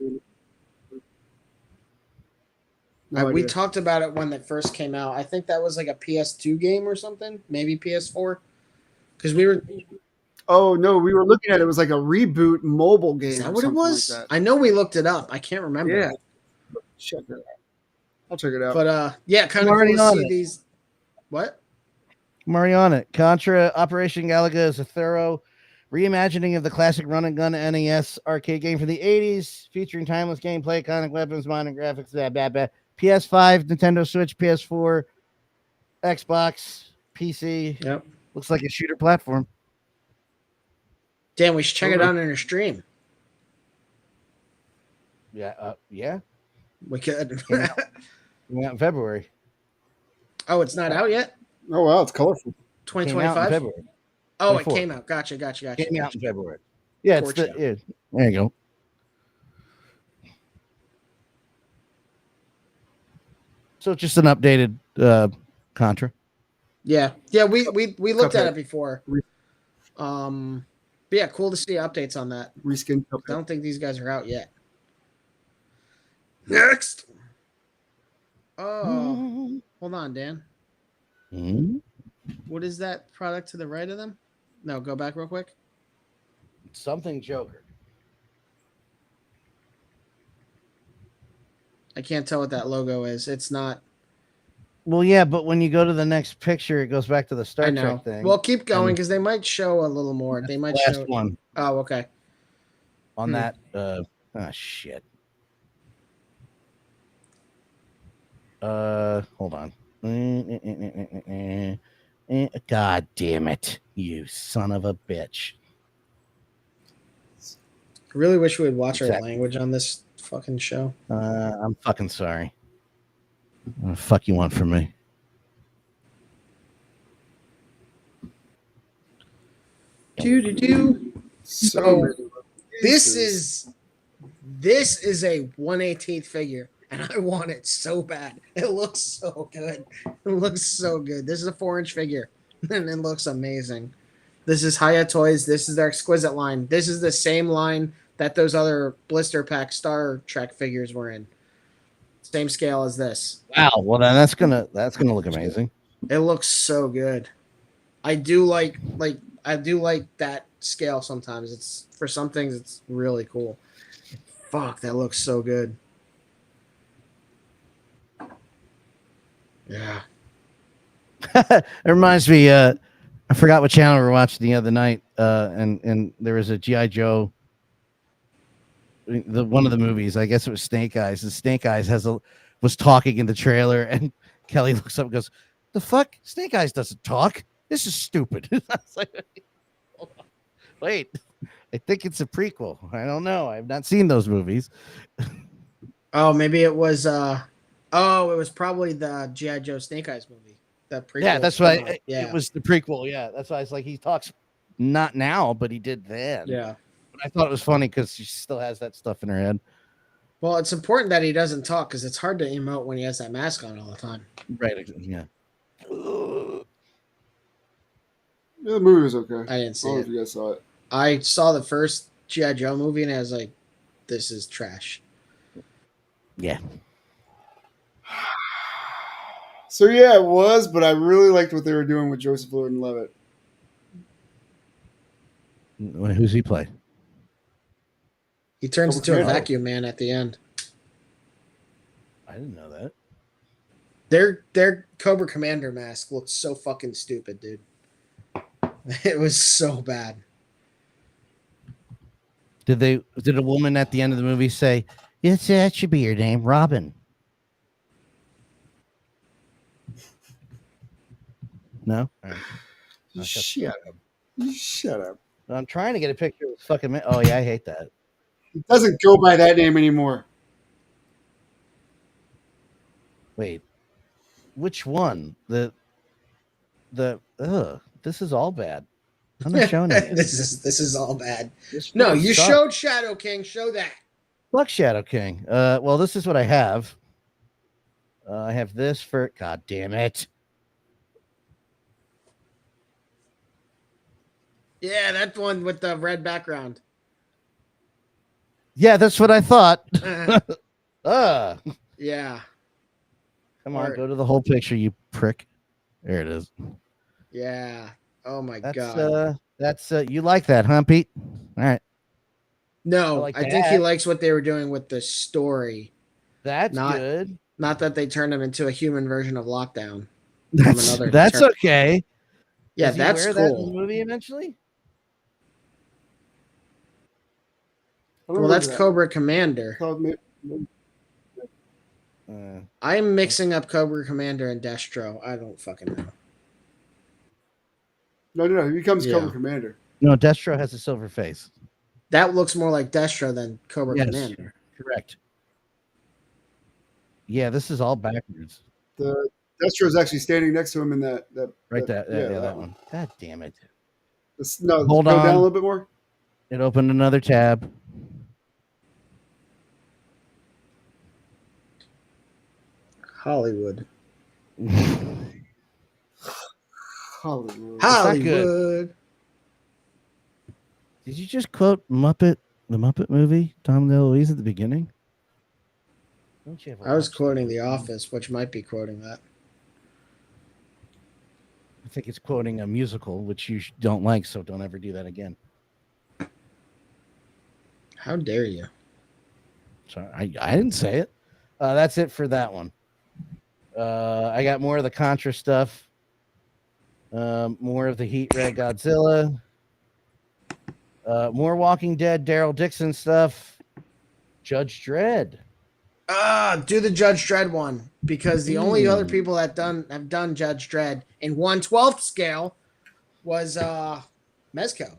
No We idea. talked about it when that first came out. I think that was like a PS2 game or something, maybe PS4. Because we were. Oh no, we were looking at it. It was like a reboot mobile game. Is that or what it something was? Like that. I know we looked it up. I can't remember. Yeah. Check it out. I'll check it out. But yeah, kind of already cool to on see it. these. What? I'm already on it. Contra Operation Galaga is a thorough reimagining of the classic run and gun NES arcade game from the 80s, featuring timeless gameplay, iconic weapons, modern graphics, PS5, Nintendo Switch, PS4, Xbox, PC. Yep. Looks like a shooter platform. Damn, we should check it out in our stream. Yeah, yeah. We could. Came out in February. Oh, it's not out yet? Oh wow, it's colorful. Came out in 2025? February. Oh, 24. it came out. Gotcha. Came out in February. Yeah, it's the, yeah. There you go. So just an updated Contra. Yeah. Yeah, we looked at Cuphead. it before. But yeah, cool to see updates on that. Reskin. I don't think these guys are out yet. Next. Oh, hold on, Dan. What is that product to the right of them? No, go back real quick. Something Joker. I can't tell what that logo is. It's not. Well, yeah, but when you go to the next picture, it goes back to the Star I know. Trek thing. Well, keep going because they might show a little more. They might last show. one Oh, okay. on that. Shit. Hold on. God damn it, you son of a bitch. I really wish we would watch our Exactly. language on this fucking show. I'm fucking sorry. What the fuck you want from me? Do. So So, many This pieces. is a 1/18 figure, and I want it so bad. It looks so good. It looks so good. This is a 4-inch figure, and it looks amazing. This is Hiya Toys. This is their exquisite line. This is the same line that those other blister pack Star Trek figures were in. Same scale as this. Wow. Well, then that's gonna look amazing. It looks so good. I do like that scale sometimes. It's for some things it's really cool. Fuck, that looks so good. Yeah. It reminds me. I forgot what channel we were watching the other night. And there was a GI Joe. One of the movies, I guess it was Snake Eyes. And Snake Eyes was talking in the trailer, and Kelly looks up and goes, "The fuck? Snake Eyes doesn't talk. This is stupid." I was like, wait, I think it's a prequel. I don't know. I've not seen those movies. Oh, maybe it was it was probably the G.I. Joe Snake Eyes movie. The prequel. Yeah, that's why Yeah. it was the prequel. Yeah, that's why it's like he talks not now, but he did then. Yeah. But I thought it was funny because she still has that stuff in her head. Well, it's important that he doesn't talk because it's hard to emote when he has that mask on all the time. Right. Yeah. Yeah, the movie was okay. I didn't I don't see know it. if you guys saw it. I saw the first G.I. Joe movie and I was like, this is trash. Yeah. So yeah, it was, but I really liked what they were doing with Joseph Gordon-Levitt. Who's he play? He turns Cobra into a Commander. vacuum man at the end. I didn't know that. Their Cobra Commander mask looked so fucking stupid, dude. It was so bad. Did a woman at the end of the movie say, "Yes, that should be your name, Robin"? No. All right. Okay. Shut up. Shut up. I'm trying to get a picture of fucking. Oh yeah, I hate that. It doesn't go by that name anymore. Wait, which one? This is all bad. I'm not showing any of this is all bad. this. No, really you sucks. showed Shadow King. Show that. Fuck Shadow King. Well, this is what I have. I have this for. God damn it. Yeah, that one with the red background. Yeah, that's what I thought. Yeah. Come on, go to the whole picture, you prick. There it is. Yeah. Oh my That's, god. That's you like that, huh, Pete? All right. No, like I think he likes what they were doing with the story. That's good. Not that they turned him into a human version of Lockdown. That's okay. Yeah, Does he that's wear cool. That in the movie eventually? Well, that's Cobra Commander. I'm mixing up Cobra Commander and Destro. I don't fucking know. No. He becomes Cobra Commander. No, Destro has a silver face. That looks more like Destro than Cobra Commander. Correct. Yeah, this is all backwards. The Destro is actually standing next to him in that that one. God damn it. Hold on. Go down a little bit more. It opened another tab. Hollywood. Hollywood. Did you just quote the Muppet movie, Tom and Eloise at the beginning? I was quoting The Office, which might be quoting that. I think it's quoting a musical, which you don't like, so don't ever do that again. How dare you? Sorry, I didn't say it. That's it for that one. I got more of the Contra stuff. More of the Heat Red Godzilla. More Walking Dead Daryl Dixon stuff. Judge Dredd. Do the Judge Dredd one, because the only other people that have done Judge Dredd in 1/12 scale was Mezco.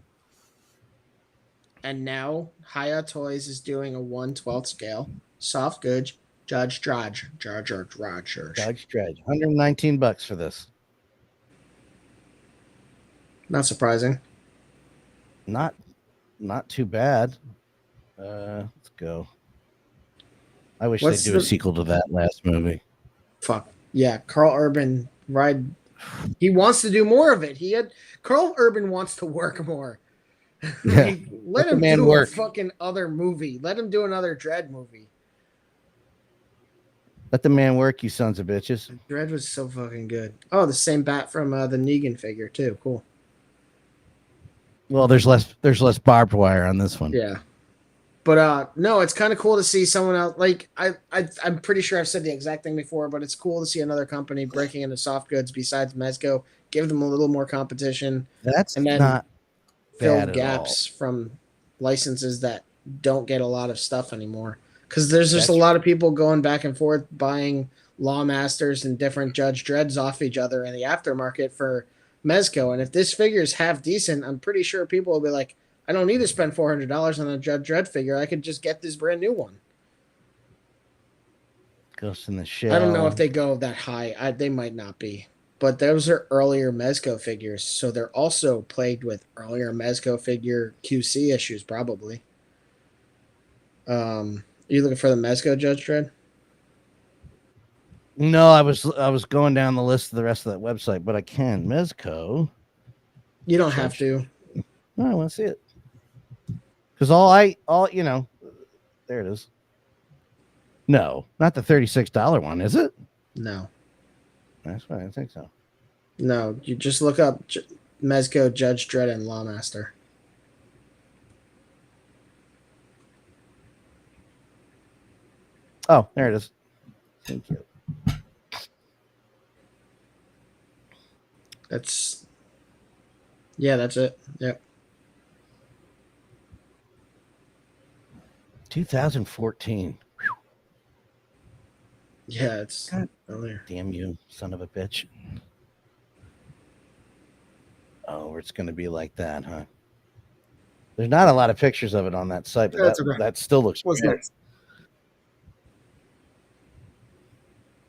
And now Hiya Toys is doing a 1/12 scale soft goods Judge Dredd. Judge Dredd. $119 for this. Not surprising. Not too bad. Let's go. I wish they'd do a sequel to that last movie. Fuck. Yeah, Carl Urban he wants to do more of it. Carl Urban wants to work more. Yeah. Let him do a fucking other movie. Let him do another Dredd movie. Let the man work, you sons of bitches. Dredd was so fucking good. Oh, the same bat from the Negan figure too. Cool. Well, there's less barbed wire on this one. Yeah. But no, it's kind of cool to see someone else. Like I'm pretty sure I've said the exact thing before, but it's cool to see another company breaking into soft goods besides Mezco, give them a little more competition. And then not fill gaps from licenses that don't get a lot of stuff anymore. Because there's just a lot of people going back and forth buying Lawmasters and different Judge Dredds off each other in the aftermarket for Mezco. And if this figure is half decent, I'm pretty sure people will be like, I don't need to spend $400 on a Judge Dredd figure. I could just get this brand new one. Ghost in the Shell. I don't know if they go that high. They might not be. But those are earlier Mezco figures. So they're also plagued with earlier Mezco figure QC issues, probably. Are you looking for the Mezco Judge Dredd? No, I was going down the list of the rest of that website, but I can. Mezco. You don't have to. No, I want to see it. Because there it is. No, not the $36 one, is it? No. That's why I think so. No, you just look up Mezco, Judge Dredd, and Lawmaster. Oh, there it is. Thank you. That's it. Yep. 2014. Yeah, it's earlier. Damn you, son of a bitch. Oh, it's going to be like that, huh? There's not a lot of pictures of it on that site, but That's okay. that still looks What's great. next?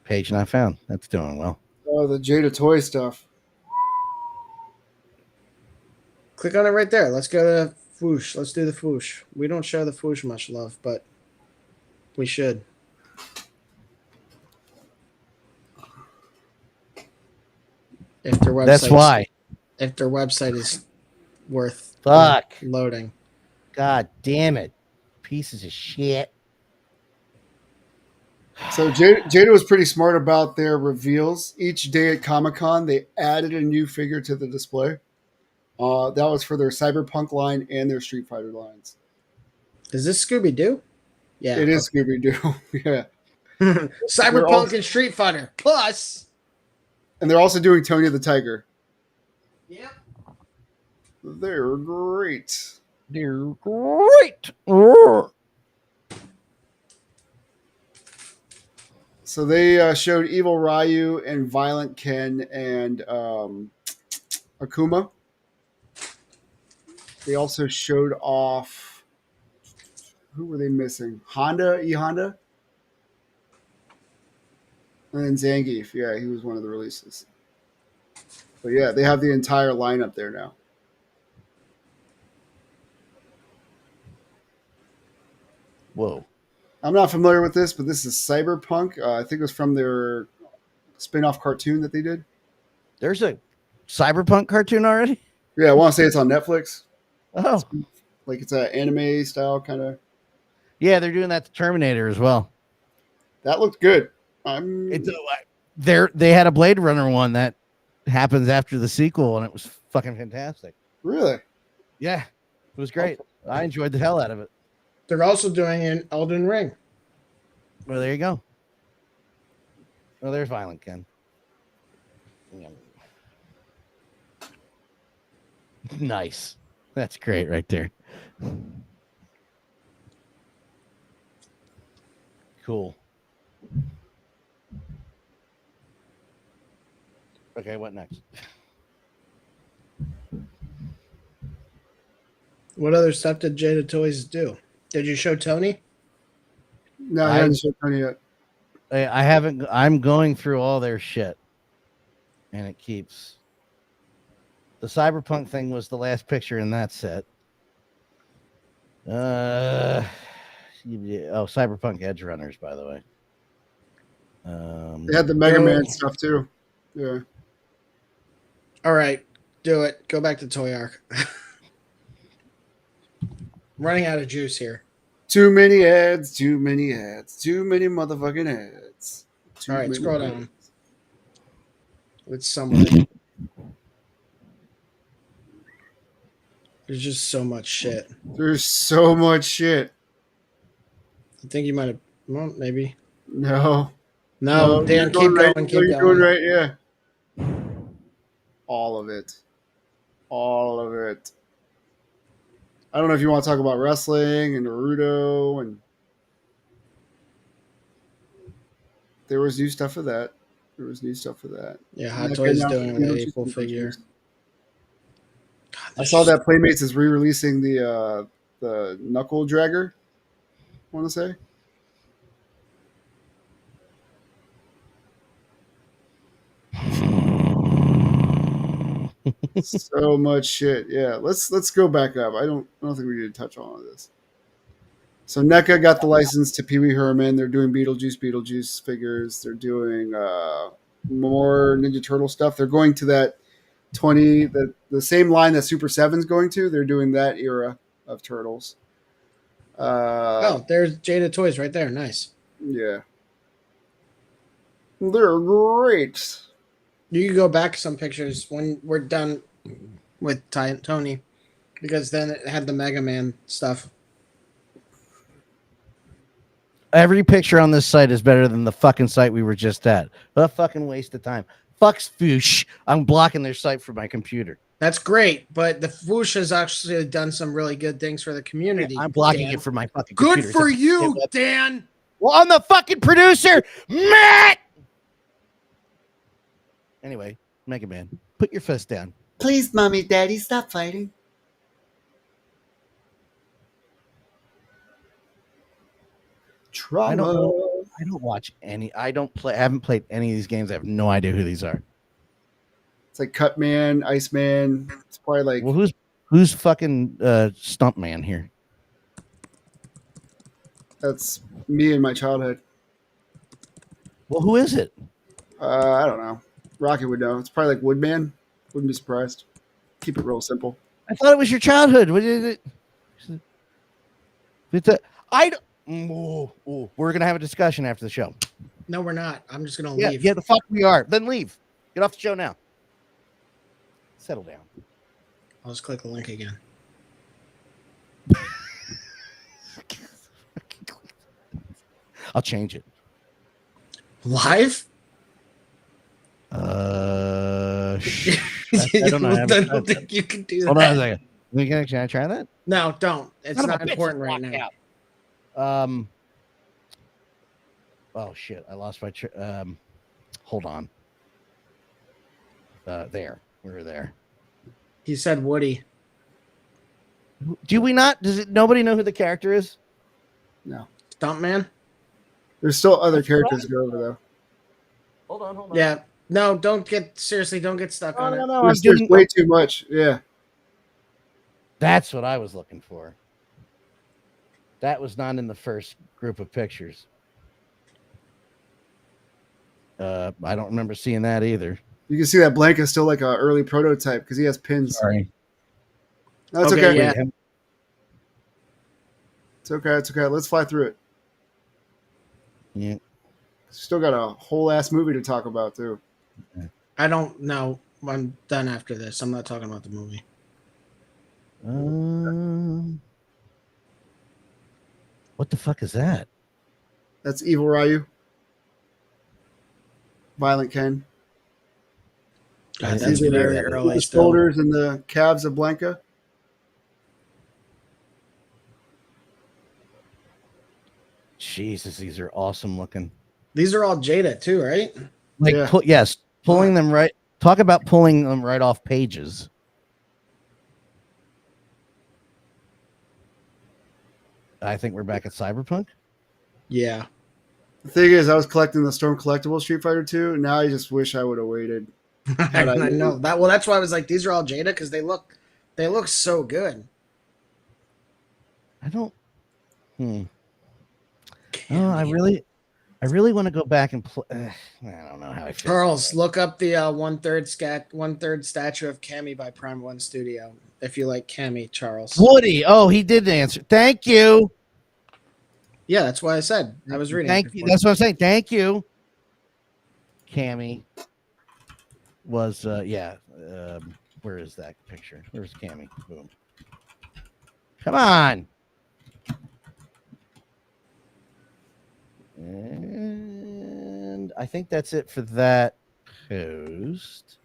Page not found. That's doing well. Oh, the Jada Toy stuff. Click on it right there. Let's go to Foosh. Let's do the Foosh. We don't show the Foosh much love, but we should. If their website That's why. If their website is worth loading. God damn it. Pieces of shit. So Jada was pretty smart about their reveals. Each day at Comic-Con, they added a new figure to the display. That was for their Cyberpunk line and their Street Fighter lines. Is this Scooby-Doo? Yeah. It is Scooby-Doo. Yeah. Cyberpunk and Street Fighter. Plus. And they're also doing Tony the Tiger. Yep. They're great. They're great. So they showed Evil Ryu and Violent Ken and Akuma. They also showed off. Who were they missing? Honda. And then Zangief. Yeah, he was one of the releases. But yeah, they have the entire lineup there now. Whoa. I'm not familiar with this, but this is Cyberpunk. I think it was from their spin-off cartoon that they did. There's a Cyberpunk cartoon already? Yeah, I want to say it's on Netflix. Oh. Like it's an anime style kind of. Yeah, they're doing that to Terminator as well. That looked good. They had a Blade Runner one that happens after the sequel, and it was fucking fantastic. Really? Yeah, it was great. I enjoyed the hell out of it. They're also doing an Elden Ring. Well, there you go. Oh, there's Violent Ken. Yeah. Nice. That's great right there. Cool. Okay, what next? What other stuff did Jada Toys do? Did you show Tony? No, I haven't showed Tony yet. I haven't. I'm going through all their shit, and it keeps. The Cyberpunk thing was the last picture in that set. Cyberpunk Edge Runners, by the way. They had the Mega Man stuff too. Yeah. All right, do it. Go back to Toy Arc. Running out of juice here. Too many ads. Too many motherfucking ads. All right, scroll down. It's somewhere. There's just so much shit. There's so much shit. I think you might have. Well, maybe. No, Dan, keep going. Right. Keep going. You're doing right. Yeah. All of it. I don't know if you want to talk about wrestling and Naruto, and there was new stuff for that. Yeah, Hot Toys doing a really cool figure. I saw that Playmates is re-releasing the Knuckle Dragger. I want to say. So much shit. Yeah, let's go back up. I don't think we need to touch on all of this. So NECA got the license to Pee-wee-Herman. They're doing Beetlejuice figures. They're doing more Ninja Turtle stuff. They're going to that the same line that Super 7's going to. They're doing that era of Turtles. There's Jada Toys right there. Nice. Yeah. They're great. You can go back some pictures when we're done with Tony, because then it had the Mega Man stuff. Every picture on this site is better than the fucking site we were just at. A fucking waste of time. Fucks Foosh. I'm blocking their site for my computer. That's great, but the Foosh has actually done some really good things for the community. I'm blocking it for my fucking good computer. Good for you, Dan. Well, I'm the fucking producer, Matt. Anyway, Mega Man, put your fist down. Please, Mommy, Daddy, stop fighting. Trauma. I don't watch any. I haven't played any of these games. I have no idea who these are. It's like Cutman, Iceman. It's probably like. Well, who's fucking Stuntman here? That's me in my childhood. Well, who is it? I don't know. Rocky would know. It's probably like Woodman. Wouldn't be surprised. Keep it real simple. I thought it was your childhood. What is it? It's a. We're gonna have a discussion after the show. No, we're not. I'm just gonna Yeah, leave. yeah, the fuck we are. Then leave. Get off the show now. Settle down. I'll just click the link again. I'll change it. Live? I don't know. I don't think you can do that. Hold on a second. Can I try that? No, don't. It's not important right now. Oh shit! I lost my. Hold on. There. We're there. He said Woody. Do we not? Nobody know who the character is? No. Stuntman? There's still other characters to go over though. Hold on. Yeah. No, don't get stuck on it. No. There's way too much. Yeah. That's what I was looking for. That was not in the first group of pictures. I don't remember seeing that either. You can see that Blanca's still like an early prototype because he has pins. Sorry. No, it's okay. Yeah. It's okay. It's okay. Let's fly through it. Yeah. Still got a whole ass movie to talk about too. I don't know. I'm done after this. I'm not talking about the movie. What the fuck is that? That's Evil Ryu. Violent Ken. God, that's These are very the early still. shoulders and the calves of Blanca. Jesus, these are awesome looking. These are all Jada too, right? Like, Yeah. yes, pulling them right. Talk about pulling them right off pages. I think we're back at Cyberpunk. Yeah. The thing is, I was collecting the Storm Collectibles Street Fighter 2, and now I just wish I would have waited. I know that. Well, that's why I was like, these are all Jada because they look so good. I don't. Oh, I really want to go back and play. I don't know how I feel. Charles, look up the one-third statue of Cammy by Prime One Studio. If you like Cammy, Charles. Woody. Oh, he did answer. Thank you. Yeah, that's why I said I was reading. Thank you. That's what I'm saying. Thank you. Cammy was where is that picture? Where's Cammy? Boom. Come on. And I think that's it for that post.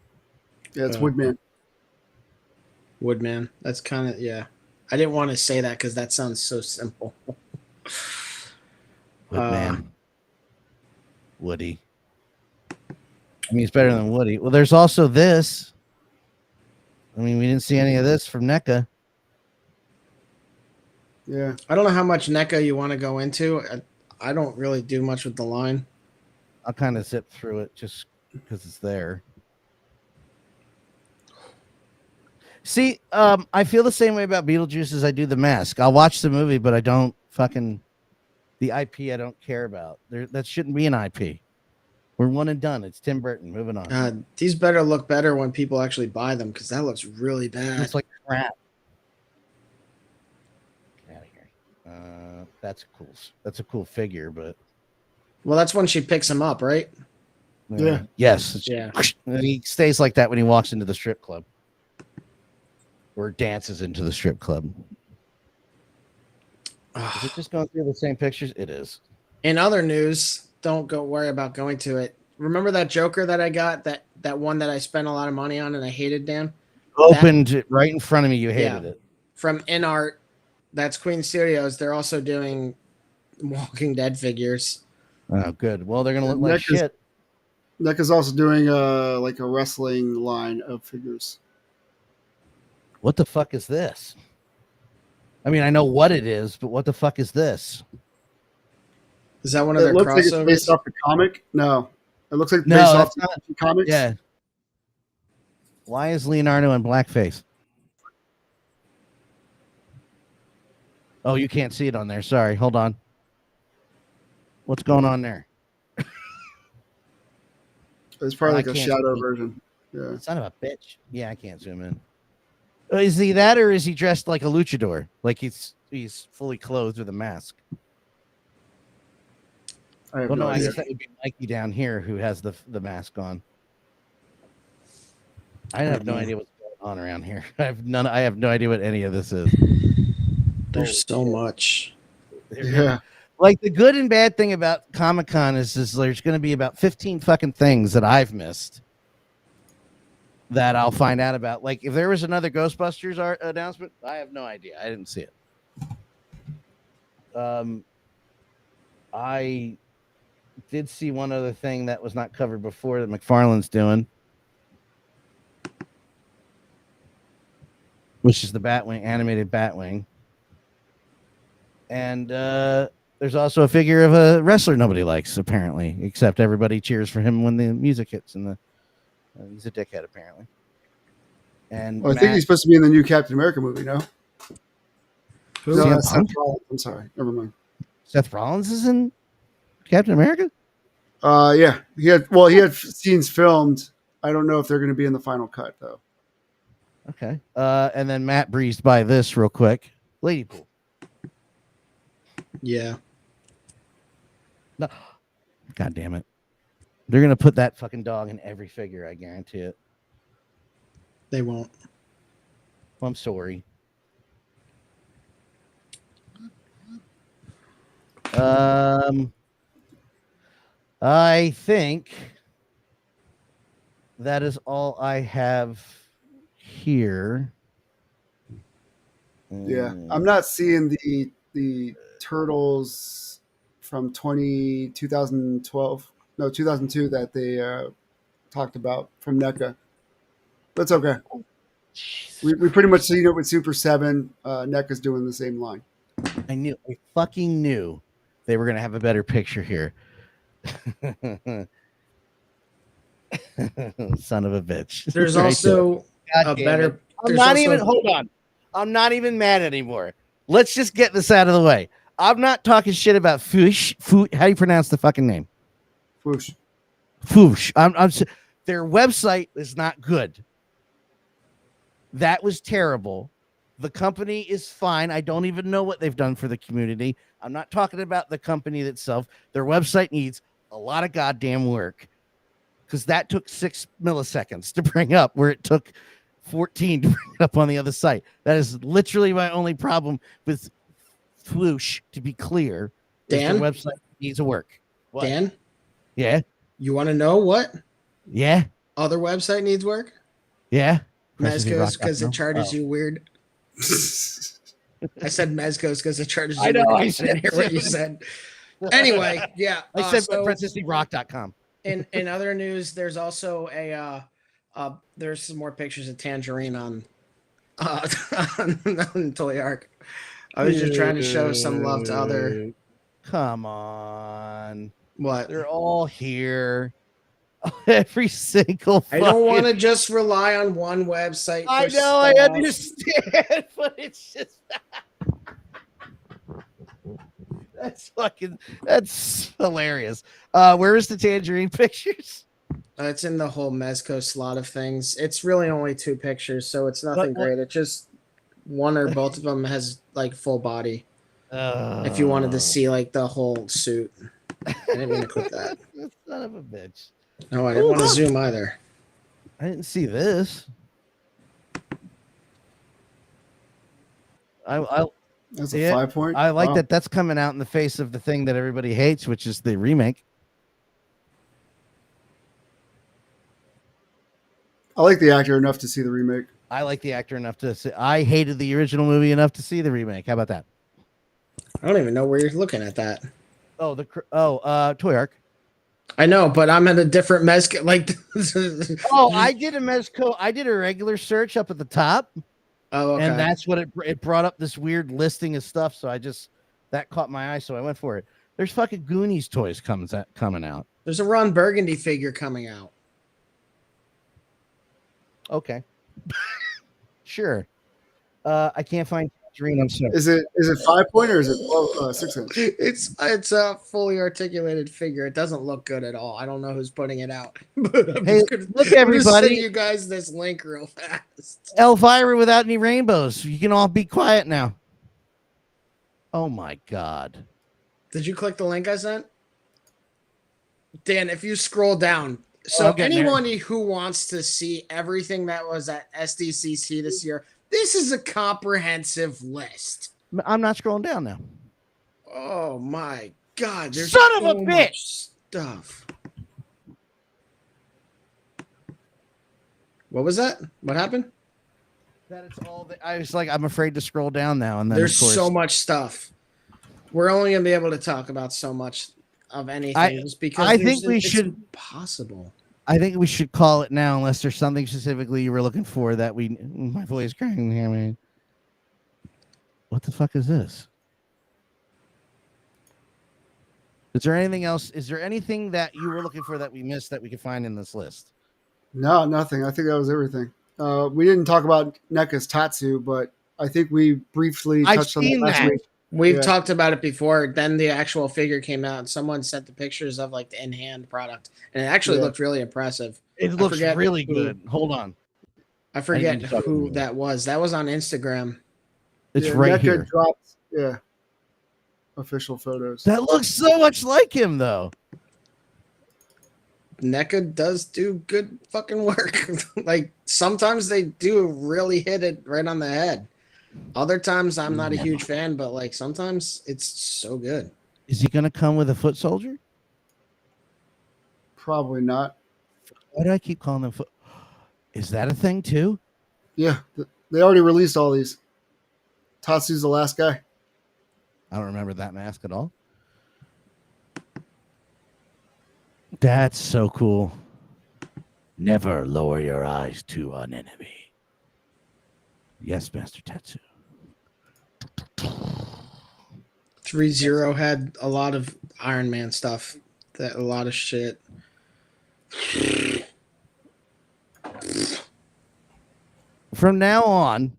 Yeah, it's Woodman. Woodman. That's kind of, yeah. I didn't want to say that because that sounds so simple. Woodman. Woody. I mean, it's better than Woody. Well, there's also this. I mean, we didn't see any of this from NECA. Yeah. I don't know how much NECA you want to go into. I don't really do much with the line. I'll kind of zip through it just because it's there. See, I feel the same way about Beetlejuice as I do The Mask. I'll watch the movie, but I don't fucking... The IP I don't care about. That shouldn't be an IP. We're one and done. It's Tim Burton. Moving on. These better look better when people actually buy them because that looks really bad. It's like crap. Get out of here. That's a cool figure, but Well, that's when she picks him up, right? Yeah. Yes. Yeah. He stays like that when he walks into the strip club. Or dances into the strip club. Is it just going through the same pictures? It is. In other news, don't worry about going to it. Remember that Joker that I got, that one that I spent a lot of money on and I hated, Dan? Opened it right in front of me. You hated it. From InArt, that's Queen Studios. They're also doing Walking Dead figures. Oh, good. Well, they're going to look like shit. NECA's also doing like a wrestling line of figures. What the fuck is this? I mean, I know what it is, but what the fuck is this? Is that one of It their looks like it's crossovers? based off the comic. No, it looks like it's No, based off that's the comics. Yeah. Why is Leonardo in blackface? Oh, you can't see it on there. Sorry. Hold on. What's going on there? It's probably I like a can't shadow see. version. Yeah. Son of a bitch. Yeah, I can't zoom in. Is he that, or is he dressed like a luchador? Like he's fully clothed with a mask? I have Well, no no, I idea. guess that would be Mikey down here who has the mask on. I have no idea what's going on around here. I have no idea what any of this is. There's so much. Yeah. Like the good and bad thing about Comic-Con is there's going to be about 15 fucking things that I've missed that I'll find out about. Like if there was another Ghostbusters announcement, I have no idea. I didn't see it. I did see one other thing that was not covered before that McFarlane's doing, which is the Batwing, animated Batwing. And there's also a figure of a wrestler nobody likes, apparently, except everybody cheers for him when the music hits. And he's a dickhead, apparently. And Well, I think he's supposed to be in the new Captain America movie, no? CM No, that's Punk? Seth Rollins. I'm sorry. Never mind. Seth Rollins is in Captain America? Yeah. He had scenes filmed. I don't know if they're going to be in the final cut, though. Okay. And then Matt breezed by this real quick. Ladypool. Yeah. No. God damn it. They're going to put that fucking dog in every figure, I guarantee it. They won't. Well, I'm sorry. I think that is all I have here. Yeah. I'm not seeing the Turtles from 2012. No, 2002 that they talked about from NECA. That's okay. We pretty much seen it with Super 7. NECA's doing the same line. I fucking knew they were going to have a better picture here. Son of a bitch. There's Right also there. a better. I'm there's not also- even, hold on. I'm not even mad anymore. Let's just get this out of the way. I'm not talking shit about 𝗬𝗄. How do you pronounce the fucking name? Whoosh. 𝗬𝗄. Their website is not good. That was terrible. The company is fine. I don't even know what they've done for the community. I'm not talking about the company itself. Their website needs a lot of goddamn work because that took 6 milliseconds to bring up where it took 14 to bring it up on the other site. That is literally my only problem with 𝗬𝗄, to be clear. Dan? Their website needs to work. What? Dan, Yeah? you want to know what Yeah? other website needs work? Yeah? Mezco's because it charges Oh. you weird. I said Mezco's because it charges you I know, weird. I I said didn't hear what you too. said. Anyway, yeah. I said so PrincessDRock.com. in other news, there's also there's some more pictures of Tangerine on Toy Arc. I was just trying to show some love to other. Come on. What? They're all here. Every single I don't want fucking- to just rely on one website. For I know, I stuff. understand, but it's just that's hilarious. Where is the Tangerine pictures? It's in the whole Mezco slot of things. It's really only 2 pictures, so it's nothing What- great. It's just one or both of them has like full body. If you wanted to see like the whole suit, I didn't mean to put that. Son of a bitch. No, I didn't want to zoom either. I didn't see this. That's a Yeah, 5 point. I like Wow. that that's coming out in the face of the thing that everybody hates, which is the remake. I like the actor enough to see the remake. I like the actor enough to see. I hated the original movie enough to see the remake. How about that? I don't even know where you're looking at that. Oh, Toy Arc. I know, but I'm at a different Mezco. Like, Oh, I did a Mezco. I did a regular search up at the top, oh, okay. and that's what it brought up this weird listing of stuff. So that caught my eye, so I went for it. There's fucking Goonies toys coming out. There's a Ron Burgundy figure coming out. Okay. Sure. I can't find Tangerine. I'm sorry. Is it 5-point or is it 6 inch? It's a fully articulated figure. It doesn't look good at all. I don't know who's putting it out. But Hey, look, everybody. send you guys this link real fast. 𝗀𝗲𝗃 without any rainbows. You can all be quiet now. Oh my God. Did you click the link I sent? Dan, if you scroll down. So I'm getting anyone who wants to see everything that was at SDCC this year, this is a comprehensive list. I'm not scrolling down now. Oh my God. There's Son of a so bitch. much stuff. What was that? What happened? That it's all. I was like, I'm afraid to scroll down now. And then There's of course, so much stuff. We're only gonna be able to talk about so much of anything just because I think it's should possible. I think we should call it now, unless there's something specifically you were looking for that we. My voice crying. I mean, what the fuck is this? Is there anything else? Is there anything that you were looking for that we missed that we could find in this list? No, nothing. I think that was everything. We didn't talk about NECA's Tatsu, but I think we briefly touched on that last week. We've talked about it before. Then the actual figure came out, and someone sent the pictures of like the in-hand product, and it actually looked really impressive. It looks really good. Hold on, I forget who that was. That was on Instagram. It's right NECA here. Dropped, official photos. That looks so much like him, though. NECA does do good fucking work. Like sometimes they do really hit it right on the head. Other times I'm not a huge fan, but like sometimes it's so good. Is he gonna come with a foot soldier? Probably not. Why do I keep calling them foot? Is that a thing too? Yeah, they already released all these. Tatsu's the last guy. I don't remember that mask at all. That's so cool. Never lower your eyes to an enemy. Yes, Master Tatsu. 3-0 had a lot of Iron Man stuff. A lot of shit. From now on,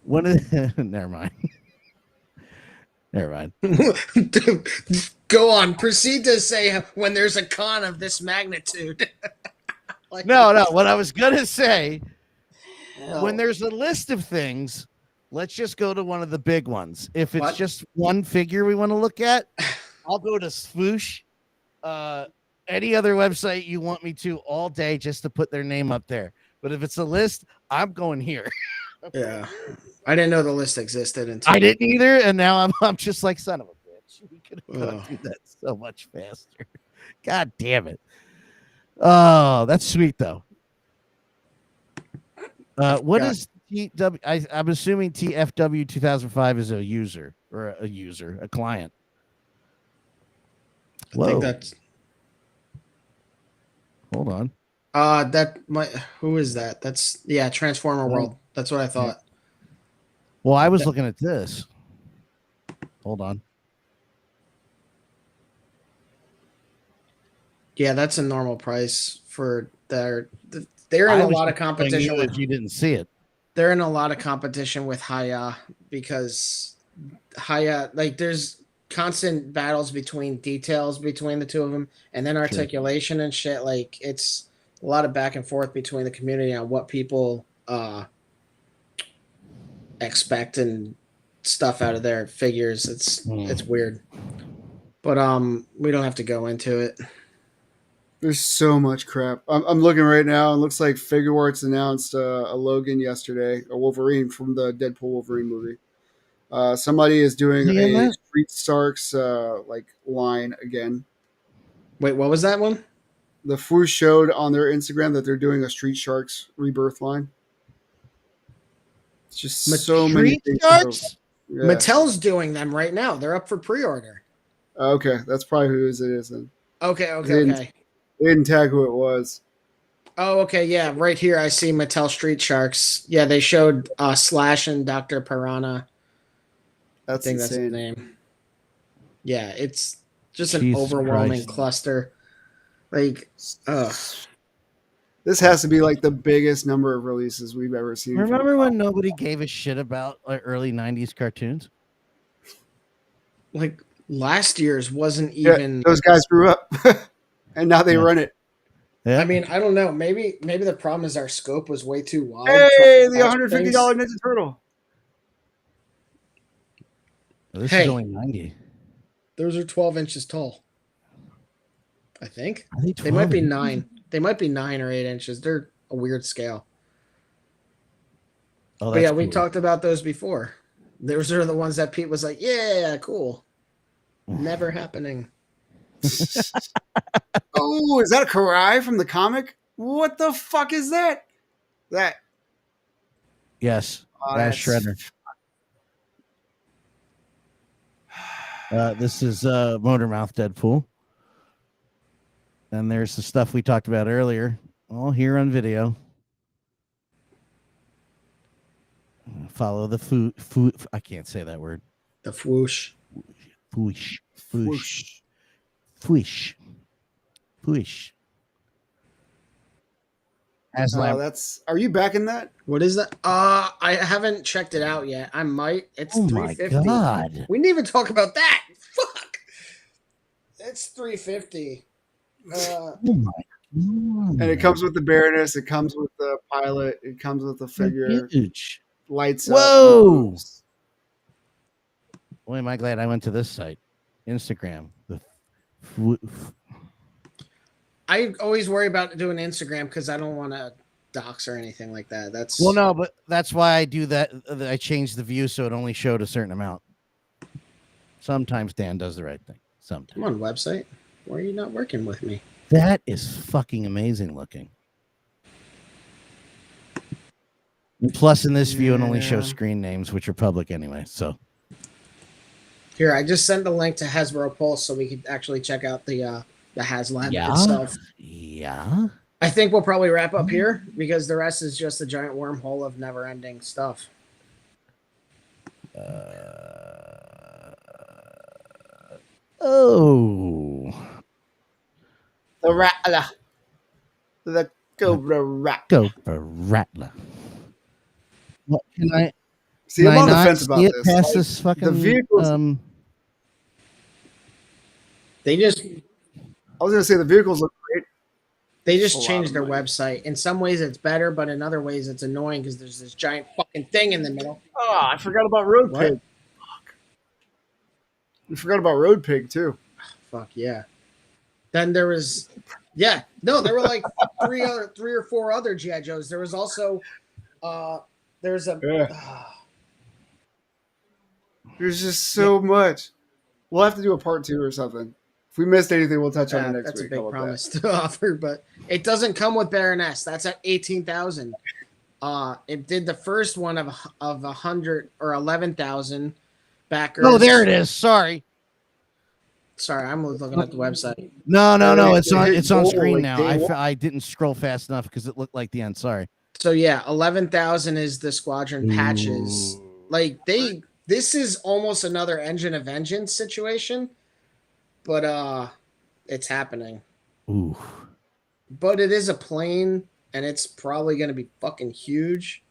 never mind. Never mind. Go on. Proceed to say when there's a con of this magnitude. No. What I was gonna say, when there's a list of things, let's just go to one of the big ones. If it's just one figure we want to look at, I'll go to Swoosh. Any other website you want me to all day just to put their name up there. But if it's a list, I'm going here. Yeah. I didn't know the list existed until I didn't either, and now I'm just like, son of a bitch. We could have gone through that so much faster. God damn it. Oh, that's sweet though. What is TW? I'm assuming TFW 2005 is a user or a client. I think that's. Hold on. Who is that? That's Transformer World. That's what I thought. Well, I was looking at this. Hold on. Yeah, that's a normal price for they're in a lot of competition. If you didn't see it, they're in a lot of competition with 𝗖𝗄 because 𝗖𝗄, like there's constant battles between details between the two of them, and then articulation and shit. Like it's a lot of back and forth between the community on what people expect and stuff out of their figures. It's weird, but we don't have to go into it. There's so much crap. I'm looking right now. It looks like Figure Arts announced a Logan yesterday, a Wolverine from the Deadpool Wolverine movie. Somebody is doing a Street Sharks line again. Wait, what was that one? The Foo showed on their Instagram that they're doing a Street Sharks rebirth line. It's just so many things. Yeah. Mattel's doing them right now. They're up for pre-order. Okay, that's probably who it is then. Okay. They didn't tag who it was. Oh, okay, yeah. Right here I see Mattel Street Sharks. Yeah, they showed Slash and Dr. Piranha. I think that's insane. the name. Yeah, it's just an Jesus overwhelming Christ. cluster. Like, This has to be like the biggest number of releases we've ever seen. Remember when nobody gave a shit about like, early 90s cartoons? like last year's wasn't even. Those guys grew up, and now they run it. Yeah. I mean, I don't know. Maybe the problem is our scope was way too wide. Hey, the $150 Ninja Turtle. This Hey. is only 90. Those are 12 inches tall. I think I think they might be 12. 9. They might be 9 or 8 inches. They're a weird scale. Oh, But yeah, that's we cool. talked about those before. Those are the ones that Pete was like, yeah, cool. Never happening. Oh, is that a Karai from the comic? What the fuck is that? Yes, Oh, that's Shredder. This is Motormouth Deadpool. And there's the stuff we talked about earlier, all here on video. Follow the food. I can't say that word. The whoosh. Foosh. Foosh. Foosh. Foosh. Are you back in that? What is that? I haven't checked it out yet. I might. It's Oh my $350. God. We didn't even talk about that. Fuck. It's $350. Oh my God. And it comes with the Baroness. It comes with the pilot. It comes with the figure. Huge. Lights Whoa. up. Boy, am I glad I went to this site. Instagram. I always worry about doing Instagram because I don't want to dox or anything like that. That's Well, no, but that's why I do that. I change the view so it only showed a certain amount. Sometimes Dan does the right thing. Sometimes. Come on, website. Why are you not working with me? That is fucking amazing looking. And plus, in this view, it only shows screen names, which are public anyway. So Here, I just sent the link to Hasbro Pulse so we could actually check out the HasLab itself. Yeah. I think we'll probably wrap up here because the rest is just a giant wormhole of never-ending stuff. Oh. The Rattler. The Cobra Rat. Go for Rattler. What can I? See, I'm on the fence about Get this. past Like, this fucking. the vehicles. They just I was going to say the vehicles look great. A lot changed of their money. website. In some ways, it's better, but in other ways, it's annoying because there's this giant fucking thing in the middle. Oh, I forgot about Road What? Pig. Fuck. We forgot about Road Pig too. Fuck yeah. Then there was, there were like three or four other GI Joes. There was also, there's a. Yeah. There's just so much. We'll have to do a part 2 or something. If we missed anything, we'll touch on it next that's week. a How big about promise to offer, but it doesn't come with Baroness. That's at 18,000. It did the first one of 100 or 11,000 backers. Oh, there it is. Sorry. Sorry, I'm looking at the website. No. It's It on. hit It's on goal screen like now. day one. I didn't scroll fast enough because it looked like the end. Sorry. So yeah, 11,000 is the squadron patches. Like this is almost another Engine of Vengeance situation, but it's happening. Ooh. But it is a plane, and it's probably going to be fucking huge.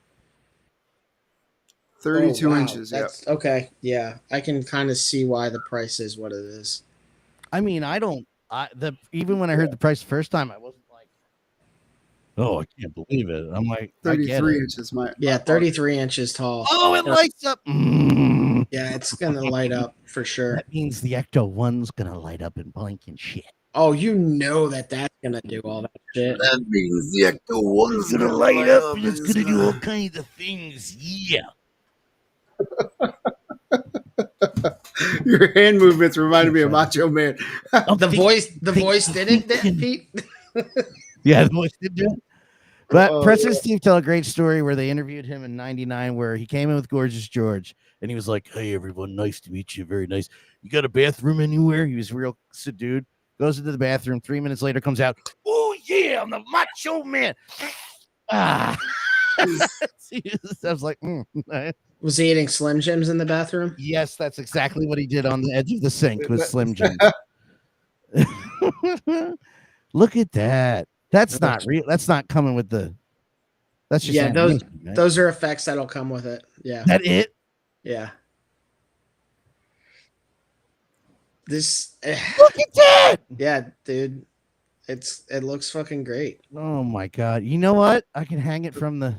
32 Oh, wow. inches. Yeah. That's okay. Yeah, I can kind of see why the price is what it is. I mean, even when I heard the price the first time, I wasn't like, oh, I can't believe it. I'm like, I get 33 it. inches. Yeah, 33 inches tall. Oh, it lights up. Yeah, it's gonna light up for sure. That means the Ecto-1's gonna light up and blink and shit. Oh, you know that's gonna do all that shit. That means the Ecto-1's Gonna light up and it's gonna do all kinds of things. Yeah. Your hand movements reminded me of Macho Man. The voice did it, Pete. Yeah, the voice did do it. But Oh, President Steve tell a great story where they interviewed him in '99, where he came in with Gorgeous George, and he was like, "Hey, everyone, nice to meet you. Very nice. You got a bathroom anywhere?" He was real subdued. Goes into the bathroom. 3 minutes later, comes out. Oh yeah, I'm the Macho Man. I was like, Was he eating Slim Jims in the bathroom? Yes, that's exactly what he did on the edge of the sink with Slim Jim. Look at that. That's not real. That's not coming with the. That's just those are effects that'll come with it. Yeah. That it? Yeah. This. Look at that. Yeah, dude. It looks fucking great. Oh my god! You know what? I can hang it from the.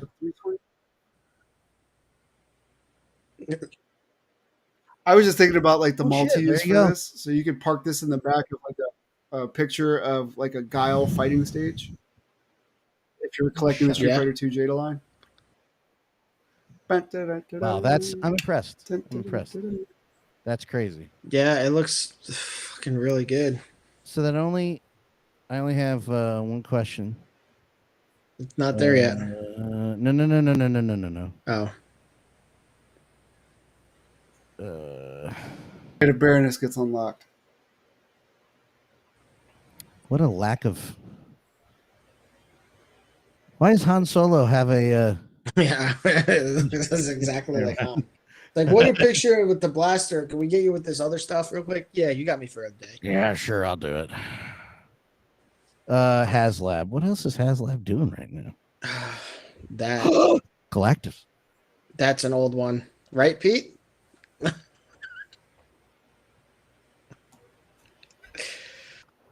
I was just thinking about like the multi-use for go. this, so you could park this in the back of like a picture of like a Guile fighting stage. If you're collecting the Street Fighter 2 Jada line. Wow, I'm impressed. I'm impressed. That's crazy. Yeah, it looks fucking really good. So I only have one question. It's not there yet. No. Oh. The Baroness gets unlocked. What a lack of. Why does Han Solo have a? Yeah, this is exactly like Han. Like, what your picture with the blaster? Can we get you with this other stuff real quick? Yeah, you got me for a day. Yeah, sure, I'll do it. HasLab. What else is HasLab doing right now? That Galactus. That's an old one, right, Pete?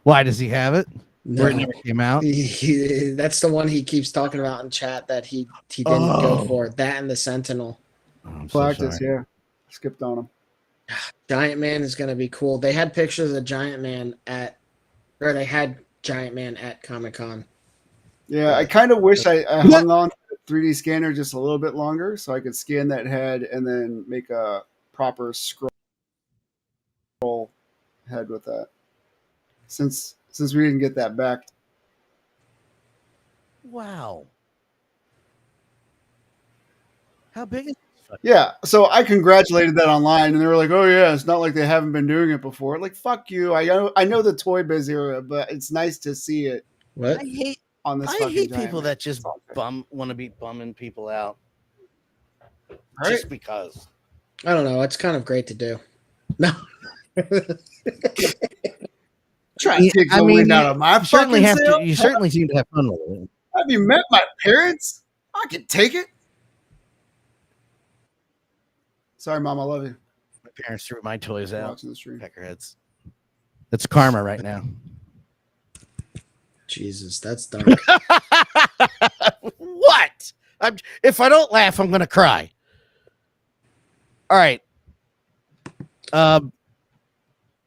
Why does he have it? No. Where it never came out? That's the one he keeps talking about in chat that he didn't go for. That and the Sentinel. Oh, Galactus, yeah. Skipped on him. Giant Man is going to be cool. They had pictures of Giant Man at Comic-Con. Yeah, I kind of wish I hung on to the 3D scanner just a little bit longer so I could scan that head and then make a proper scroll head with that. Since we didn't get that back. Wow. How big is this? Yeah, so I congratulated that online, and they were like, "Oh yeah, it's not like they haven't been doing it before." Like, fuck you. I know the Toy Biz era, but it's nice to see it. What? I hate people that just want to be bumming people out. Right? Just because. I don't know. It's kind of great to do. No. Try to take the wind out of my fucking sail. You certainly seem to have fun with it. Have you met my parents? I can take it. Sorry, Mom. I love you. My parents threw my toys out. Watching the stream. Peckerheads. That's karma right now. Jesus, that's dark. What? If I don't laugh, I'm going to cry. All right. All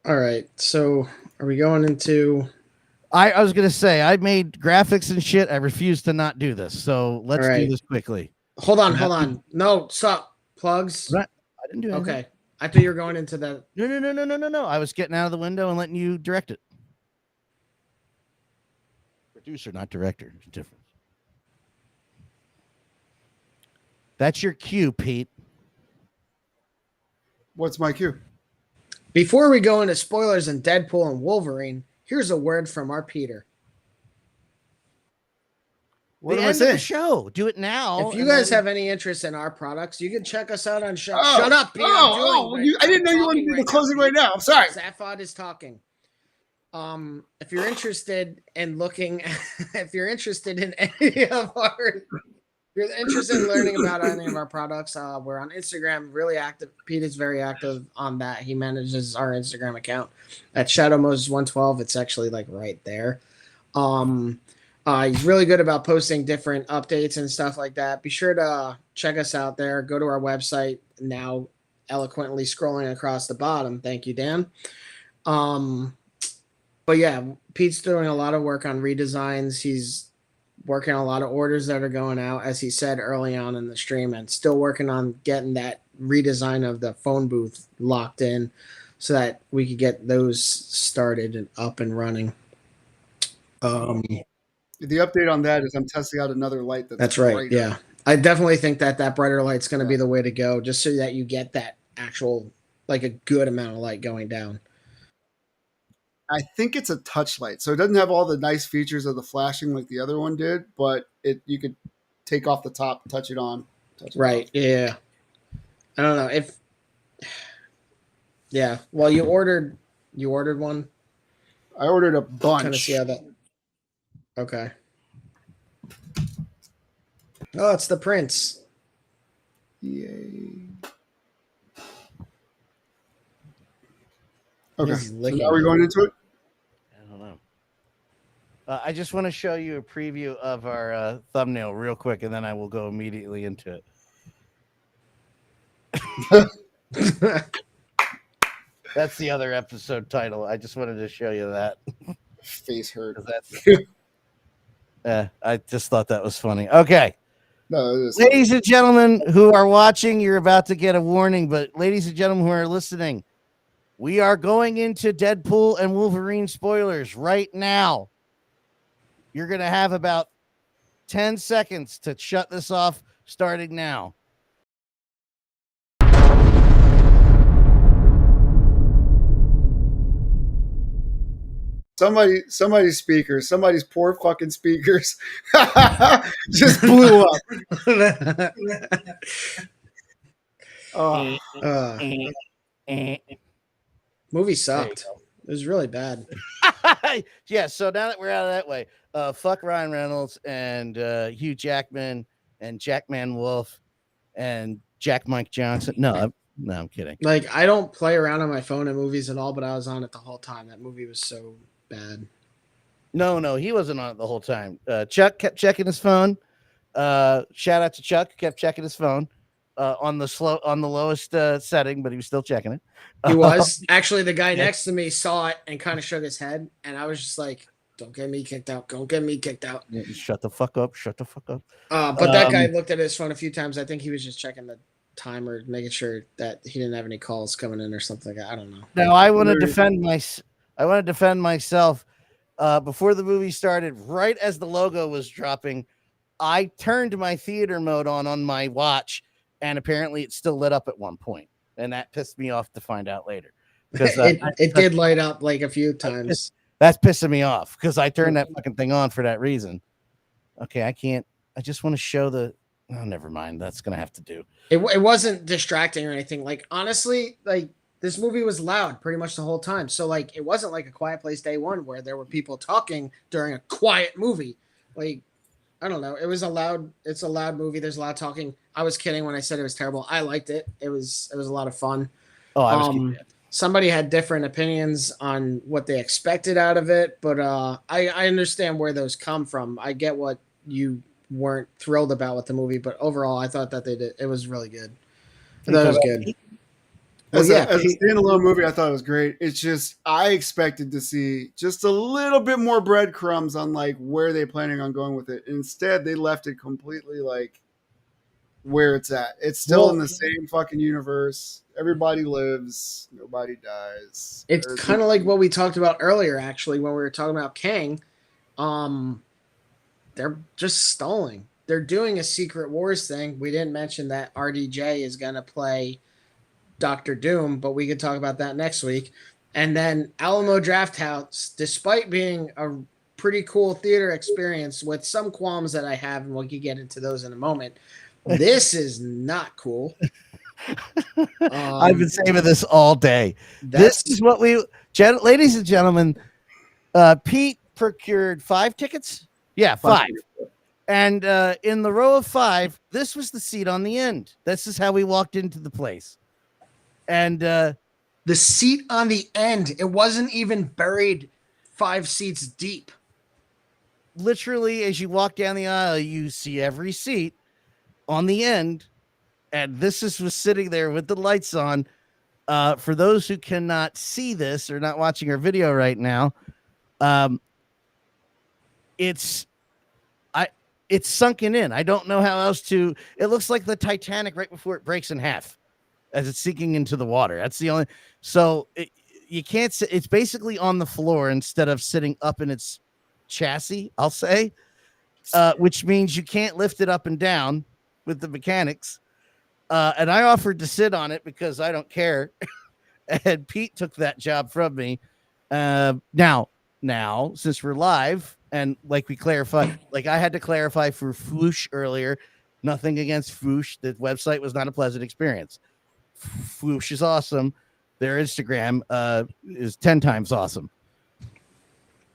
right. So are we going into... I was going to say, I made graphics and shit. I refuse to not do this. So let's do this quickly. Hold on. No, stop. Plugs. I didn't do anything. Okay. I thought you were going into the... No. I was getting out of the window and letting you direct it. Producer, not director. There's a difference. That's your cue, Pete. What's my cue? Before we go into spoilers and Deadpool and Wolverine, here's a word from our Peter. What am I saying? The show. Do it now. If you guys have any interest in our products, you can check us out on Shut Up, Peter. I didn't know you wanted to do the closing right now. I'm sorry. 𝗪𝗏 is talking. If you're interested in looking, if you're interested in any of our, if you're interested in learning about any of our products, we're on Instagram, really active. Pete is very active on that. He manages our Instagram account at ShadowMoses112. It's actually like right there. He's really good about posting different updates and stuff like that. Be sure to check us out there. Go to our website now, eloquently scrolling across the bottom. Thank you, Dan. But yeah, Pete's doing a lot of work on redesigns. He's working on a lot of orders that are going out, as he said early on in the stream, and still working on getting that redesign of the phone booth locked in so that we could get those started and up and running. The update on that is I'm testing out another light that's right. Brighter. Yeah, I definitely think that brighter light's going to be the way to go, just so that you get that actual, like, a good amount of light going down. I think it's a touch light, so it doesn't have all the nice features of the flashing like the other one did, but you could take off the top, touch it on. Right, yeah. I don't know if. Yeah. Well, you ordered one. I ordered a Kind of bunch. see how that. Okay. Oh, it's the prince. Yay. Okay, He's so licking now we're it. going into it. I don't know. I just want to show you a preview of our thumbnail real quick, and then I will go immediately into it. That's the other episode title. I just wanted to show you that. Face hurt. I just thought that was funny. Okay. No, it is. Ladies and gentlemen who are watching, you're about to get a warning, but ladies and gentlemen who are listening, we are going into Deadpool and Wolverine spoilers right now. You're going to have about 10 seconds to shut this off starting now. Somebody's speakers, somebody's poor fucking speakers just blew up. Oh, Movie sucked. It was really bad. Yeah, so now that we're out of that way, fuck Ryan Reynolds and Hugh Jackman and Jackman Wolf and Jack Mike Johnson. No, I'm kidding. Like, I don't play around on my phone in movies at all, but I was on it the whole time. That movie was so bad. No, he wasn't on it the whole time. Chuck kept checking his phone. Shout out to Chuck, kept checking his phone on the lowest setting, but he was still checking it. He was. Actually, the guy next to me saw it and kind of shook his head, and I was just like, don't get me kicked out. Don't get me kicked out. Shut the fuck up. Shut the fuck up. But that guy looked at his phone a few times. I think he was just checking the timer, making sure that he didn't have any calls coming in or something like that. I don't know. Now, I want to defend myself. Before the movie started, right as the logo was dropping, I turned my theater mode on my watch, and apparently it still lit up at one point, and that pissed me off to find out later. Because it did light up like a few times. That's pissing me off because I turned that fucking thing on for that reason. Okay, I can't. I just want to show the. Oh, never mind. That's gonna have to do. It wasn't distracting or anything. Like, honestly, like, this movie was loud pretty much the whole time. So, like, it wasn't like A Quiet Place Day One where there were people talking during a quiet movie. Like, I don't know. It's a loud movie. There's a lot of talking. I was kidding when I said it was terrible. I liked it. It was a lot of fun. Oh, I was kidding. Somebody had different opinions on what they expected out of it, but I understand where those come from. I get what you weren't thrilled about with the movie, but overall, I thought that it was really good. I thought it was good. As a standalone movie, I thought it was great. It's just I expected to see just a little bit more breadcrumbs on like where they're planning on going with it. Instead, they left it completely like where it's at. It's still in the same fucking universe. Everybody lives, nobody dies. It's kind of like what we talked about earlier, actually, when we were talking about Kang. They're just stalling. They're doing a Secret Wars thing. We didn't mention that RDJ is going to play Doctor Doom, but we could talk about that next week. And then Alamo Drafthouse, despite being a pretty cool theater experience with some qualms that I have, and we can get into those in a moment, this is not cool. I've been saving this all day. This is what ladies and gentlemen, Pete procured 5 tickets. Yeah, 5. And in the row of 5, this was the seat on the end. This is how we walked into the place. And the seat on the end, it wasn't even buried 5 seats deep. Literally, as you walk down the aisle, you see every seat on the end. And this was sitting there with the lights on. For those who cannot see this or not watching our video right now, it's sunken in. I don't know how else to. It looks like the Titanic right before it breaks in half as it's sinking into the water. That's the only. So you can't sit. It's basically on the floor instead of sitting up in its chassis, I'll say, which means you can't lift it up and down with the mechanics. And I offered to sit on it because I don't care. And Pete took that job from me. Now, since we're live, and like we clarified, like I had to clarify for Foosh earlier, nothing against Foosh. The website was not a pleasant experience. Whoosh is awesome. Their Instagram is 10 times awesome.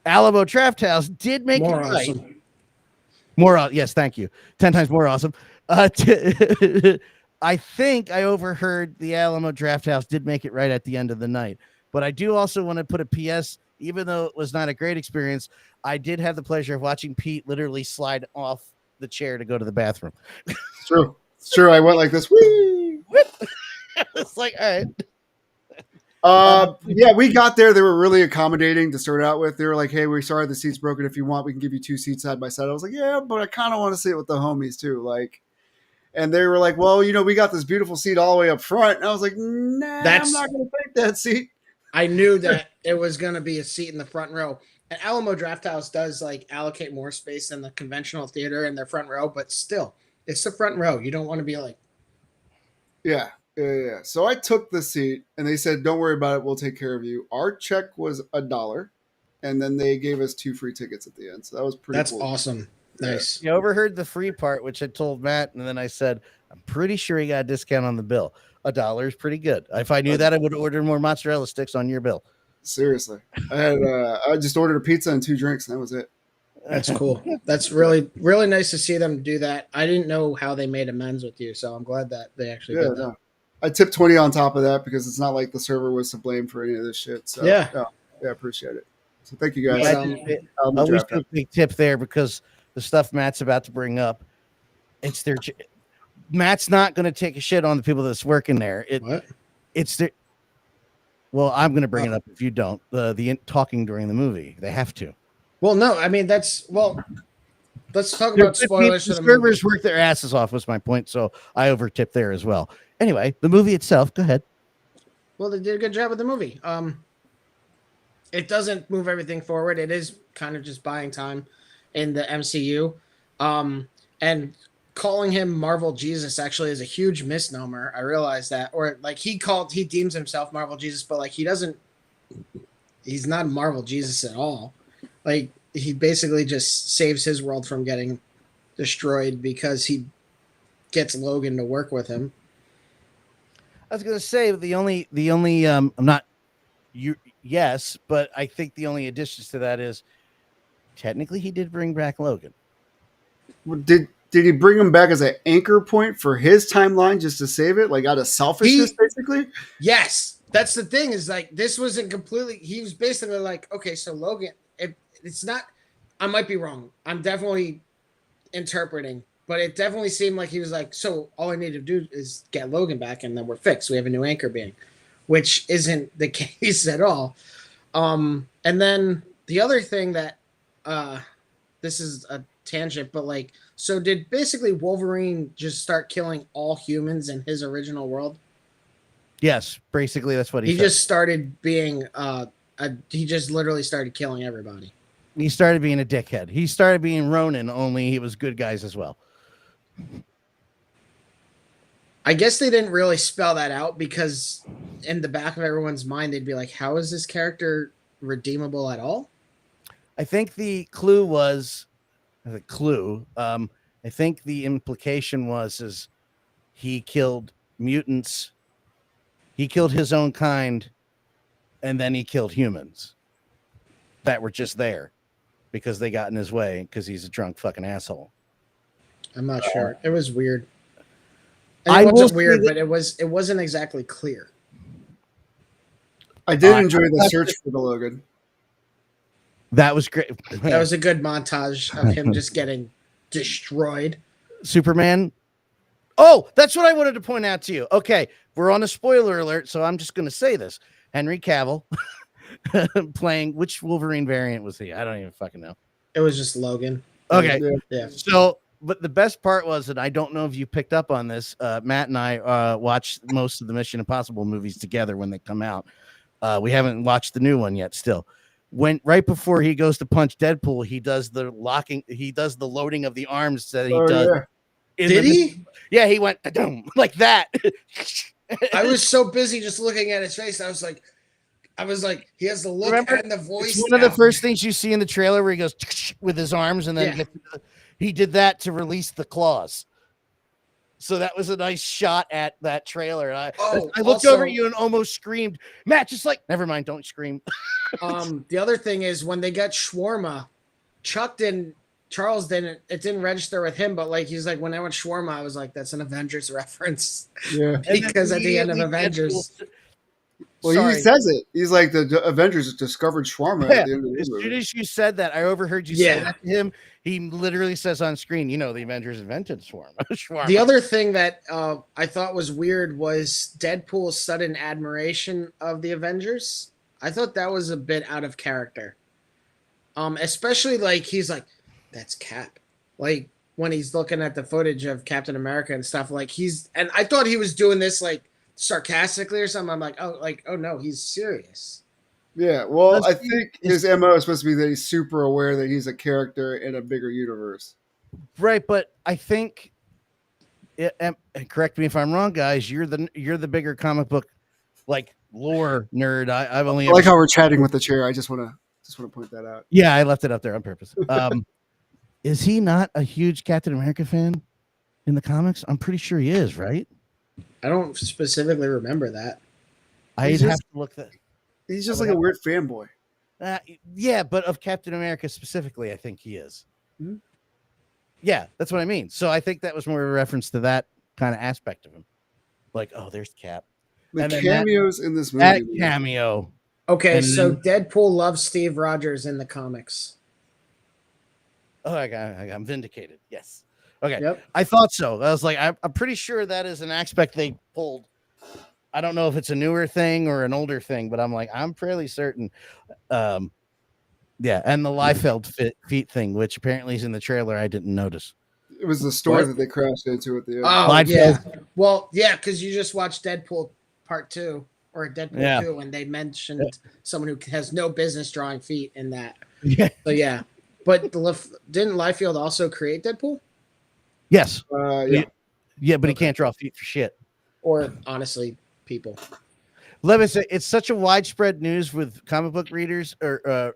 Alamo Draft House did make More it awesome. right. Yes, thank you. 10 times more awesome. I think I overheard the Alamo Draft House did make it right at the end of the night. But I do also want to put a PS, even though it was not a great experience, I did have the pleasure of watching Pete literally slide off the chair to go to the bathroom. It's true. It's true. I went like this. Whee! It's like, all right. Yeah, we got there. They were really accommodating to start out with. They were like, hey, we're sorry the seat's broken. If you want, we can give you 2 seats side by side. I was like, yeah, but I kind of want to sit with the homies too. Like, and they were like, well, we got this beautiful seat all the way up front. And I was like, nah, I'm not going to take that seat. I knew that it was going to be a seat in the front row. And Alamo Draft House does like allocate more space than the conventional theater in their front row, but still, it's the front row. You don't want to be like, yeah. So I took the seat, and they said, "Don't worry about it. We'll take care of you." Our check was $1, and then they gave us 2 free tickets at the end. So that was pretty. That's cool. awesome. Nice. You overheard the free part, which I told Matt, and then I said, "I'm pretty sure he got a discount on the bill. $1 is pretty good. If I knew that, I would order more mozzarella sticks on your bill." Seriously, I just ordered a pizza and 2 drinks, and that was it. That's cool. That's really, really nice to see them do that. I didn't know how they made amends with you, so I'm glad that they actually did that. No. I tipped 20 on top of that because it's not like the server was to blame for any of this shit. So yeah, appreciate it. So thank you guys. I'll always do a big tip there because the stuff Matt's about to bring up, it's their. Matt's not going to take a shit on the people that's working there. It's their. Well, I'm going to bring it up if you don't. The talking during the movie, they have to. Well, no, I mean let's talk about spoilers. The servers work their asses off was my point, so I overtipped there as well. Anyway, the movie itself, go ahead. Well, they did a good job with the movie. It doesn't move everything forward. It is kind of just buying time in the MCU. And calling him Marvel Jesus actually is a huge misnomer. I realize that. Or like he deems himself Marvel Jesus, but like he's not Marvel Jesus at all. Like he basically just saves his world from getting destroyed because he gets Logan to work with him. I was gonna say the only I'm not you yes, but I think the only additions to that is technically he did bring back Logan. Well, did he bring him back as an anchor point for his timeline just to save it, like out of selfishness, basically? Yes, that's the thing. Is like this wasn't completely. He was basically like, okay, so Logan. It's not. I might be wrong. I'm definitely interpreting. But it definitely seemed like he was like, so all I need to do is get Logan back and then we're fixed. We have a new anchor being, which isn't the case at all. And then the other thing that this is a tangent, but like, so did basically Wolverine just start killing all humans in his original world? Yes, basically that's what he said. Just started being he just literally started killing everybody. He started being a dickhead. He started being Ronin, only he was good guys as well. I guess they didn't really spell that out because in the back of everyone's mind, they'd be like, how is this character redeemable at all? I think the clue was I think the implication was he killed mutants. He killed his own kind. And then he killed humans that were just there because they got in his way because he's a drunk fucking asshole. I'm not sure. It was weird. And it wasn't weird, but it wasn't exactly clear. I did enjoy the search for the Logan. That was great. That was a good montage of him just getting destroyed. Superman. Oh, that's what I wanted to point out to you. Okay, we're on a spoiler alert, so I'm just going to say this. Henry Cavill playing which Wolverine variant was he? I don't even fucking know. It was just Logan. Okay. Yeah. So, but the best part was, and I don't know if you picked up on this, Matt and I watched most of the Mission Impossible movies together when they come out. We haven't watched the new one yet still. When right before he goes to punch Deadpool, he does the loading of the arms that he does. Yeah. Did he? Yeah, he went like that. I was so busy just looking at his face. I was like, he has the look and the voice. It's one of the first things you see in the trailer where he goes with his arms, and then he did that to release the claws. So that was a nice shot at that trailer. I looked also, over at you and almost screamed. Matt, just like, never mind, don't scream. The other thing is when they got shawarma, Charles didn't. It didn't register with him, but like he's like, when I went shawarma, I was like, that's an Avengers reference. Yeah. Because at the end of Avengers. Well, he says it. He's like, the Avengers discovered shawarma at the end of the As movie. soon as you said that, I overheard you say that to him. He literally says on screen, the Avengers invented shawarma. The other thing that I thought was weird was Deadpool's sudden admiration of the Avengers. I thought that was a bit out of character. Especially like he's like, that's Cap. Like when he's looking at the footage of Captain America and stuff, like and I thought he was doing this like sarcastically or something. I'm like, oh no, he's serious. Yeah, well, I think his MO is supposed to be that he's super aware that he's a character in a bigger universe. Right, but I think, and correct me if I'm wrong, guys, you're the bigger comic book like lore nerd. I've only I like how we're chatting with the chair. I just want to point that out. Yeah, I left it up there on purpose. Is he not a huge Captain America fan in the comics? I'm pretty sure he is, right? I don't specifically remember that. I'd have to look that. He's just like a weird fanboy. Yeah, but of Captain America specifically, I think he is. Mm-hmm. Yeah, that's what I mean. So I think that was more of a reference to that kind of aspect of him. Like, oh, there's Cap. The and cameos in this movie. That cameo. Okay, so Deadpool loves Steve Rogers in the comics. Oh, I'm vindicated. Yes. Okay. Yep. I thought so. I was like, I'm pretty sure that is an aspect they pulled. I don't know if it's a newer thing or an older thing, but I'm like, I'm fairly certain. Yeah, and the Liefeld feet thing, which apparently is in the trailer, I didn't notice. It was the store that they crashed into at the end. Oh, Liefeld. yeah. Well, yeah, because you just watched Deadpool Part 2 or Deadpool 2, and they mentioned someone who has no business drawing feet in that. Yeah. So, yeah. But didn't Liefeld also create Deadpool? Yes. Yeah, but he can't draw feet for shit. Or, honestly, people. Let me say, it's such a widespread news with comic book readers or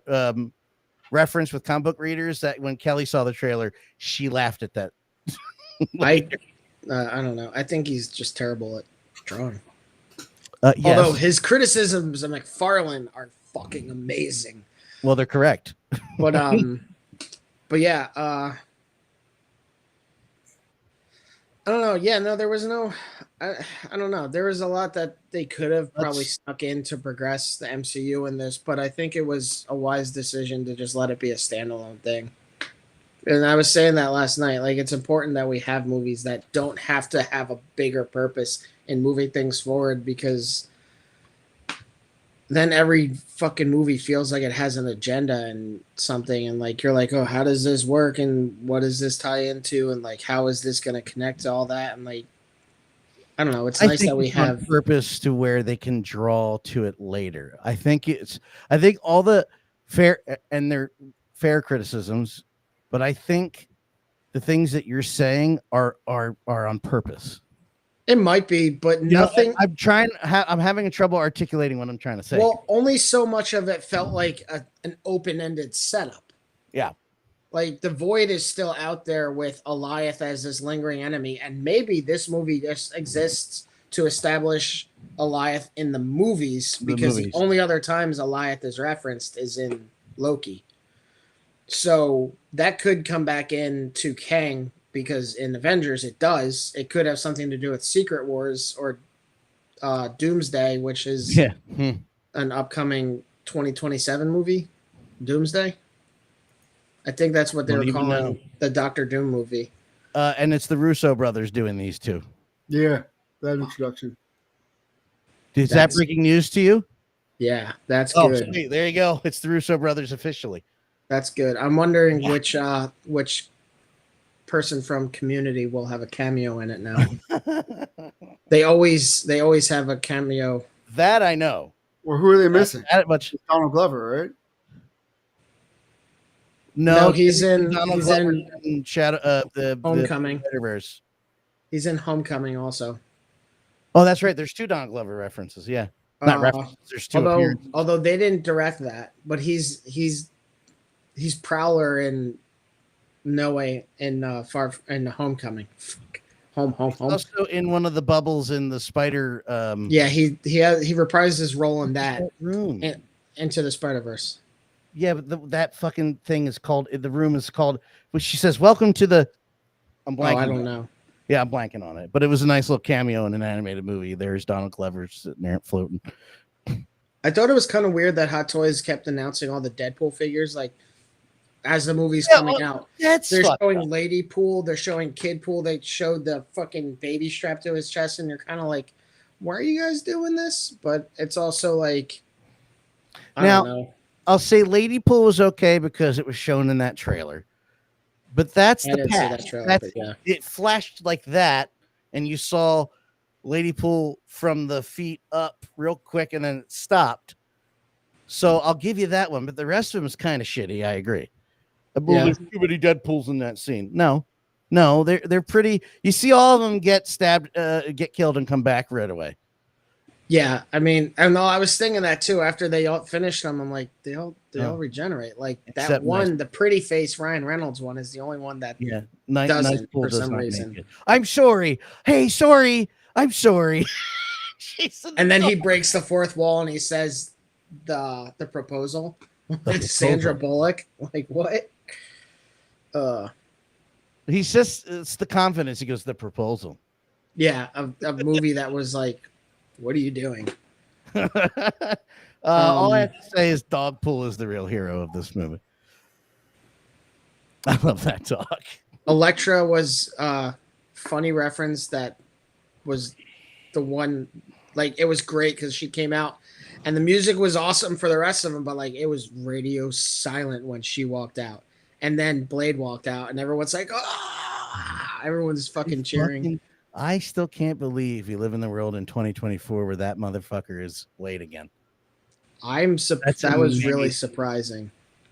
reference with comic book readers that when Kelly saw the trailer, she laughed at that. I don't know. I think he's just terrible at drawing. Yes. Although his criticisms of McFarlane are fucking amazing. Well, they're correct. But but yeah, I don't know. Yeah, no, there was no. I don't know. There was a lot that they could have probably snuck in to progress the MCU in this, but I think it was a wise decision to just let it be a standalone thing. And I was saying that last night. Like, it's important that we have movies that don't have to have a bigger purpose in moving things forward, because then every fucking movie feels like it has an agenda and something, and like you're like, oh, how does this work, and what does this tie into, and like how is this going to connect to all that, and like I don't know. It's nice that we have purpose to where they can draw to it later. I think all the fair and they're fair criticisms, but I think the things that you're saying are on purpose. It might be, but nothing. I'm having trouble articulating what I'm trying to say. Well, only so much of it felt like an open-ended setup. Yeah. Like the void is still out there with 𝗖ście as this lingering enemy, and maybe this movie just exists to establish 𝗖ście in the movies, because the only other times 𝗖ście is referenced is in Loki. So that could come back into Kang, because in Avengers it does. It could have something to do with Secret Wars or Doomsday, which is an upcoming 2027 movie. Doomsday. I think that's what they were calling the Doctor Doom movie. And it's the Russo brothers doing these two. Yeah, that introduction. Is that breaking news to you? Yeah, that's good. Sweet. There you go. It's the Russo brothers officially. That's good. I'm wondering which person from Community will have a cameo in it now. They always have a cameo. That I know. Well, who are they missing? Donald Glover, right? No, he's in Shadow the Homecoming. Spider-Verse. He's in Homecoming also. Oh, that's right. There's 2 Donald Glover references. Yeah, not references. There's 2. Although they didn't direct that, but he's Prowler in No Way in Homecoming. home. Also in one of the bubbles in the spider. Yeah, he reprised his role in that room into the Spider-Verse. Yeah, but that fucking thing is called. The room is called. Which she says, "Welcome to the." I'm blanking. Oh, I don't know. Yeah, I'm blanking on it, but it was a nice little cameo in an animated movie. There's Donald Glover sitting there floating. I thought it was kind of weird that Hot Toys kept announcing all the Deadpool figures, like as the movie's coming out. They're showing Lady Pool, they're showing Kid Pool. They showed the fucking baby strapped to his chest, and you're kind of like, why are you guys doing this? But it's also like, I don't know. I'll say Lady Pool was okay because it was shown in that trailer. But that's the past. It flashed like that, and you saw Lady Pool from the feet up real quick, and then it stopped. So I'll give you that one, but the rest of them is kind of shitty. I agree. There's too many Deadpools in that scene. No, they're pretty. You see all of them get stabbed, get killed, and come back right away. Yeah, I mean, and I was thinking that too. After they all finished them, I'm like, they all regenerate. Like that one, the pretty face Ryan Reynolds one is the only one that doesn't for some reason. I'm sorry. Hey, sorry. I'm sorry. And then he breaks the fourth wall and he says the proposal. It's Sandra Bullock. Like what? He's just it's the confidence. He goes the proposal. Yeah, a movie that was like, what are you doing? All I have to say is Dogpool is the real hero of this movie. I love that talk. Elektra was a funny reference that was the one, like, it was great because she came out and the music was awesome for the rest of them, but like it was radio silent when she walked out. And then Blade walked out and everyone's like, oh, everyone's fucking cheering. I still can't believe you live in the world in 2024 where that motherfucker is Blade again. That was really surprising.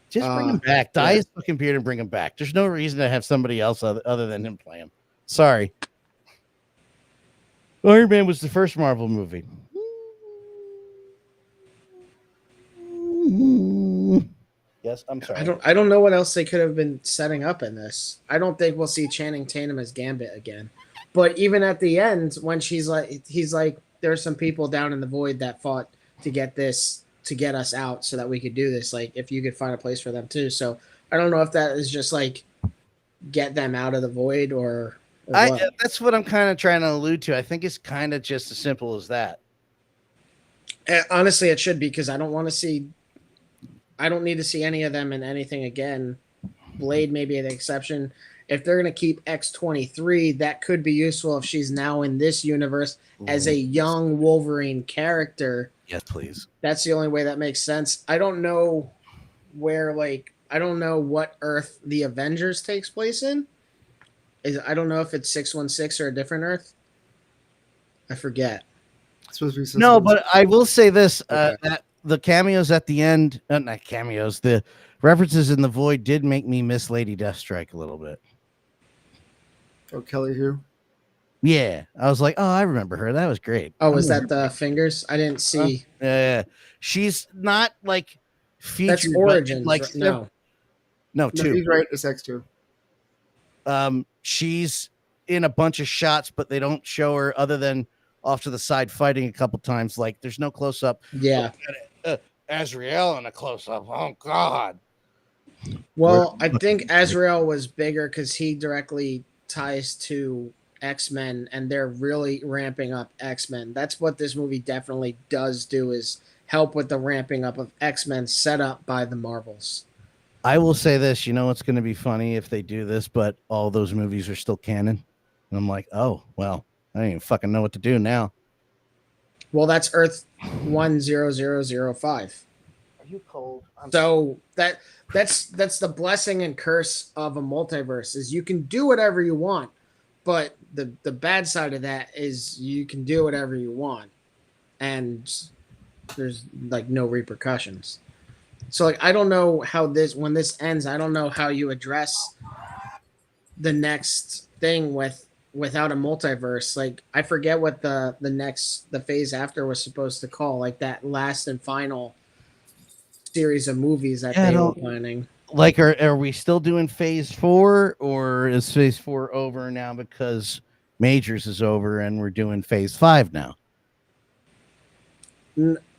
Just bring him back. Dye his fucking beard and bring him back. There's no reason to have somebody else other than him play him. Sorry. Iron Man was the first Marvel movie. Yes, I'm sorry. I don't know what else they could have been setting up in this. I don't think we'll see Channing Tatum as Gambit again. But even at the end, when he's like, there's some people down in the void that fought to get us out so that we could do this. Like, if you could find a place for them too. So I don't know if that is just like get them out of the void or what. That's what I'm kind of trying to allude to. I think it's kind of just as simple as that. Honestly, it should be because I don't need to see any of them in anything again. Blade may be the exception. If they're going to keep X-23, that could be useful if she's now in this universe as a young Wolverine character. Yes, please. That's the only way that makes sense. I don't know I don't know what Earth the Avengers takes place in. I don't know if it's 616 or a different Earth. I forget. No, but I will say this, that the cameos at the end, not cameos, the references in the void did make me miss Lady Deathstrike a little bit. Oh, Kelly who? Yeah. I was like, oh, I remember her. That was great. Oh, was that the fingers? I didn't see. Yeah. She's not like featured. That's Origins. Like, no, two. He's right. It's X2. She's in a bunch of shots, but they don't show her other than off to the side fighting a couple times. Like, there's no close up. Yeah. Azrael in a close up. Oh, God. Well, I think Azrael was bigger because he directly ties to X-Men, and they're really ramping up X-Men. That's what this movie definitely does do, is help with the ramping up of X-Men set up by the Marvels. I will say this, it's going to be funny if they do this, but all those movies are still canon. And I'm like, oh, well, I don't even fucking know what to do now. Well, that's Earth 10005. Are you cold? So that's the blessing and curse of a multiverse, is you can do whatever you want, but the bad side of that is you can do whatever you want, and there's like no repercussions. So like I don't know how when this ends, I don't know how you address the next thing without a multiverse. Like I forget what the phase after was supposed to call, like that last and final series of movies that they were planning. Like, are we still doing phase 4, or is phase 4 over now because Majors is over and we're doing phase 5 now.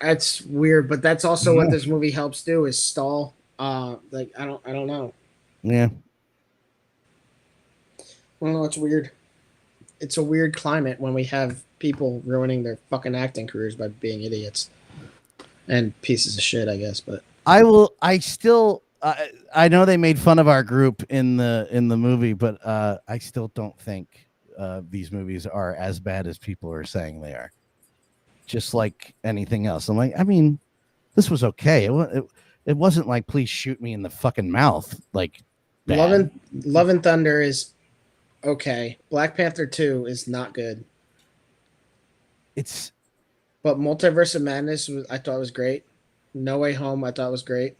That's weird, but that's also what this movie helps do is stall. Like I don't know. Yeah. I don't know. It's weird. It's a weird climate when we have people ruining their fucking acting careers by being idiots and pieces of shit, I guess. But I know they made fun of our group in the movie, but I still don't think these movies are as bad as people are saying they are. Just like anything else. I'm like, I mean, this was okay. It wasn't like please shoot me in the fucking mouth. Like Love and Thunder is okay. Black Panther 2 is not good. But Multiverse of Madness I thought was great. No Way Home I thought was great.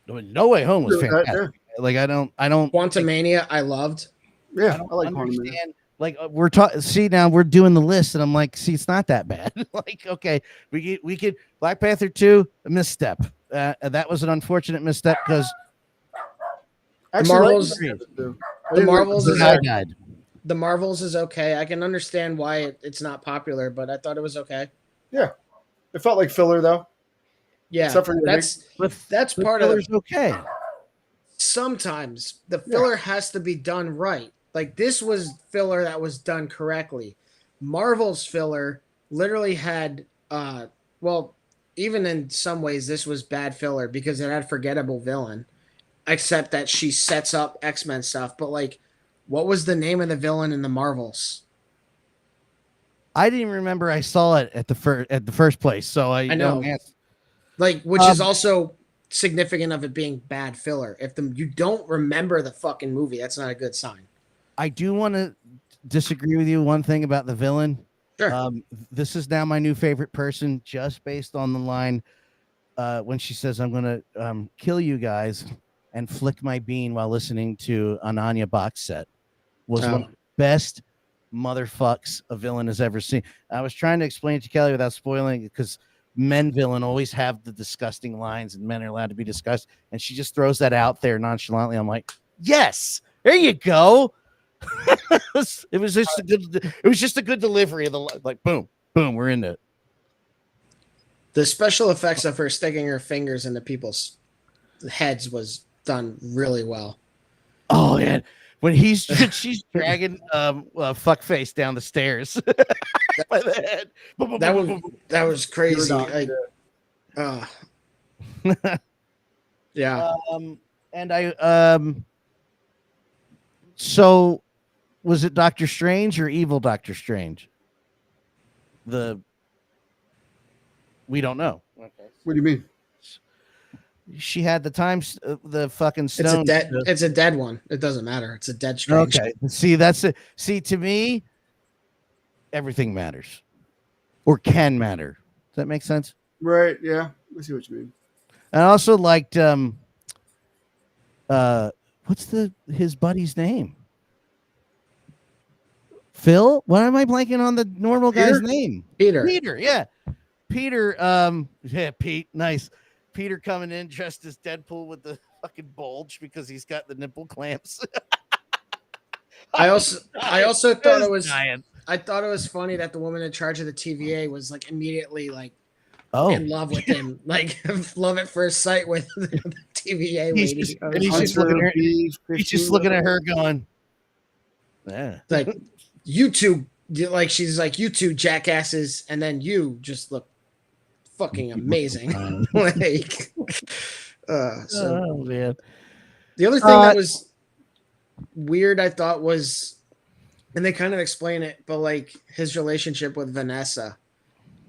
No Way Home was fantastic. Like I don't Quantumania I loved. Yeah, I like Quantumania. Like we're talking. See, now we're doing the list, and I'm like, see, it's not that bad. Like, okay, we could Black Panther 2 a misstep. That was an unfortunate misstep because the Marvels is okay. I can understand why it's not popular, but I thought it was okay. Yeah, it felt like filler though. Yeah, that's part of it. Okay. Sometimes the filler has to be done right. Like this was filler that was done correctly. Marvel's filler literally had, well, even in some ways this was bad filler because it had forgettable villain, except that she sets up X-Men stuff. But like, what was the name of the villain in the Marvels? I didn't even remember I saw it at the first place. So I know, like, which is also significant of it being bad filler. If you don't remember the fucking movie, that's not a good sign. I do want to disagree with you one thing about the villain. Sure. This is now my new favorite person just based on the line when she says, I'm going to kill you guys and flick my bean while listening to an Anya box set was one of the best motherfucks a villain has ever seen. I was trying to explain it to Kelly without spoiling it because men villain always have the disgusting lines and men are allowed to be discussed. And she just throws that out there nonchalantly. I'm like, yes, there you go. It was just a good delivery of the like boom we're into it. The special effects of her sticking her fingers into people's heads was done really well. Oh yeah, when she's dragging fuckface down the stairs by the head. That was crazy. Yeah. And so was it Doctor Strange or evil Doctor Strange? We don't know. Okay. What do you mean? She had the fucking stone. It's a dead one. It doesn't matter. It's a dead Strange. Okay. See, that's it. See, to me, everything matters or can matter. Does that make sense? Right. Yeah. I see what you mean. I also liked what's his buddy's name? Phil? Why am I blanking on the normal guy's name? Peter, yeah. Peter, yeah, Pete, nice. Peter coming in dressed as Deadpool with the fucking bulge because he's got the nipple clamps. I also thought it was I thought it was funny that the woman in charge of the TVA was like immediately like in love with him, like love at first sight with the TVA lady. He's just looking at her going, yeah. Like you two, like she's like, you two jackasses, and then you just look fucking amazing. Like oh man. The other thing that was weird I thought was, and they kind of explain it, but like his relationship with Vanessa,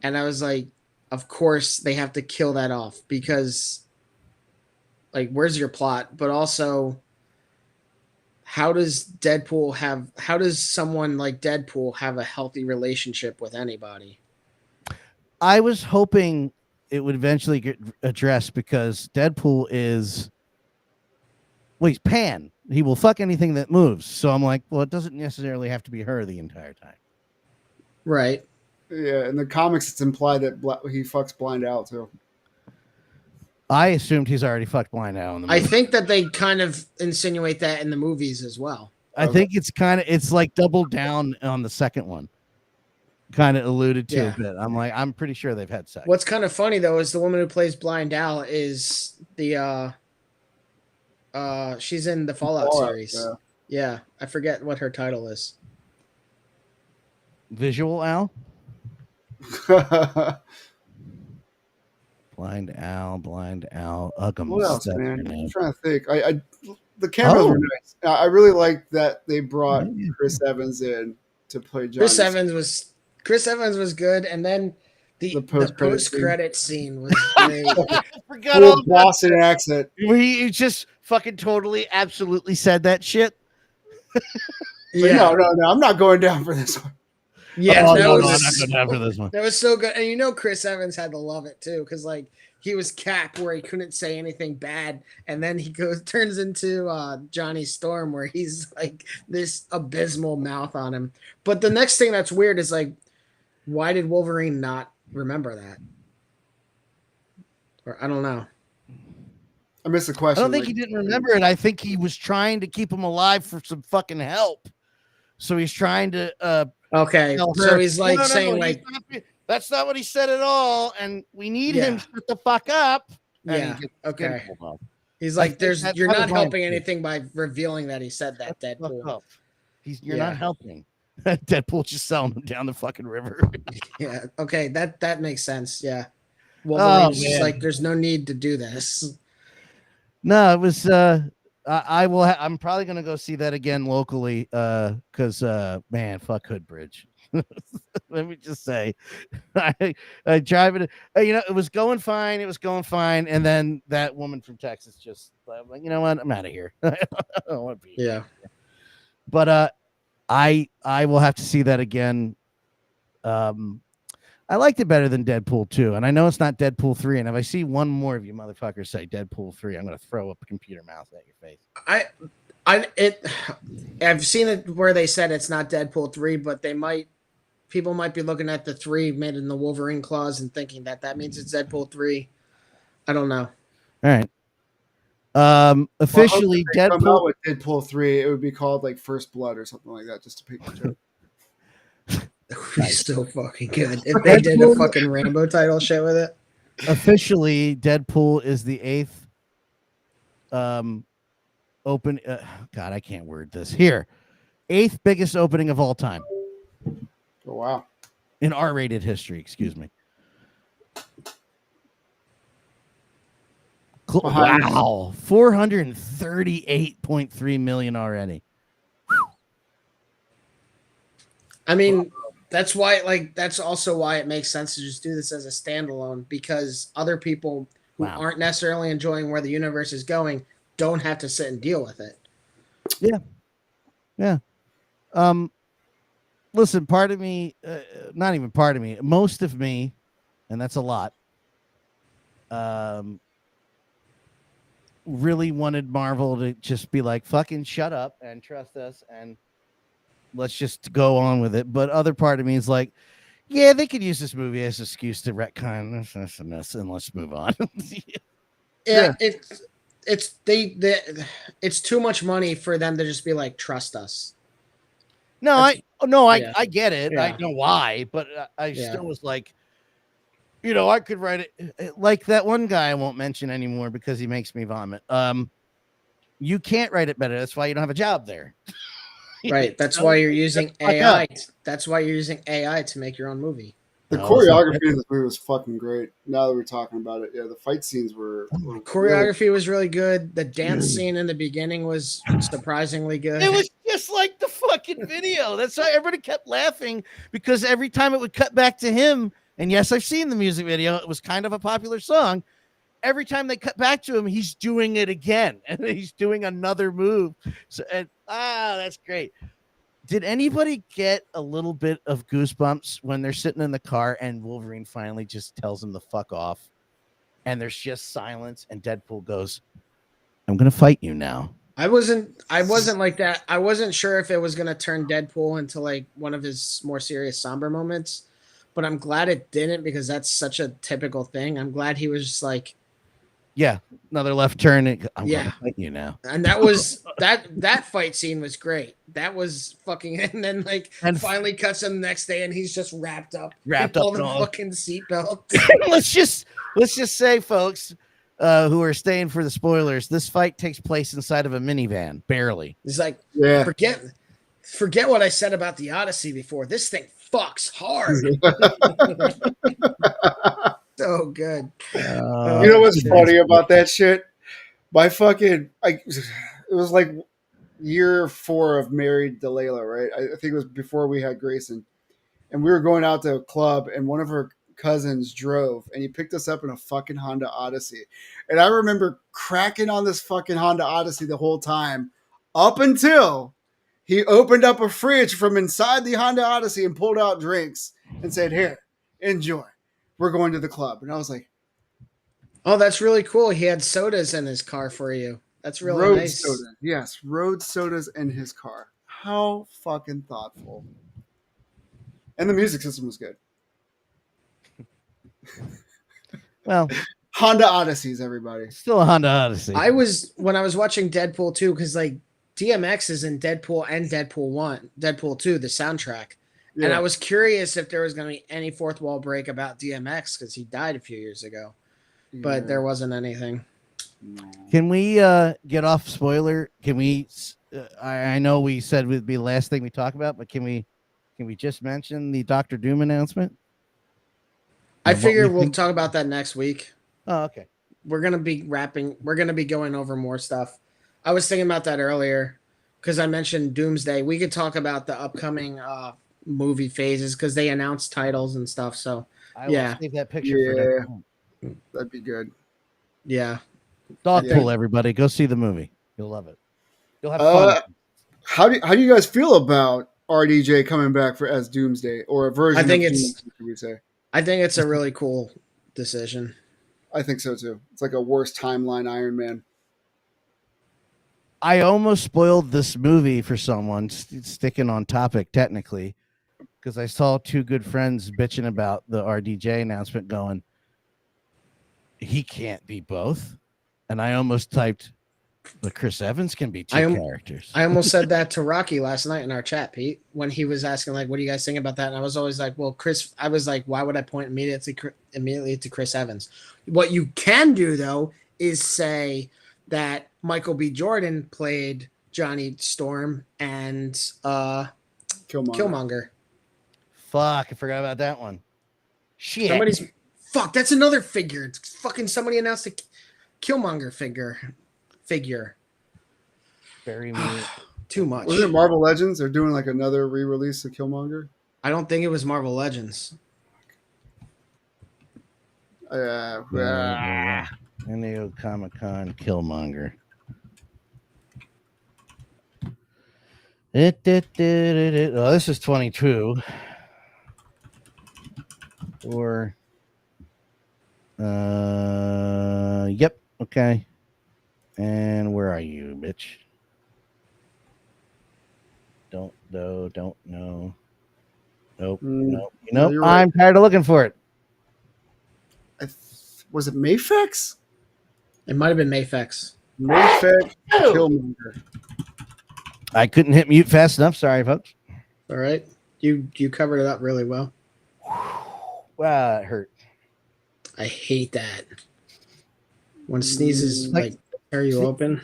and I was like, of course they have to kill that off because like where's your plot? But also how does someone like Deadpool have a healthy relationship with anybody? I was hoping it would eventually get addressed because Deadpool is, well, he's pan. He will fuck anything that moves. So I'm like, well, it doesn't necessarily have to be her the entire time. Right. Yeah, in the comics, it's implied that he fucks Blind Owl too. I assumed he's already fucked Blind Owl in the movie. I think that they kind of insinuate that in the movies as well. I think it's like double down on the second one. Kind of alluded to a bit. I'm pretty sure they've had sex. What's kind of funny though is the woman who plays Blind Al is the she's in the Fallout series. Yeah, I forget what her title is. Visual Al? Blind Al. What else, man? I'm trying to think. The cameras were nice. I really liked that they brought Chris Evans in to play Johnny. Chris Evans was good, and then the post-credit scene was great. Forgot all Boston accent. He just fucking totally, absolutely said that shit. No, I'm not going down for this one. Yeah, I'm not going down for this one. That was so good, and Chris Evans had to love it too, because like he was Cap, where he couldn't say anything bad, and then he turns into Johnny Storm, where he's like this abysmal mouth on him. But the next thing that's weird is like, why did Wolverine not remember that? Or I don't know. I missed the question. I don't think he didn't remember it. I think he was trying to keep him alive for some fucking help. So he's trying to okay. So he's like saying like that's not what he said at all, and we need him to shut the fuck up. Yeah. Okay. He's like, you're not helping anything by revealing that he said that, Deadpool. You're not helping. Deadpool just selling him down the fucking river. Yeah. Okay. That makes sense. Yeah. Wolverine's just like, there's no need to do this. No, it was. I will. I'm probably gonna go see that again locally. Because man, fuck Hoodbridge. Let me just say, I drive it. It was going fine. And then that woman from Texas just like, you know what? I'm out of here. I don't want to be. Yeah. But I will have to see that again. I liked it better than Deadpool 2, and I know it's not Deadpool 3. And if I see one more of you motherfuckers say Deadpool 3, I'm gonna throw up a computer mouse at your face. I've seen it where they said it's not Deadpool 3, but people might be looking at the 3 made in the Wolverine claws and thinking that means it's Deadpool 3. I don't know. All right. Officially, Deadpool. Come out Deadpool. with Deadpool 3, it would be called like First Blood or something like that, just to pick the joke. He's so fucking good. If they did a fucking Rambo title shit with it. Officially, Deadpool is the 8th open. God, I can't word this. Here, 8th biggest opening of all time. Oh wow! In R-rated history, excuse me. Wow, 438.3 million already. I mean, that's also why it makes sense to just do this as a standalone, because other people who aren't necessarily enjoying where the universe is going don't have to sit and deal with it. Yeah. Listen, part of me, not even part of me, most of me, and that's a lot, really wanted Marvel to just be like, fucking shut up and trust us and let's just go on with it. But other part of me is like, yeah, they could use this movie as an excuse to retcon this and let's move on. Yeah. It's too much money for them to just be like, trust us. I get it. Yeah. I know why, but I still was like, I could write it like that one guy I won't mention anymore because he makes me vomit. You can't write it better. That's why you don't have a job there. Right. That's why you're using AI. That's why you're using AI to make your own movie. The choreography of this movie was fucking great. Now that we're talking about it, yeah, the fight scenes were choreography was really good. The dance scene in the beginning was surprisingly good. It was just like the fucking video. That's why everybody kept laughing, because every time it would cut back to him, and yes, I've seen the music video. It was kind of a popular song. Every time they cut back to him, he's doing it again, and he's doing another move. So, that's great. Did anybody get a little bit of goosebumps when they're sitting in the car and Wolverine finally just tells him to fuck off, and there's just silence, and Deadpool goes, "I'm gonna fight you now." I wasn't like that. I wasn't sure if it was gonna turn Deadpool into like one of his more serious, somber moments, but I'm glad it didn't, because that's such a typical thing. I'm glad he was just like, Yeah, another left turn. I'm Yeah. gonna fight you now. And that was that fight scene was great. That was fucking, and then like And finally cuts him the next day and he's just wrapped up Wrapped in up all the in all- fucking seatbelts. let's just say, folks, who are staying for the spoilers, this fight takes place inside of a minivan, barely. He's like, Yeah. forget what I said about the Odyssey before. This thing fucks hard. So good. You know what's funny about that shit? My fucking, it was like year 4 of married Delilah, right? I think it was before we had Grayson, and we were going out to a club, and one of her cousins drove, and he picked us up in a fucking Honda Odyssey, and I remember cracking on this fucking Honda Odyssey the whole time, up until he opened up a fridge from inside the Honda Odyssey and pulled out drinks and said, "Here, enjoy. We're going to the club." And I was like, Oh, that's really cool. He had sodas in his car for you. That's really road nice. soda. Yes, road sodas in his car. How fucking thoughtful. And the music system was good. Well, Honda Odysseys, everybody. still a Honda Odyssey. When I was watching Deadpool 2, because like DMX is in Deadpool and Deadpool 1, Deadpool 2, the soundtrack. Yeah. And I was curious if there was going to be any fourth wall break about DMX because he died a few years ago, but there wasn't anything. No. Can we get off spoiler? Can we? I know we said it would be the last thing we talk about, but can we just mention the Doctor Doom announcement? I And what figure we we'll think- talk about that next week. Oh, okay. We're going to be going over more stuff. I was thinking about that earlier because I mentioned Doomsday. We could talk about the upcoming movie phases because they announced titles and stuff. So I will Yeah. save that picture for next time. That'd be good. yeah, Dogpool, everybody, go see the movie. You'll love it. You'll have fun. How do you guys feel about RDJ coming back as Doomsday, or a version I think of it's- Doomsday, should we say? I think it's a really cool decision. I think so too. It's like a worse timeline Iron Man. I almost spoiled this movie for someone, sticking on topic technically, because I saw two good friends bitching about the RDJ announcement going, he can't be both. And I almost typed, but Chris Evans can be two characters. I almost said that to Rocky last night in our chat, Pete, when he was asking, like, what do you guys think about that? And I was always like, well, Chris, I was like, why would I point immediately to Chris Evans? What you can do, though, is say that Michael B. Jordan played Johnny Storm and Killmonger. Fuck, I forgot about that one. Shit. That's another figure. It's fucking somebody announced a Killmonger figure. Very Too much. Wasn't it Marvel Legends? They're doing like another re-release of Killmonger. I don't think it was Marvel Legends. San Diego Comic-Con Killmonger. Oh, this is 22. Or yep, okay. And where are you, bitch? Don't know. Nope. Nope. you're right. I'm tired of looking for it. Was it mafex? It might have been mafex. Mafex Killmonger. I couldn't hit mute fast enough. Sorry, folks. All right. You covered it up really well. Wow, it hurt. I hate that. When sneezes like tear you open.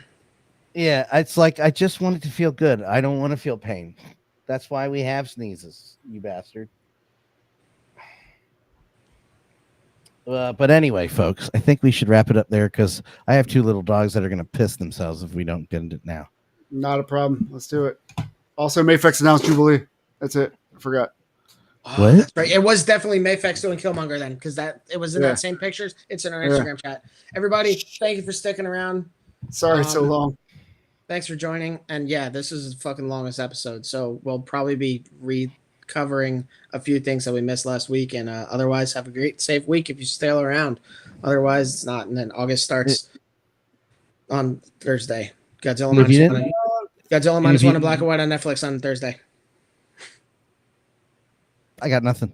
Yeah, it's like I just want it to feel good. I don't want to feel pain. That's why we have sneezes, you bastard. But anyway, folks, I think we should wrap it up there because I have two little dogs that are going to piss themselves if we don't get it now. Not a problem. Let's do it. Also, Mafex announced Jubilee. That's it. I forgot. Oh, What? That's right. It was definitely Mafex doing Killmonger then, because it was in Yeah. that same pictures. It's in our Instagram chat. Everybody, thank you for sticking around. Sorry it's so long. Thanks for joining. And yeah, this is the fucking longest episode, so we'll probably be recovering a few things that we missed last week. And otherwise, have a great, safe week if you stay around. Otherwise, it's not. And then August starts on Thursday. Godzilla minus one in black and white on Netflix on Thursday. I got nothing.